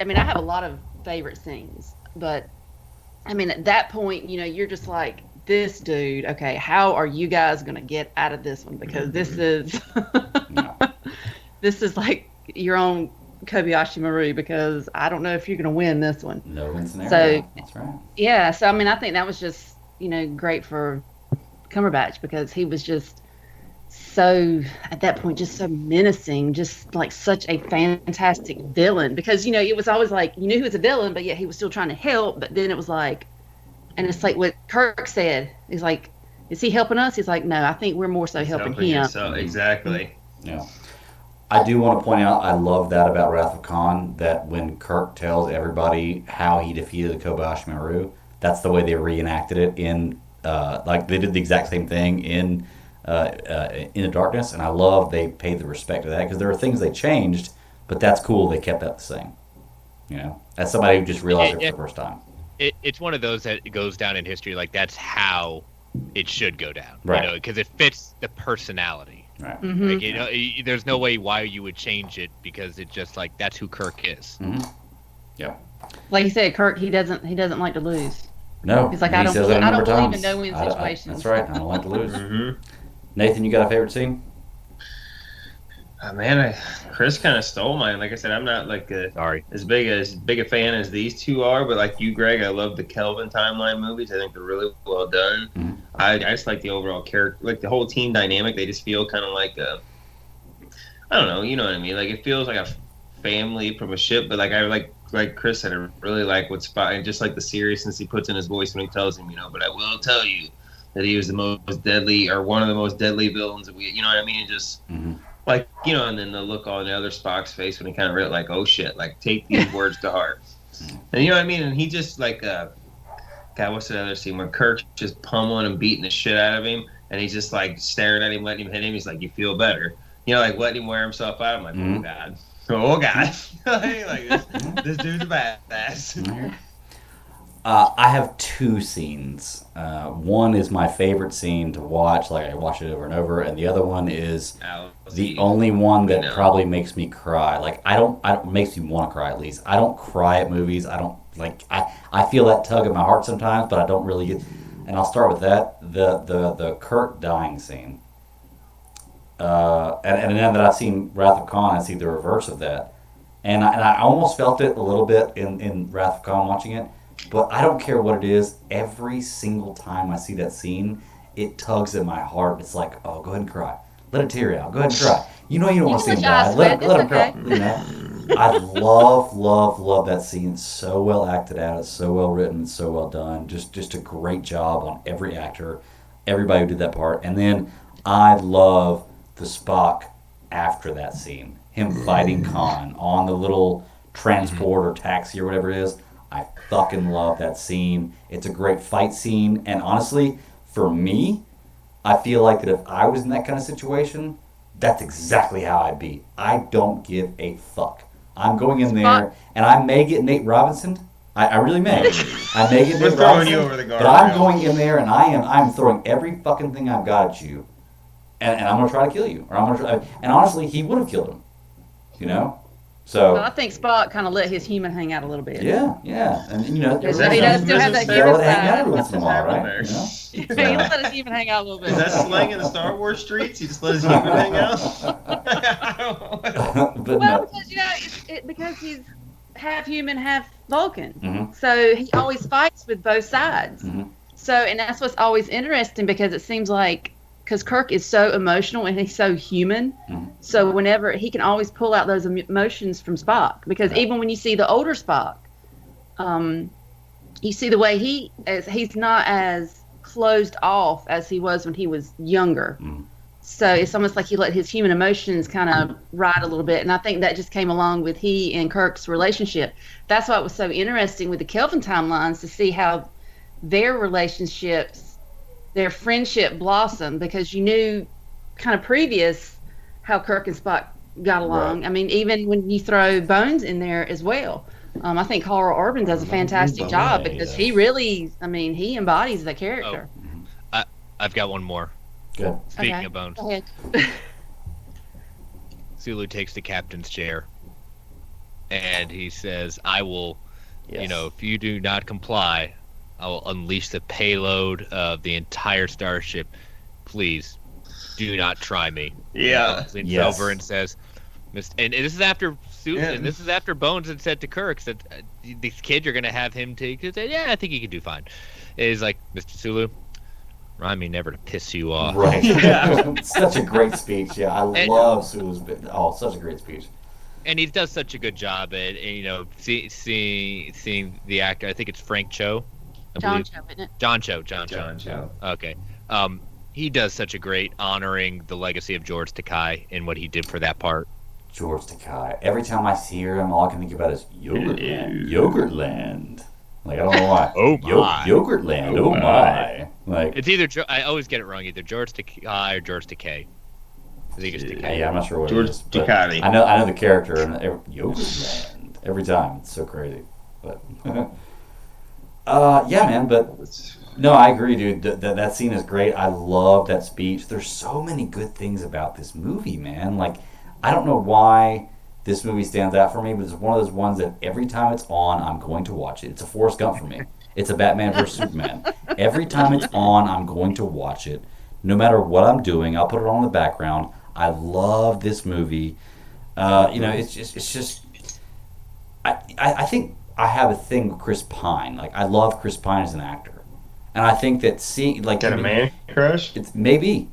have a lot of favorite scenes, but I mean, at that point, you're just like, this dude, okay, how are you guys going to get out of this one? Because this is, this is like your own Kobayashi Maru, because I don't know if you're going to win this one. No win scenario. So, that's right. Yeah, so I mean, I think that was just, great for Cumberbatch, because he was just so, at that point, just so menacing, just like such a fantastic villain, because, it was always like, you knew he was a villain, but yet he was still trying to help, but then it was like, and it's like what Kirk said, he's like, is he helping us? He's like, no, I think we're more so helping him. So, exactly. Yeah. I do want to point out, I love that about Wrath of Khan, that when Kirk tells everybody how he defeated the Kobayashi Maru, that's the way they reenacted it in, they did the exact same thing in the Darkness, and I love they paid the respect to that, because there are things they changed, but that's cool they kept that the same. As somebody who just realized it for the first time. It's one of those that goes down in history, like that's how it should go down, right? Because it fits the personality. Right. Like, there's no way why you would change it, because it's just like that's who Kirk is. Yeah. Like you said, Kirk, he doesn't like to lose. No. He's like, I don't believe in no-win situations. That's right. I don't like to lose. Nathan, you got a favorite scene? Man, Chris kind of stole mine. Like I said, I'm not like as big a fan as these two are, but like you, Greg, I love the Kelvin timeline movies. I think they're really well done. I just like the overall character, like the whole team dynamic. They just feel kind of like I don't know, you know what I mean? Like it feels like a family from a ship, but like Chris said, I really like what Spock, and just like the seriousness he puts in his voice when he tells him, but I will tell you that he was the most deadly, or one of the most deadly villains that we, you know what I mean? And just like, and then the look on the other Spock's face when he kind of read like, oh shit, like take these words to heart. And you know what I mean? And he just like, God, what's the other scene where Kirk's just pummeling and beating the shit out of him, and he's just like staring at him, letting him hit him. He's like, you feel better, like letting him wear himself out. I'm like, oh god, like this dude's a badass. I have two scenes. One is my favorite scene to watch, like I watch it over and over, and the other one is the only one that probably makes me cry. Like I don't makes me want to cry at least. I don't cry at movies. I don't like. I feel that tug in my heart sometimes, but I don't really get. And I'll start with that. The Kirk dying scene. And now that I've seen Wrath of Khan, I see the reverse of that. And I almost felt it a little bit in Wrath of Khan watching it. But I don't care what it is. Every single time I see that scene, it tugs at my heart. It's like, oh, go ahead and cry. Let a tear out. Go ahead and cry. You know you don't want to see him die. Let him cry. You know? I love that scene. It's so well acted out. It's so well written. It's so well done. Just a great job on every actor, everybody who did that part. And then I love the Spock after that scene. Him fighting Khan on the little transport or taxi or whatever it is. I fucking love that scene. It's a great fight scene. And honestly, for me, I feel like that if I was in that kind of situation, that's exactly how I'd be. I don't give a fuck. I'm going in there, and I may get Nate Robinson. I really may. I may get Nate Robinson. You over the guard, but I'm going in there, and I'm throwing every fucking thing I've got at you, and I'm going to try to kill you. Or I'm going to try, and honestly, he would have killed him. You know? So well, I think Spock kind of let his human hang out a little bit. Yeah, and you know, he does still have that human side. Hang out every once in a while, right? You know? He let his human hang out a little bit. Is that slang in the Star Wars streets? He just let his human hang out. But well, because you know, because he's half human, half Vulcan, so he always fights with both sides. So, and that's what's always interesting because it seems like. Because Kirk is so emotional and he's so human, so whenever he can always pull out those emotions from Spock. Because even when you see the older Spock, you see the way he's not as closed off as he was when he was younger. So it's almost like he let his human emotions kind of ride a little bit, and I think that just came along with he and Kirk's relationship. That's why it was so interesting with the Kelvin timelines to see how their relationships. Their friendship blossomed because you knew kind of previous how Kirk and Spock got along. Right. I mean, even when you throw Bones in there as well. I think Carl Urban does a fantastic job because he really, I mean, he embodies the character. I've got one more. Good. Speaking of Bones. Go ahead. Sulu takes the captain's chair and he says, I will, if you do not comply, I will unleash the payload of the entire starship. Please, do not try me. Yeah. Leans over and says, and this is after and this is after Bones had said to Kirk that this kid you're gonna have him take. He said, I think he can do fine. He's like, Mr. Sulu, remind me never to piss you off. Right. Such a great speech. Yeah, I love Sulu's. Such a great speech. And he does such a good job at seeing the actor. I think it's Frank Cho. John Cho, isn't it? John Cho. Okay. He does such a great honoring the legacy of George Takei and what he did for that part. George Takei. Every time I hear him, all I can think about is Yogurtland. Yogurtland. Like, I don't know why. Oh, my. Yogurtland. Oh, my. Like, it's either, I always get it wrong, either George Takei or George Takei. I think it's Takei. Yeah, I'm not sure what George it is. Takei. I know the character, and Yogurtland. Every time. It's so crazy. But... yeah, man, but no, I agree, dude. That scene is great. I love that speech. There's so many good things about this movie, man. Like, I don't know why this movie stands out for me, but it's one of those ones that every time it's on, I'm going to watch it. It's a Forrest Gump for me. It's a Batman vs. Superman. Every time it's on, I'm going to watch it. No matter what I'm doing, I'll put it on in the background. I love this movie. It's just. I think. I have a thing with Chris Pine. Like, I love Chris Pine as an actor, and I think that seeing like got a man crush. It may be.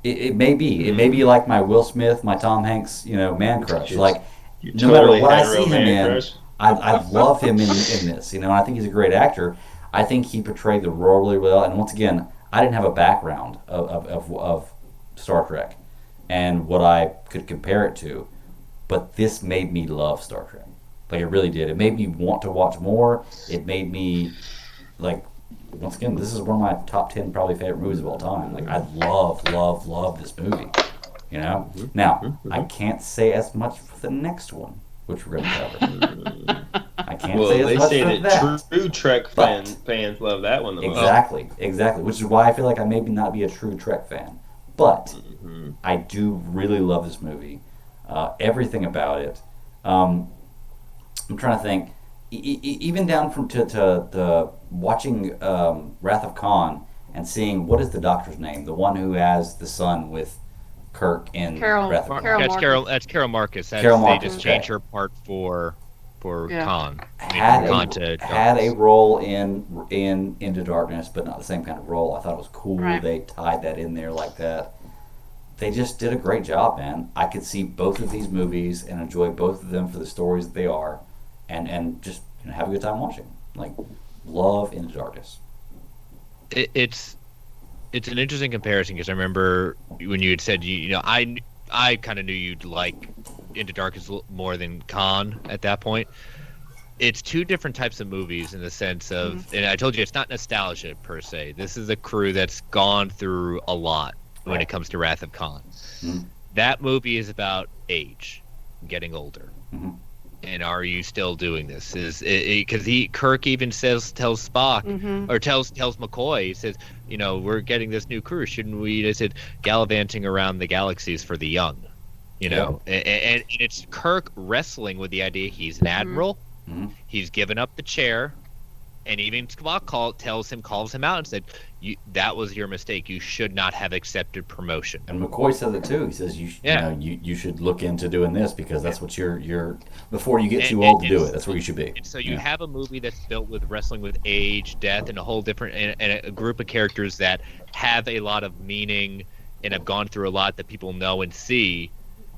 It may be like my Will Smith, my Tom Hanks, man crush. Like, no matter what I see him in, I love him in this. And I think he's a great actor. I think he portrayed the role really well. And once again, I didn't have a background of Star Trek and what I could compare it to, but this made me love Star Trek. Like, it really did. It made me want to watch more. It made me, like, once again, this is one of my top 10 probably favorite movies of all time. Like, I love this movie. Now, I can't say as much for the next one, which we're going to cover. I can't say as much for that. True Trek fans love that one the most. Exactly. Which is why I feel like I maybe not be a true Trek fan, but I do really love this movie. Everything about it. I'm trying to think. Even down from to the watching Wrath of Khan and seeing what is the doctor's name, the one who has the son with Kirk in Wrath of Khan. That's Carol Marcus. Carol Marcus. They just changed her part for Khan. Had a role in Into Darkness, but not the same kind of role. I thought it was cool they tied that in there like that. They just did a great job, man. I could see both of these movies and enjoy both of them for the stories that they are. And just have a good time watching. Like, love Into Darkness. It's an interesting comparison because I remember when you had said I kind of knew you'd like Into Darkness more than Khan at that point. It's two different types of movies in the sense of, and I told you it's not nostalgia per se. This is a crew that's gone through a lot when it comes to Wrath of Khan. That movie is about age, getting older. And are you still doing this? Because Kirk even tells Spock or tells McCoy, he says, we're getting this new crew. Shouldn't we? They said gallivanting around the galaxies for the young, and it's Kirk wrestling with the idea he's an admiral. He's given up the chair, and even Spock calls him out and said, that was your mistake. You should not have accepted promotion. And McCoy said it too. He says you should look into doing this because that's what you're before you get too old to do it. That's where you should be. And so you have a movie that's built with wrestling with age, death, and a whole different and a group of characters that have a lot of meaning and have gone through a lot that people know and see.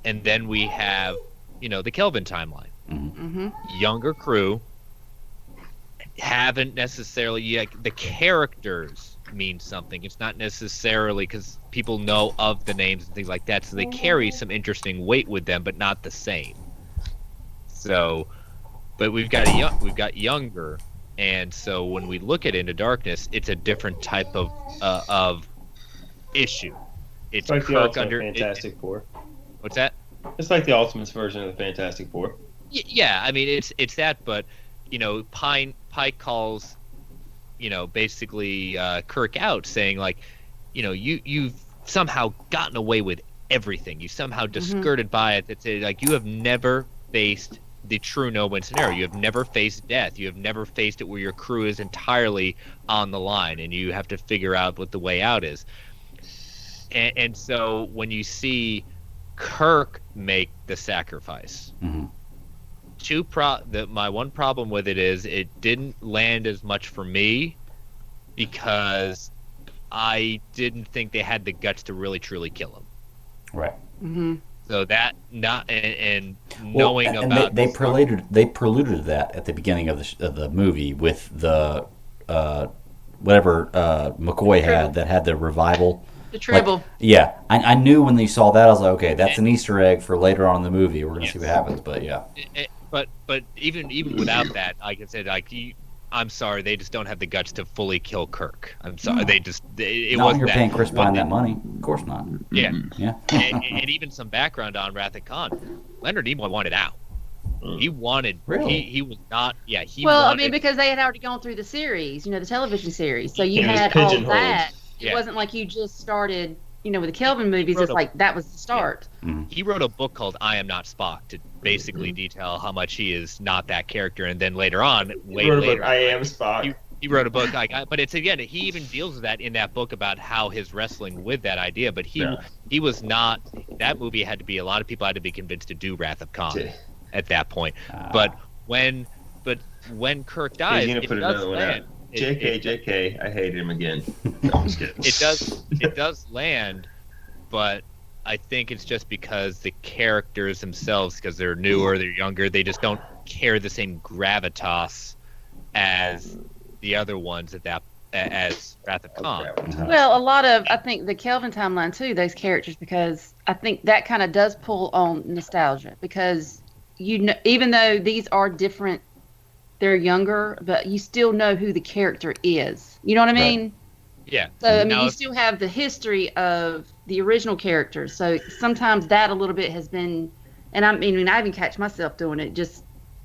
And then we have the Kelvin timeline, younger crew. Haven't necessarily the characters mean something. It's not necessarily because people know of the names and things like that, so they carry some interesting weight with them, but not the same. So, but we've got younger, and so when we look at Into Darkness, it's a different type of issue. It's like the Ultimate Fantastic Four. What's that? It's like the Ultimate's version of the Fantastic Four. Yeah, I mean it's that, but Pike calls, basically Kirk out, saying like, you've somehow gotten away with everything. You somehow just skirted by it. It's like you have never faced the true no-win scenario. You have never faced death. You have never faced it where your crew is entirely on the line, and you have to figure out what the way out is. And so when you see Kirk make the sacrifice. My one problem with it is it didn't land as much for me because I didn't think they had the guts to really truly kill him. Right. So that knowing about they preluded that at the beginning of the movie with the whatever McCoy had that had the revival. The Tribble. I knew when you saw that I was like, okay, that's an Easter egg for later on in the movie. We're gonna see what happens, but yeah. But even without that, like I said, I'm sorry, they just don't have the guts to fully kill Kirk. I'm sorry, it not wasn't you're that. paying Chris Pine that money, of course not. Yeah. and even some background on Wrath of Khan. Leonard Nimoy wanted out. He wanted. Really? He was not. Yeah. Because they had already gone through the series, the television series, so you had all that. It wasn't like you just started. With the Kelvin movies, it's like that was the start. He wrote a book called "I Am Not Spock" to basically detail how much he is not that character, and then later on, later, I Am Spock. He wrote a book, but it's he even deals with that in that book about how his wrestling with that idea. But he was not. That movie had to be. A lot of people had to be convinced to do Wrath of Khan at that point. But when Kirk dies, he's gonna put another one out. JK, I hate him again. No, I'm just kidding. It does land, but I think it's just because the characters themselves, because they're newer, they're younger, they just don't carry the same gravitas as the other ones as Wrath of Khan. Well, I think the Kelvin timeline too, those characters, because I think that kind of does pull on nostalgia, because even though these are different. They're younger, but you still know who the character is. You know what I mean? Right. Yeah. So, you still have the history of the original characters. So sometimes that a little bit has been, and I even catch myself doing it, just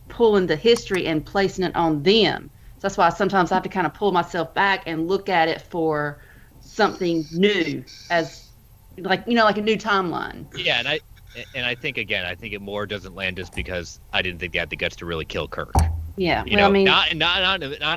pulling the history and placing it on them. So that's why sometimes I have to kind of pull myself back and look at it for something new, as like a new timeline. Yeah, and I think it more doesn't land just because I didn't think they had the guts to really kill Kirk. Yeah, I mean, not in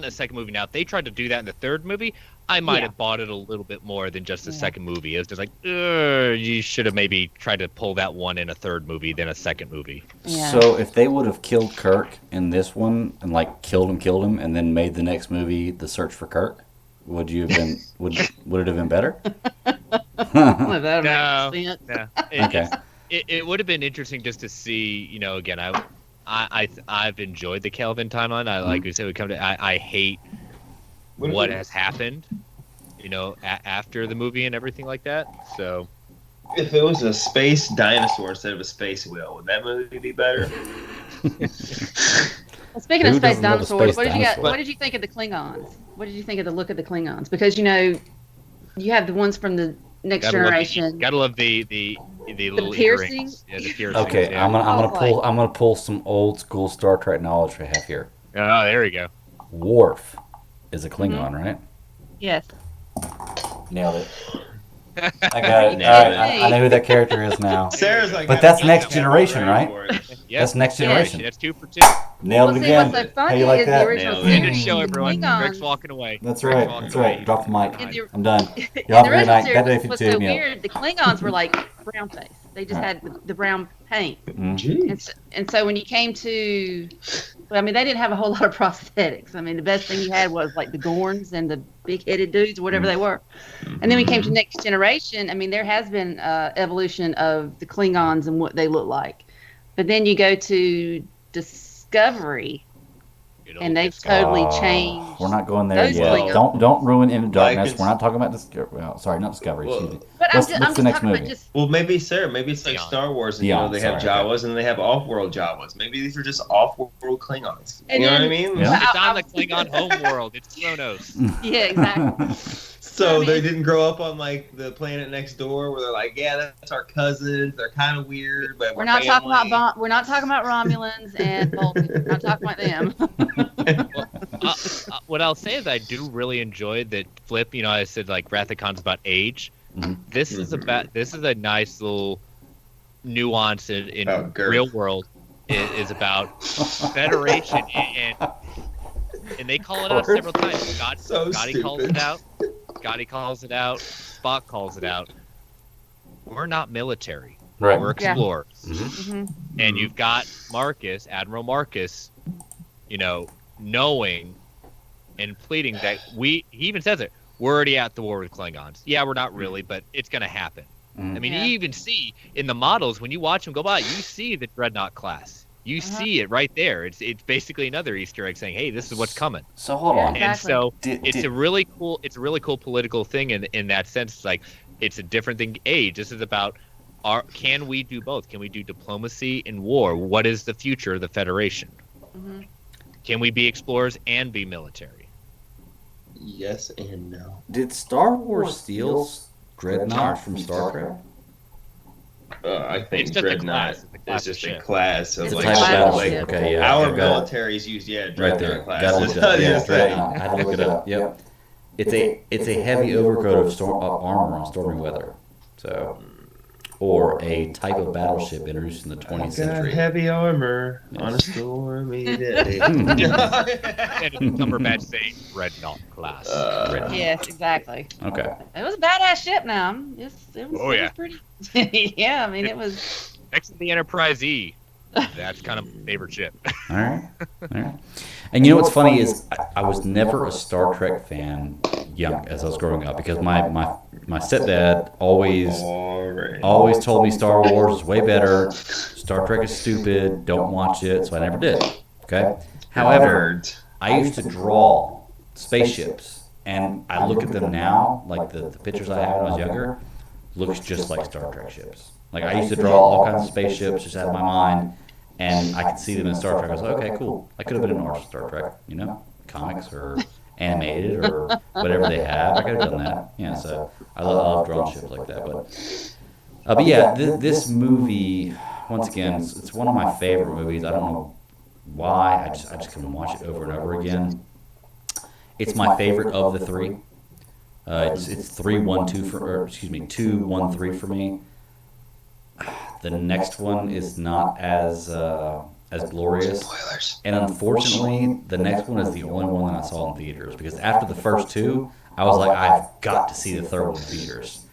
a second movie. Now, if they tried to do that in the third movie, I might have bought it a little bit more than just the second movie. It's just like, you should have maybe tried to pull that one in a third movie than a second movie. Yeah. So if they would have killed Kirk in this one and like killed him, and then made the next movie The Search for Kirk, would you have been? would it have been better? No. Okay. It would have been interesting just to see. Again, I've enjoyed the Kelvin timeline. Like we said, I hate what has happened, after the movie and everything like that. So, if it was a space dinosaur instead of a space whale, would that movie be better? Well, speaking of space dinosaurs, what did you think of the Klingons? What did you think of the look of the Klingons? Because you have the ones from the Next Generation. Gotta love the little piercings. Yeah, the piercings. Okay, yeah. I'm gonna pull some old school Star Trek knowledge we have here. Oh, there we go. Worf is a Klingon, right? Yes. Nailed it. I got it. All right, I know who that character is now. Sarah's like, But that's Next Generation, right? Yep. That's Next Generation. That's 2 for 2. Nailed it again. What's so How funny you like is that? the original Nailed End it. of the show, series, everyone. Klingons- Greg's walking away. That's Greg's right. walking That's right. away. Drop the mic. In the- I'm done. In Y'all have the a great original night. series, That day what's 52. so Yeah. weird, the Klingons were like brown face. They just had the brown paint. Jeez. And so when you came to, they didn't have a whole lot of prosthetics. I mean, the best thing you had was like the Gorns and the big-headed dudes, whatever they were. And then we came to Next Generation. I mean, there has been evolution of the Klingons and what they look like. But then you go to Discovery, and they've totally changed. We're not going there those yet. Klingons. Don't ruin Into Darkness. Like We're not talking about Discovery. Well, sorry, not Discovery. Excuse me. But What's I'm the just next talking about movie? just Well, maybe, Sarah, maybe it's like Beyond. Star Wars, and Beyond, they have sorry, Jawas and they have off-world Jawas. Maybe these are just off-world Klingons. And You know what I then- mean? Yeah. It's on the Klingon homeworld. It's Kronos. yeah, exactly. So I they mean- didn't grow up on like the planet next door, where they're like, yeah, that's our cousins. They're kind of weird, but We're not talking family. about we're not talking about Romulans and Vulcans. We're not talking about them. What I'll say is I do really enjoy that flip. I said like Wrath of Khan's about age. Mhm. This is a nice little nuance in Oh, girth. real world. Is about Federation and they call it out several times. So Scotty calls stupid. it out. Scotty calls it out. Spock calls it out. We're not military. Right. We're Yeah. explorers. hmm And you've got Admiral Marcus, knowing and pleading that he even says it, we're already at the war with Klingons. Yeah, we're not really, but it's going to happen. Mhm. I mean, Yeah. you even see in the models, when you watch them go by, you see the Dreadnought class. You see it right there. It's basically another Easter egg saying, hey, this is what's coming. So hold on. Yeah. And so Did- it's a really cool political thing in that sense. It's like it's a different thing. Age. This is about can we do both? Can we do diplomacy and war? What is the future of the Federation? hmm Can we be explorers and be military? Yes and no. Did Star Wars steal Dreadnought from Star Trek? I think It's just a Dreadnought class. It's a class is just of a ship. class of It's a like, type of battleship. like Okay, yeah. our I've got it. military's used, Right Dreadnought there. class. Got to look That's it up. what Yeah, it is. Dreadnought. I had to look it up. Yep. It's a heavy overcoat of armor on stormy weather. So, or a type of battleship introduced in the 20th Got century. heavy armor on a Yes. stormy day. And it's Cumberbatch saying Dreadnought class. Dreadnought. Yes, exactly. Okay. It was a badass ship. Now, it was Oh, yeah. pretty. Yeah, I mean, it was. Next to the Enterprise E. That's kind of my favorite ship. All right. All right. And you know what's funny is I was never a Star Trek fan young as I was growing up because my stepdad always told me Star Wars is way better. Star Trek is stupid. Don't watch it. So I never did. Okay. However, I used to draw spaceships, and I look at them now, like the pictures I had when I was younger, looks just like Star Trek ships. Like I used to draw all kinds of spaceships just out of my mind, and I could see them in Star Trek. I was like, okay, cool. I could have been in more Star Trek, comics or animated or whatever they have. I could have done that. Yeah, so I love drawing ships like that. But yeah, this movie, once again, it's one of my favorite movies. I don't know why. I just can watch it over and over again. It's my favorite of the three. It's 3-1-2 for, or excuse me, 2-1-3 for me. The next one is not as glorious. Spoilers. And unfortunately, the next one is the only one that I saw in theaters, because after the first two, I was like, I've got to see the third one in theaters.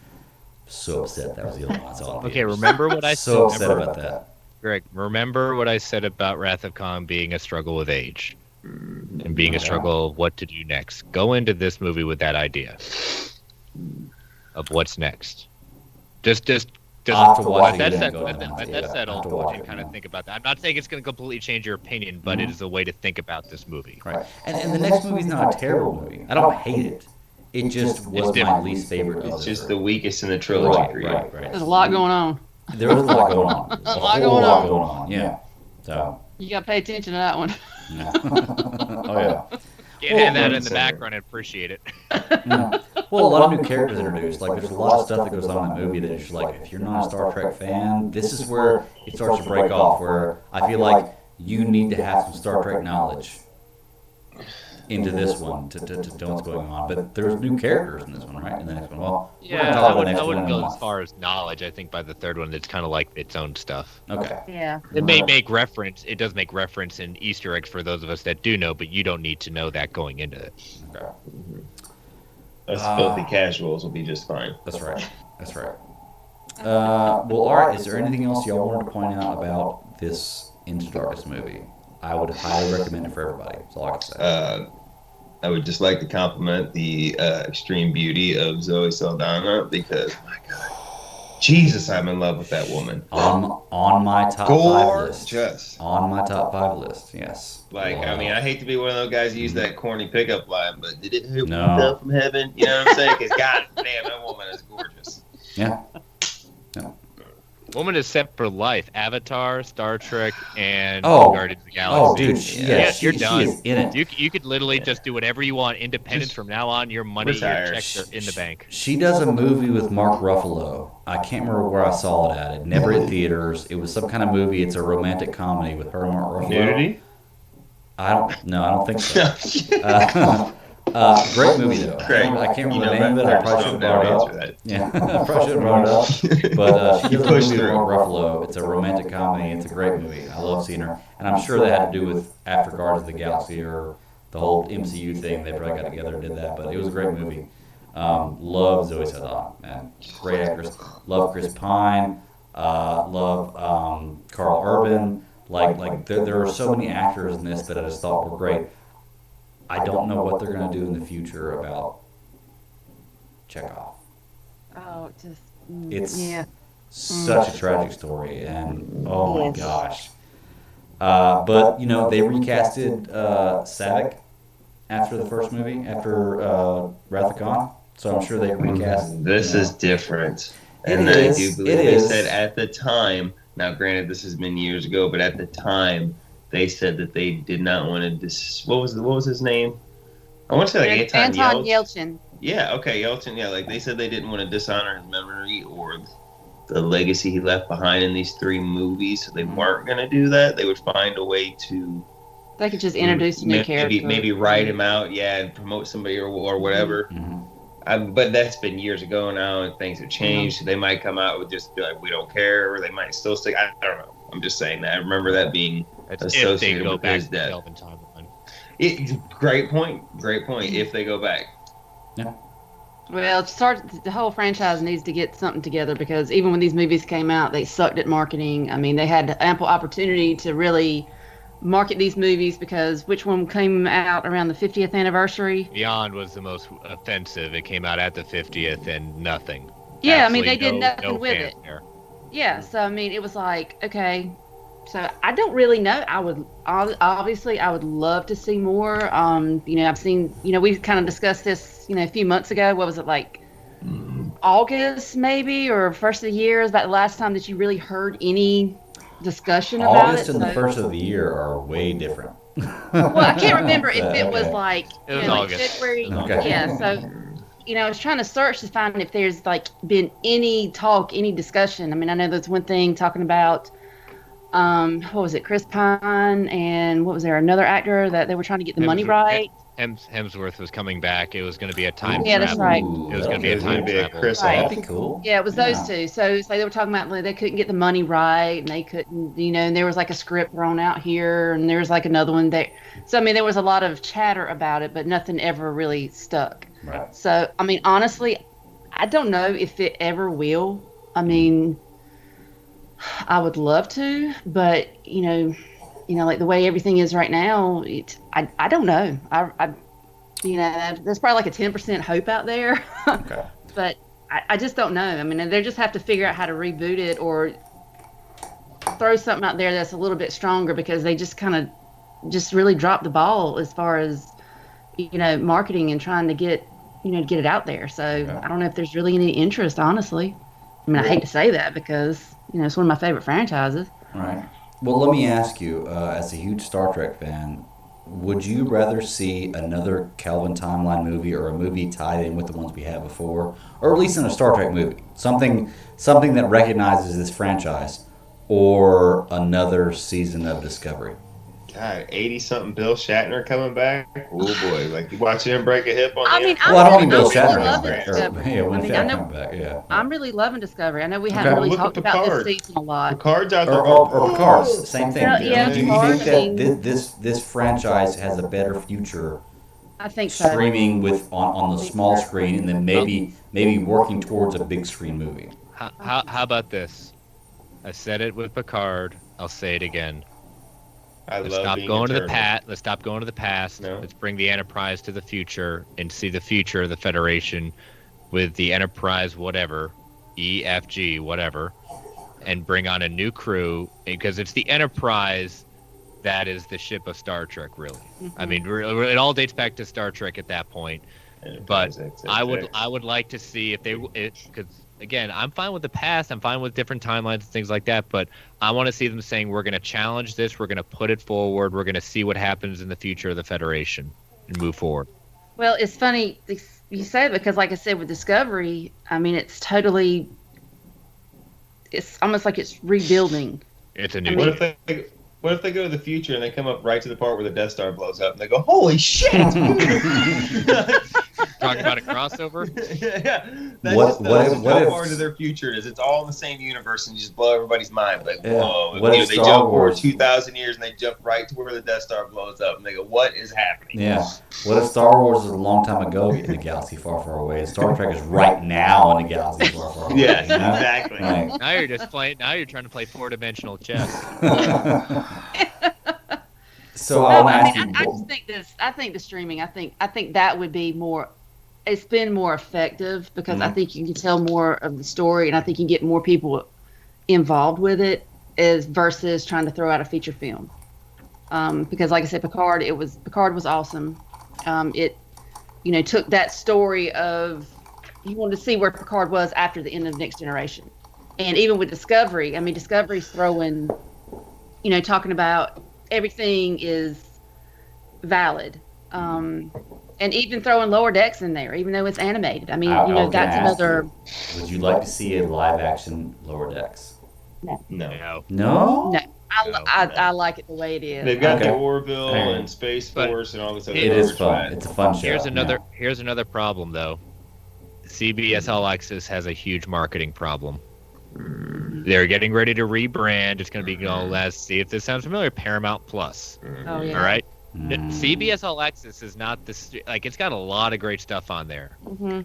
So upset that was the only one I saw in theaters. Okay, remember what I So said upset about that. Greg, remember what I said about Wrath of Khan being a struggle with age and being a struggle of what to do next. Go into this movie with that idea of what's next. Just I'll have to watch let it that again, settle, yeah, let that I'll settle, have to watch and it kind of again. think about that. I'm not saying it's going to completely change your opinion, but it is a way to think about this movie. Right. And the next movie's not a terrible movie. I don't hate it. It just was my different. least favorite of It's the just three. the weakest in the trilogy. Right. There's a lot going on. There was a lot going on. A lot whole going lot on. going on. Yeah. So. You got to pay attention to that one. Yeah. Oh yeah. Can't have that in the background and appreciate it. Yeah. Well, a lot of new characters introduced. Like, there's a lot of stuff that goes on in that movie that is just like, if you're not a Star Trek fan, this is where it starts to break off. Where I feel like you need to have some Star Trek knowledge into this one to know what's going on. But there's new characters in this one, right? In the next one. Well, we're gonna Yeah, talk I about the wouldn't, next I wouldn't one in a go as month. far as knowledge. I think by the third one, it's kind of like its own stuff. Okay. Yeah. It may make reference. It does make reference in Easter eggs for those of us that do know, but you don't need to know that going into it. Okay. Us filthy casuals will be just fine. That's right. That's right. Well, all right. Is there anything else y'all wanted to point out about this Into Darkness movie? I would highly recommend it for everybody. That's all I can say. I would just like to compliment the extreme beauty of Zoe Saldana because, my God, Jesus, I'm in love with that woman. On my top 5 list. Gorgeous. On my top 5 list. Yes. Like, Wow. I mean, I hate to be one of those guys who use that corny pickup line, but did it hit No. me down from heaven? You know what I'm saying? Because, God damn, that woman is gorgeous. Yeah. Woman is set for life. Avatar, Star Trek, and Oh. Guardians of the Galaxy. Oh, dude. You're done. She is in it. You could literally just do whatever you want. Independence Just from now on. Your money, retire. your checks are in the bank. She does a movie with Mark Ruffalo. I can't remember where I saw it at. It never hit theaters. It was some kind of movie. It's a romantic comedy with her and Mark Ruffalo. Nudity? I don't think so. Great movie though. Great. I can't remember the name of it. I probably should have brought it up. that. Yeah, I probably should have brought it up. But she You does a pushed movie with through. Mark Ruffalo. It's a romantic comedy. It's a great movie. I love seeing her, and I'm sure that had to do with after Guardians of the Galaxy or the whole MCU thing. They probably got together and did that. But it was a great movie. Love Zoe Saldana, man. Great actress. Love Chris Pine. Love Carl Urban. Like there are so many actors in this that I just thought were great. I don't know what they're going to do in the future about Chekhov. Oh, just It's yeah. such a tragic story, and oh my Yes. gosh. But, you know, they recasted Savick after the first movie, after Wrath of Khan, so I'm sure they recast. This you know. is different. It And is, I do it believe they is. said at the time, now granted this has been years ago, but at the time they said that they did not want to what was his name? I want to say like Anton Yelchin. Yelchin. Yeah, okay, Yelchin, yeah, like they said they didn't want to dishonor his memory or the legacy he left behind in these 3 movies, so they weren't going to do that. They would find a way to They could just introduce a new character. maybe write him out, yeah, and promote somebody or whatever. Mhm. But that's been years ago now, and things have changed. So they might come out with just be like, we don't care, or they might still stick. I don't know. I'm just saying that. I remember that being That's if they associated go with back his to death. Kelvin timeline. Great point. Great point. If they go back. Well, the whole franchise needs to get something together because even when these movies came out, they sucked at marketing. I mean, they had ample opportunity to really market these movies because which one came out around the 50th anniversary? Beyond was the most offensive. It came out at the 50th and nothing. Yeah, I mean, they Absolutely did nothing no with it. fanfare. Yeah, so I mean, it was like, okay, so I don't really know. I would love to see more. You know, I've seen, you know, we kind of discussed this, you know, a few months ago. What was it like? August maybe, or first of the year is about the last time that you really heard any discussion about August it. and the So- first of the year are way different. well, I can't remember if it was Okay. like, It was you know, like August. February. Okay. Yeah, so you know, I was trying to search to find if there's like been any talk, any discussion. I mean, I know there's one thing talking about What was it? Chris Pine and what was there? Another actor that they were trying to get the money right. Hemsworth was coming back. It was going to be a time Yeah, travel. that's right. It was going to be a time travel. Chris Right. That'd be cool. Yeah, it was those two. So it's like they were talking about like, they couldn't get the money right, and they couldn't, and there was like a script thrown out here, and there was like another one there. So I mean, there was a lot of chatter about it, but nothing ever really stuck. Right. So I mean, honestly, I don't know if it ever will. I mean, I would love to, but like the way everything is right now, I don't know. I there's probably like a 10% hope out there. Okay. But I just don't know. I mean, they just have to figure out how to reboot it or throw something out there that's a little bit stronger, because they just kind of just really dropped the ball as far as marketing and trying to get it out there. So Yeah. I don't know if there's really any interest, honestly. I mean, I hate to say that because it's one of my favorite franchises. Right. Well, let me ask you, as a huge Star Trek fan, would you rather see another Kelvin timeline movie or a movie tied in with the ones we had before, or at least in a Star Trek movie, something that recognizes this franchise, or another season of Discovery? God, 80-something Bill Shatner coming back. Oh boy, like you watching him break a hip on. I mean, Well, I don't mean Bill I'm really Shatner loving coming back. Discovery. Yeah, when I mean, Shatner coming back, yeah. I'm really loving Discovery. I know we Okay. haven't really Look at talked about Picard. this season a lot. Picard's out there. Or Picard, same thing. Yeah, Do you Picard, think that this franchise has a better future I think so. streaming with on the small screen, and then maybe working towards a big screen movie? How about this? I said it with Picard. I'll say it again. Let's stop going to the past. Let's stop going to the past. No. Let's bring the Enterprise to the future and see the future of the Federation with the Enterprise, whatever, EFG, whatever, and bring on a new crew, because it's the Enterprise that is the ship of Star Trek, really. I mean, it all dates back to Star Trek at that point. But I would like to see if because again, I'm fine with the past, I'm fine with different timelines and things like that, but I want to see them saying, we're going to challenge this, we're going to put it forward, we're going to see what happens in the future of the Federation and move forward. Well, it's funny you say it, because like I said with Discovery, I mean, it's almost like it's rebuilding. It's a new What if they go to the future and they come up right to the part where the Death Star blows up and they go, holy shit! Talking about a crossover? Yeah. That's What how if- far into their future it is. It's all in the same universe and you just blow everybody's mind. Like, Yeah. whoa. What if They Star jump Wars- forward 2,000 years and they jump right to where the Death Star blows up and they go, what is happening? Yeah. What if Star Wars is a long time ago in a galaxy far, far away, and Star Trek is right now in a galaxy far, far away? Yes, you know? exactly. Like- Now you're just playing. Now you're trying to play four-dimensional chess. So No, I'll I ask mean, you. I just think this. I think the streaming. I think that would be more. It's been more effective because I think you can tell more of the story, and I think you can get more people involved with it, as versus trying to throw out a feature film. Because, like I said, Picard was awesome. It, took that story of you wanted to see where Picard was after the end of the Next Generation, and even with Discovery. I mean, Discovery's throwing, talking about everything is valid. And even throwing Lower Decks in there, even though it's animated. I mean, I was gonna that's ask another. you, would you like to see a live action Lower Decks? No. No. No. No, I like it the way it is. They've got Okay. the Orville Alright. and Space But Force and all this other It is garbage, fun. right? It's a fun show. Here's another problem though. CBS All Access has a huge marketing problem. They're getting ready to rebrand. It's going to be let's see if this sounds familiar. Paramount Plus. Oh yeah. All right. Mm. CBS All Access is not this. Like, it's got a lot of great stuff on there. Mm-hmm.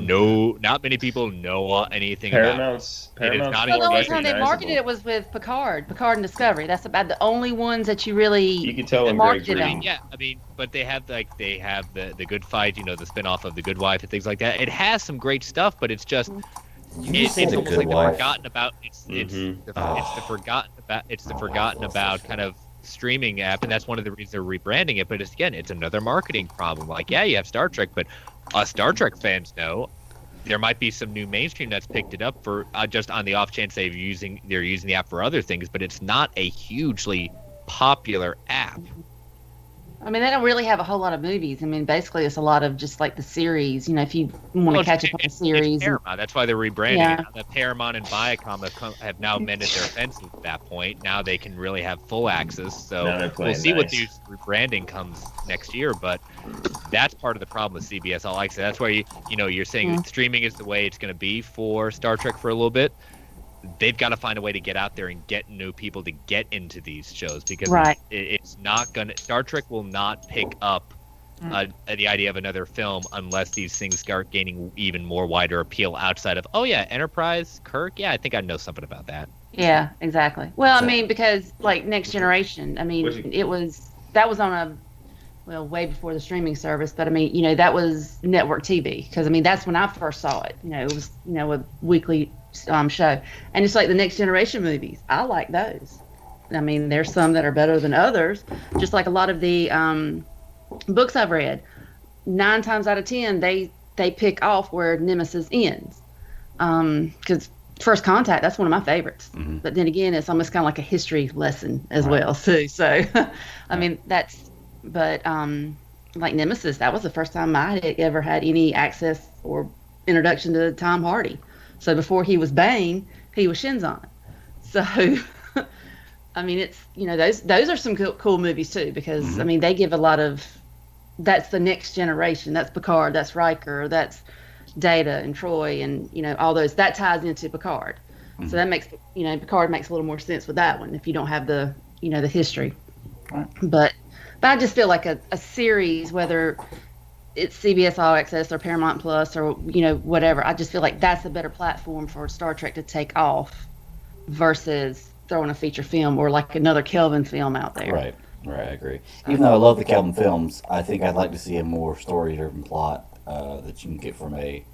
No, not many people know anything about it. Paramount's It is not Well, the even only It's time they marketed it was with Picard and Discovery. That's about the only ones that you really. You can tell them marketed Greg I on. mean, yeah, but they have the Good Fight, the spin-off of The Good Wife and things like that. It has some great stuff, but it's just You it's say The almost Good like the Wife. forgotten about. It's the forgotten about kind of streaming app, and that's one of the reasons they're rebranding it. But it's another marketing problem. Like, yeah, you have Star Trek, but us Star Trek fans know there might be some new mainstream that's picked it up for just on the off chance they're using the app for other things, but it's not a hugely popular app. I mean, they don't really have a whole lot of movies. I mean, basically, it's a lot of just like the series. You know, if you want to catch up on the series. It's Paramount. That's why they're rebranding Yeah. it. Now that Paramount and Viacom have now mended their fences at that point. Now they can really have full access. So we'll see what these rebranding comes next year. But that's part of the problem with CBS All Access. That's why you're saying streaming is the way it's going to be for Star Trek for a little bit. They've got to find a way to get out there and get new people to get into these shows because it's not going to. Star Trek will not pick up the idea of another film unless these things start gaining even more wider appeal outside of, oh yeah, Enterprise, Kirk. Yeah, I think I know something about that. Yeah, exactly. Well, I mean, because like Next Generation, I mean, that was on way before the streaming service, but I mean, you know, that was network TV because I mean, that's when I first saw it. You know, it was, you know, a weekly show, and it's like the Next Generation movies. I like those. I mean, there's some that are better than others. Just like a lot of the books I've read, 9 times out of 10 they pick off where Nemesis ends. Because First Contact, that's one of my favorites. But then again, it's almost kind of like a history lesson as well too. So, I mean, but like Nemesis, that was the first time I had ever had any access or introduction to Tom Hardy. So before he was Bane, he was Shinzon. So, I mean, it's, you know, those are some cool movies too, because I mean, they give a lot of, that's the next generation. That's Picard, that's Riker, that's Data and Troy, and, you know, all those, that ties into Picard. So that makes, you know, Picard makes a little more sense with that one if you don't have the, you know, the history. But I just feel like a series, whether it's CBS All Access or Paramount Plus or, you know, whatever, I just feel like that's a better platform for Star Trek to take off versus throwing a feature film or like another Kelvin film out there. Right, I agree. Even though I love the Kelvin films, I think I'd like to see a more story-driven plot that you can get from a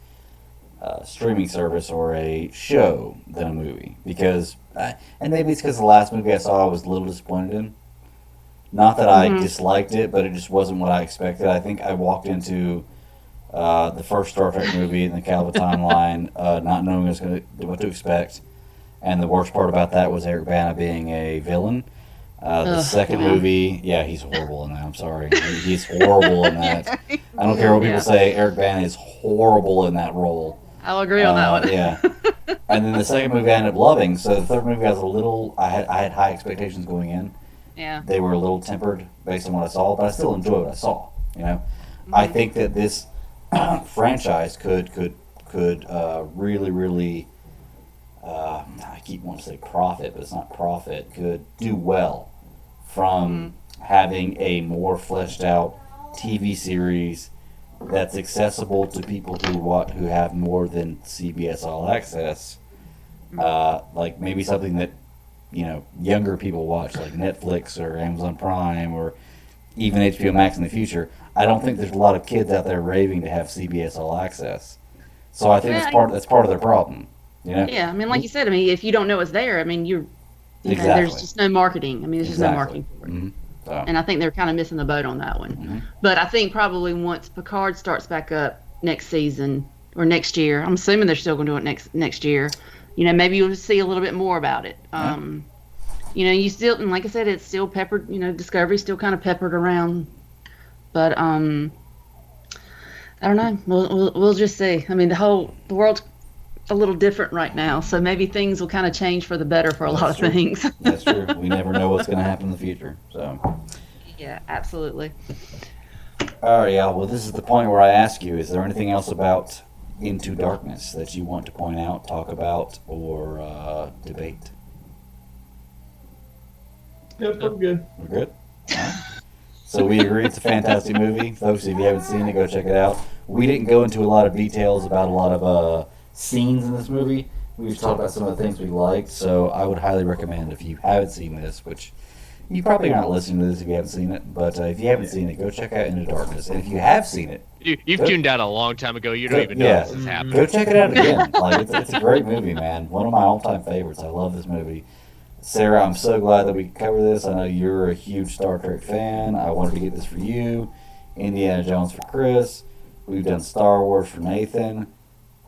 streaming service or a show than a movie. Because, and maybe it's because the last movie I saw I was a little disappointed in. Not that I disliked it, but it just wasn't what I expected. I think I walked into the first Star Trek movie in the Calvin timeline not knowing what to expect. And the worst part about that was Eric Bana being a villain. The second movie, he's horrible in that. I'm sorry. He's horrible in that. I don't care what people say. Eric Bana is horrible in that role. I'll agree on that one. Yeah. And then the second movie I ended up loving. So the third movie I was a little, I had high expectations going in. Yeah. They were a little tempered based on what I saw, but I still enjoyed what I saw. You know, I think that this franchise could really, really. I keep wanting to say profit, but it's not profit. Could do well from having a more fleshed out TV series that's accessible to people who have more than CBS All Access. Like maybe something that, you know, younger people watch, like Netflix or Amazon Prime or even HBO Max in the future. I don't think there's a lot of kids out there raving to have CBS All Access. So I think that's part of their problem. You know? Yeah, I mean, like you said, I mean, if you don't know it's there, I mean, you know, there's just no marketing. I mean, there's just no marketing for it. So. And I think they're kind of missing the boat on that one. But I think probably once Picard starts back up next season or next year, I'm assuming they're still going to do it next year. You know, maybe you'll see a little bit more about it. You know, you still, and like I said, it's still peppered. You know, Discovery's still kind of peppered around. But I don't know. We'll just see. I mean, the world's a little different right now, so maybe things will kind of change for the better for a lot of things. That's true. We never know what's going to happen in the future. So. Yeah, absolutely. All right, yeah. Well, this is the point where I ask you: is there anything else about Into Darkness that you want to point out, talk about, or debate? Yep, I'm good. We're good? All right. So we agree it's a fantastic movie. Folks, if you haven't seen it, go check it out. We didn't go into a lot of details about a lot of scenes in this movie. We just talked about some of the things we liked, so I would highly recommend if you haven't seen this, which you probably aren't listening to this if you haven't seen it, but if you haven't seen it, go check out Into Darkness. And if you have seen it, you've tuned out a long time ago. You don't even know this is happening. Go check it out again. Like it's a great movie, man. One of my all-time favorites. I love this movie. Sarah, I'm so glad that we could cover this. I know you're a huge Star Trek fan. I wanted to get this for you. Indiana Jones for Chris. We've done Star Wars for Nathan.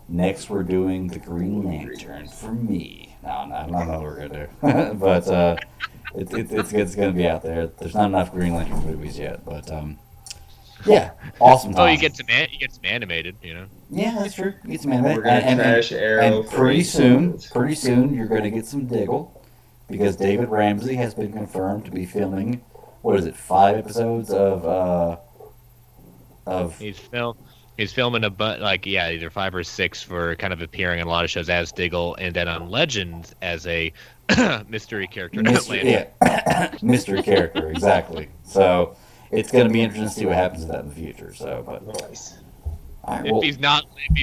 Next, we're doing the Green Lantern for me. No, I don't know what we're going to do. But it's going to be out there. There's not enough Green Lantern movies yet, but yeah, awesome. Oh, you get some animated, Yeah, that's true. You get some animated. We're gonna trash Arrow. And pretty soon, you're going to get some Diggle, because David Ramsey has been confirmed to be filming. What is it? 5 episodes of. He's filming either 5 or 6 for kind of appearing on a lot of shows as Diggle, and then on Legends as a mystery character. Mystery character, exactly. So it's going to be interesting to see what happens to that in the future. So, but nice. Right, if he's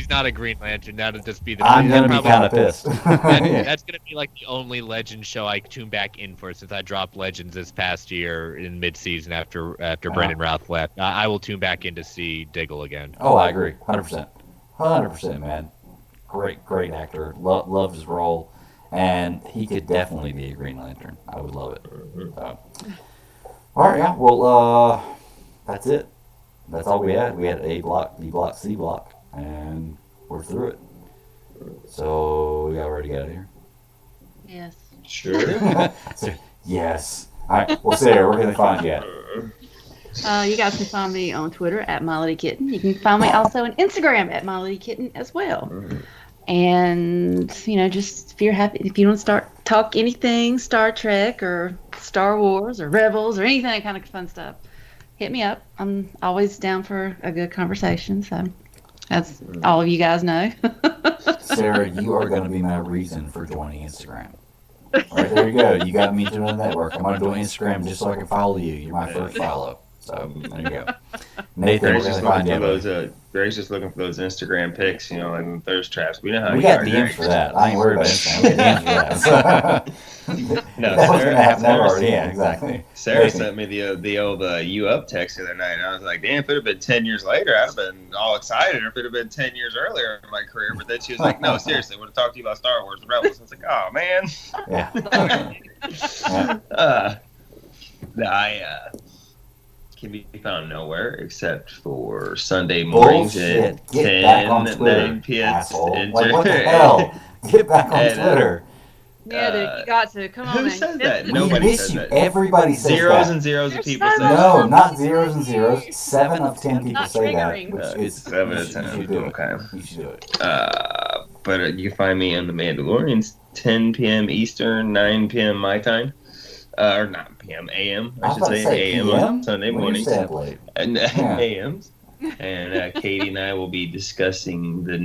not a Green Lantern, that'll just be the. I'm gonna be kind of pissed. That's gonna be like the only Legends show I tune back in for, since I dropped Legends this past year in mid-season after Brandon Routh left. I will tune back in to see Diggle again. Oh, I agree, 100%, man. Great actor. Loved his role, and he could definitely be a Green Lantern. I would love it. So. All right, yeah. Well, that's it. That's all we had. We had A block, B block, C block, and we're through it. So we got ready to get out of here. Yes. Sure. Yes. All right. Well, Sarah, where can they find you at? You guys can find me on Twitter at MyLadyKitten. You can find me also on Instagram at MyLadyKitten as well. And just if you're happy, if you want to talk anything Star Trek or Star Wars or Rebels or anything that kind of fun stuff, hit me up. I'm always down for a good conversation. So, as all of you guys know. Sarah, you are going to be my reason for joining Instagram. All right, there you go. You got me to the network. I'm going to do Instagram just so I can follow you. You're my first follow. So, there you go. Nathan, Greg's just looking for those Instagram pics, like thirst traps. We know how we got DMs for that. I ain't worried about Instagram. We got DMs for that. No, that was going to happen already. Yeah, exactly. Sarah sent me the old "you up" text the other night, and I was like, "Damn, if it had been 10 years later, I'd have been all excited. If it had been 10 years earlier in my career." But then she was like, "No, seriously, I want to talk to you about Star Wars and Rebels." I was like, "Oh man." Yeah. I can be found nowhere except for Sunday mornings at 9 p.m. Like, what the hell? Get back on Twitter. Yeah, dude, you got to. Come on, who man. says that? We Nobody miss says you. that. Everybody says Zeros that. and zeros of people say No, that. not zeros and zeros. 7 of 10 people Not say triggering. that. Which is 7 you of 10. should do it. Okay. You should do it. But you can find me on The Mandalorians, 10 p.m. Eastern, 9 p.m. my time. Or not p.m., a.m. I should say a.m. on Sunday mornings. And a.m.s. And Katie and I will be discussing the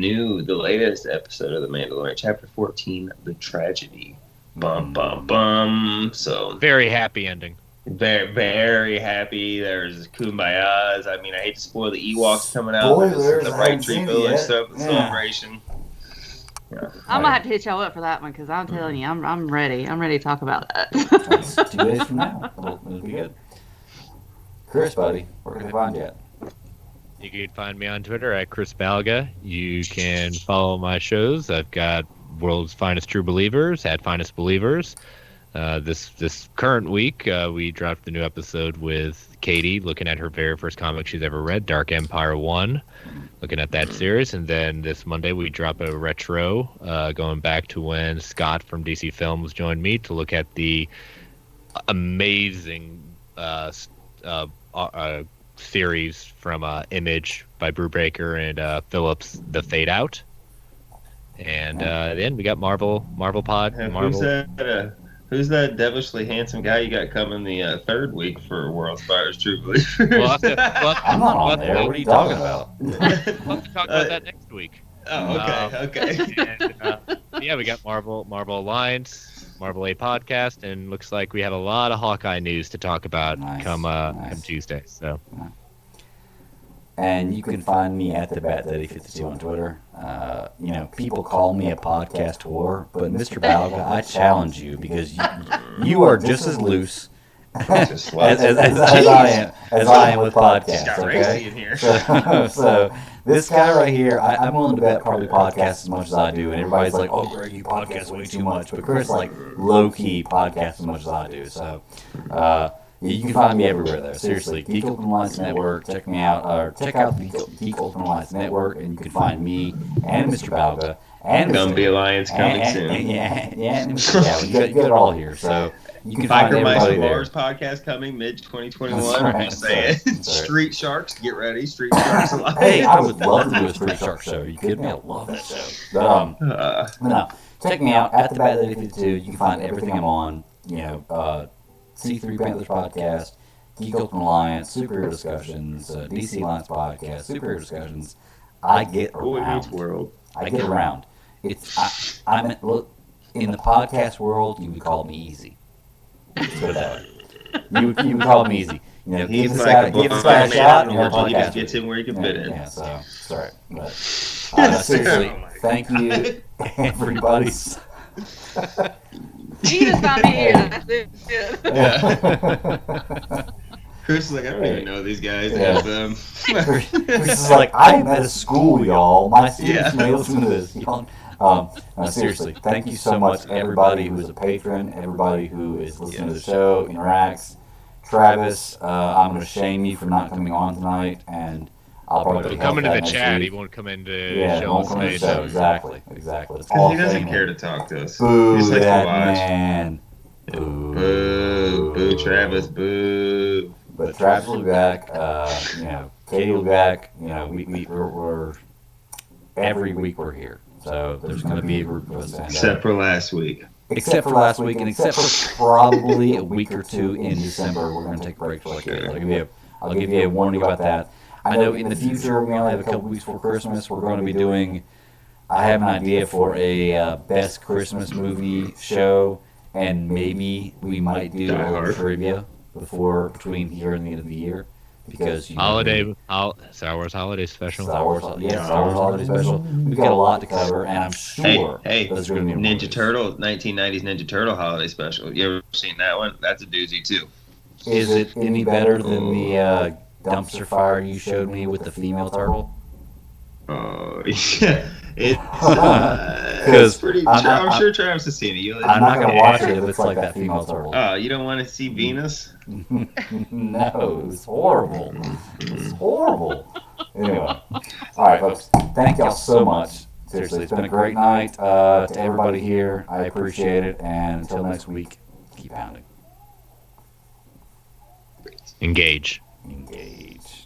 latest episode of The Mandalorian, Chapter 14, The Tragedy. Bum, bum, bum. So very happy ending. Very, very happy. There's kumbayas. I mean, I hate to spoil the Ewoks coming out. Spoilers, The I Bright haven't Tree seen it Village yet. stuff, the celebration. Yeah. I'm gonna have to hit y'all up for that one because I'm telling you, I'm ready. I'm ready to talk about that. That's 2 days from now. It'll be good. Chris, buddy, where can they find you at? You can find me on Twitter at Chris Balga. You can follow my shows. I've got World's Finest True Believers at Finest Believers. This current week, we dropped the new episode with Katie, looking at her very first comic she's ever read, Dark Empire 1, looking at that series. And then this Monday, we drop a retro, going back to when Scott from DC Films joined me to look at the amazing series from Image by Brubaker and Phillips, The Fade Out. And then we got Marvel Pod. Who's that devilishly handsome guy you got coming the third week for World's Finest True Believers? I'm not on there. What are you talking about? We'll have to talk about that next week. Oh, okay. And, yeah, we got Marvel Alliance, Marvel A podcast, and looks like we have a lot of Hawkeye news to talk about come Tuesday. So. And you can find me at the BatDaddy52 on Twitter. People call me a podcast whore, but Mr. Balga, I challenge you because you are just as loose as I am with podcasts. Okay? So this guy right here, I'm willing to bet probably podcasts as much as I do, and everybody's like, "Oh, Greg, you podcast way too much," but Chris like low key podcasts as much as I do. So. You can find me everywhere, though. Seriously, Geek Ultimate Alliance Network. Check me out, or check out the Geek Ultimate Alliance Network, and you can find me and Mr. Balga and Gumby Alliance coming soon. You got it all here. So You can find Biker Mice everybody and there. Mars podcast coming mid 2021. That's right, I'm just saying. that's right. Street Sharks, get ready. Street Sharks alive. Hey, I would love to do a Street Shark show. You kidding me? I love that show. But, no, check me out at the Bat Lady 52. You can find everything I'm on. C3 Panthers podcast, Geek Ultimate Alliance, Superhero Discussions, DC Alliance podcast, Superhero Discussions. I get Boy Meets around. World. I get around. Look, in the podcast world, you would call me easy. Let's put it that way. You would call me easy. He's Give this like guy a shot. he just gets him where he can fit in. Yeah, so it's all right. But seriously, thank you, everybody. You just got me here. That's it. Chris is like, I don't even know these guys. Yeah. Chris is like, I'm at a school, y'all. My students may listen to this. Y'all. Seriously, thank you so much, everybody who is a patron, everybody who is listening to the show, interacts. Travis, I'm going to shame you for not coming on tonight, and I'll probably come into the next chat. week. He won't come into won't show come into the space. show. Exactly. It's Because all he doesn't shaming. care to talk to us. Boo He just likes that to watch. man. Boo. Boo, Travis, boo. But Travis will be back. Katie will be back. We're every week we're here. So there's going to be a group of us. Except for last week. Except for last week, and except for probably a week or two in December, we're going to take a break for like that. I'll give you a warning about that. I know in the future we only have a couple weeks before Christmas. We're going to be doing. I have an idea for a best Christmas movie show, and maybe we might do Die a Hard. trivia between here and the end of the year, because Star Wars holiday special. Star Wars holiday special. We've got a lot to cover, and I'm sure Hey, those are going to be Ninja Turtle, 1990s Ninja Turtle holiday special. You ever seen that one? That's a doozy too. Is it any better than the dumpster fire you showed me with the female turtle? Oh, yeah. It's pretty. I'm sure Travis has seen it. I'm not going to watch it if it's like that female turtle. Oh, you don't want to see Venus? No, it's horrible. It's horrible. Anyway. All right, folks. Thank y'all so much. Seriously, it's been a great night to everybody here. I appreciate it. And until next week, keep pounding. Engage. Engage.